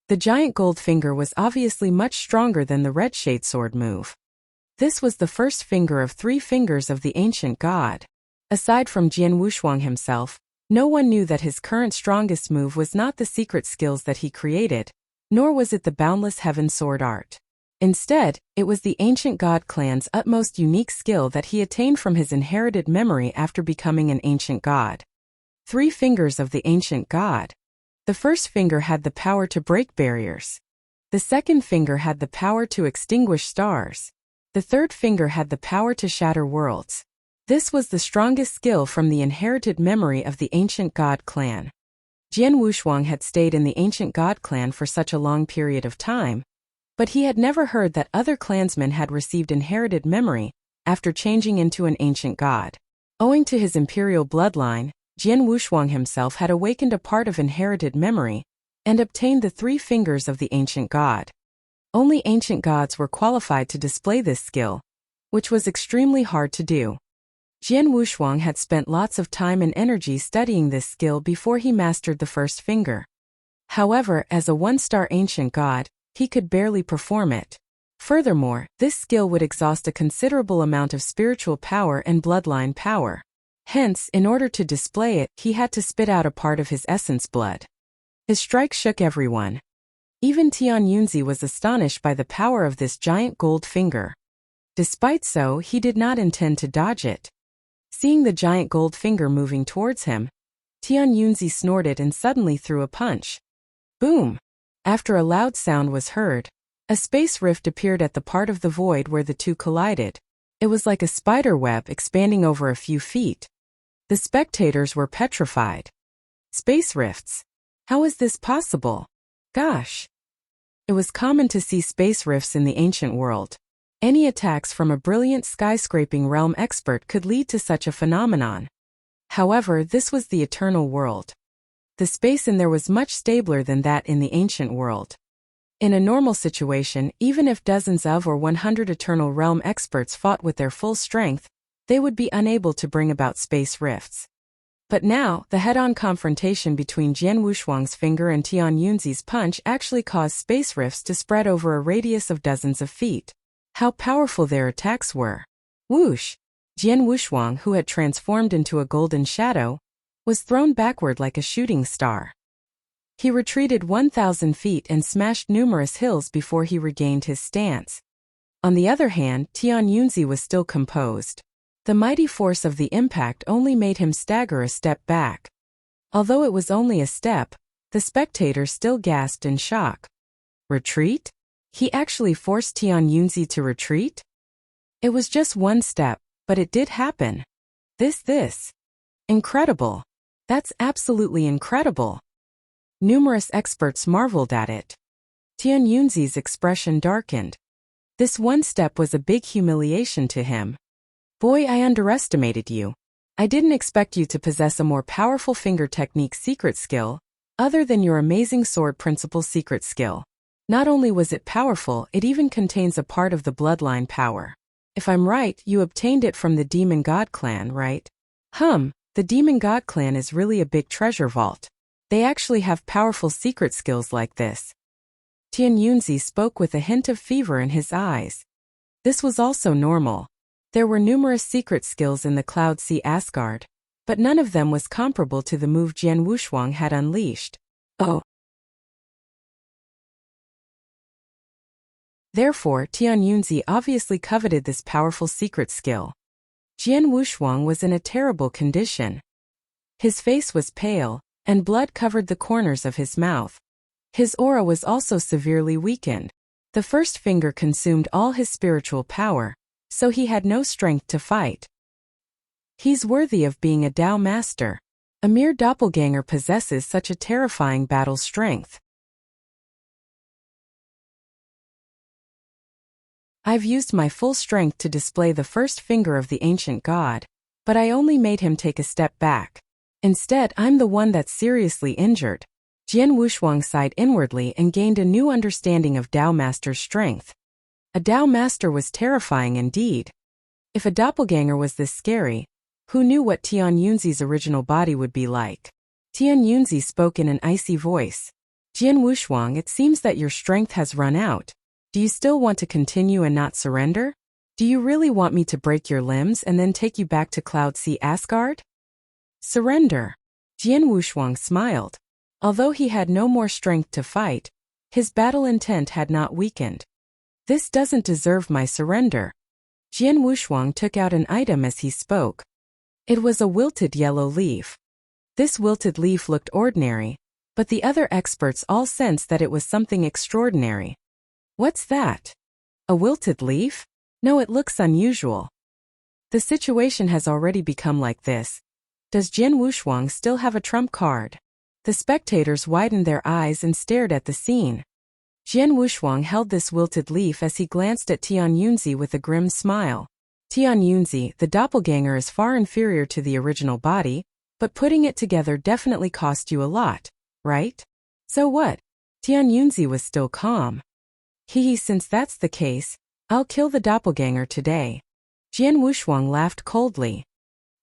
Speaker 1: The giant gold finger was obviously much stronger than the red shade sword move. This was the first finger of 3 fingers of the ancient god. Aside from Jian Wushuang himself, no one knew that his current strongest move was not the secret skills that he created, nor was it the Boundless Heaven Sword art. Instead, it was the ancient god clan's utmost unique skill that he attained from his inherited memory after becoming an ancient god. 3 fingers of the ancient god. The first finger had the power to break barriers. The second finger had the power to extinguish stars. The third finger had the power to shatter worlds. This was the strongest skill from the inherited memory of the ancient god clan. Jian Wushuang had stayed in the ancient god clan for such a long period of time, but he had never heard that other clansmen had received inherited memory after changing into an ancient god. Owing to his imperial bloodline, Jian Wushuang himself had awakened a part of inherited memory and obtained the 3 fingers of the ancient god. Only ancient gods were qualified to display this skill, which was extremely hard to do. Jian Wushuang had spent lots of time and energy studying this skill before he mastered the first finger. However, as a 1-star ancient god, he could barely perform it. Furthermore, this skill would exhaust a considerable amount of spiritual power and bloodline power. Hence, in order to display it, he had to spit out a part of his essence blood. His strike shook everyone. Even Tian Yunzi was astonished by the power of this giant gold finger. Despite so, he did not intend to dodge it. Seeing the giant gold finger moving towards him, Tian Yunzi snorted and suddenly threw a punch. Boom! After a loud sound was heard, a space rift appeared at the part of the void where the two collided. It was like a spider web expanding over a few feet. The spectators were petrified. Space rifts? How is this possible? Gosh! It was common to see space rifts in the ancient world. Any attacks from a brilliant skyscraping realm expert could lead to such a phenomenon. However, this was the eternal world. The space in there was much stabler than that in the ancient world. In a normal situation, even if dozens of or 100 eternal realm experts fought with their full strength, they would be unable to bring about space rifts. But now, the head-on confrontation between Jian Wushuang's finger and Tian Yunzi's punch actually caused space rifts to spread over a radius of dozens of feet. How powerful their attacks were! Whoosh! Jian Wushuang, who had transformed into a golden shadow, was thrown backward like a shooting star. He retreated 1,000 feet and smashed numerous hills before he regained his stance. On the other hand, Tian Yunzi was still composed. The mighty force of the impact only made him stagger a step back. Although it was only a step, the spectators still gasped in shock. Retreat? He actually forced Tian Yunzi to retreat? It was just 1 step, but it did happen. This. Incredible. That's absolutely incredible. Numerous experts marveled at it. Tian Yunzi's expression darkened. This 1 step was a big humiliation to him. Boy, I underestimated you. I didn't expect you to possess a more powerful finger technique secret skill, other than your amazing sword principle secret skill. Not only was it powerful, it even contains a part of the bloodline power. If I'm right, you obtained it from the Demon God clan, right? The Demon God clan is really a big treasure vault. They actually have powerful secret skills like this. Tian Yunzi spoke with a hint of fever in his eyes. This was also normal. There were numerous secret skills in the Cloud Sea Asgard, but none of them was comparable to the move Jian Wushuang had unleashed. Oh. Therefore, Tian Yunzi obviously coveted this powerful secret skill. Jian Wushuang was in a terrible condition. His face was pale, and blood covered the corners of his mouth. His aura was also severely weakened. The first finger consumed all his spiritual power, so he had no strength to fight. He's worthy of being a Dao master. A mere doppelganger possesses such a terrifying battle strength. I've used my full strength to display the first finger of the ancient god, but I only made him take a step back. Instead, I'm the one that's seriously injured. Jian Wushuang sighed inwardly and gained a new understanding of Dao master's strength. A Dao master was terrifying indeed. If a doppelganger was this scary, who knew what Tian Yunzi's original body would be like? Tian Yunzi spoke in an icy voice. Jian Wushuang, it seems that your strength has run out. Do you still want to continue and not surrender? Do you really want me to break your limbs and then take you back to Cloud Sea Asgard? Surrender. Jian Wushuang smiled. Although he had no more strength to fight, his battle intent had not weakened. This doesn't deserve my surrender. Jian Wushuang took out an item as he spoke. It was a wilted yellow leaf. This wilted leaf looked ordinary, but the other experts all sensed that it was something extraordinary. What's that? A wilted leaf? No, it looks unusual. The situation has already become like this. Does Jian Wushuang still have a trump card? The spectators widened their eyes and stared at the scene. Jian Wushuang held this wilted leaf as he glanced at Tian Yunzi with a grim smile. Tian Yunzi, the doppelganger, is far inferior to the original body, but putting it together definitely cost you a lot, right? So what? Tian Yunzi was still calm. Since that's the case, I'll kill the doppelganger today. Jian Wushuang laughed coldly.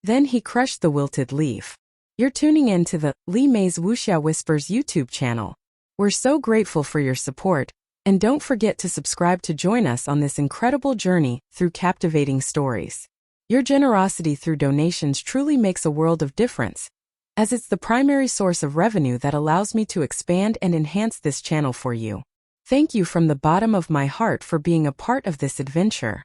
Speaker 1: Then he crushed the wilted leaf. You're tuning in to the Li Mei's Wuxia Whispers YouTube channel. We're so grateful for your support, and don't forget to subscribe to join us on this incredible journey through captivating stories. Your generosity through donations truly makes a world of difference, as it's the primary source of revenue that allows me to expand and enhance this channel for you. Thank you from the bottom of my heart for being a part of this adventure.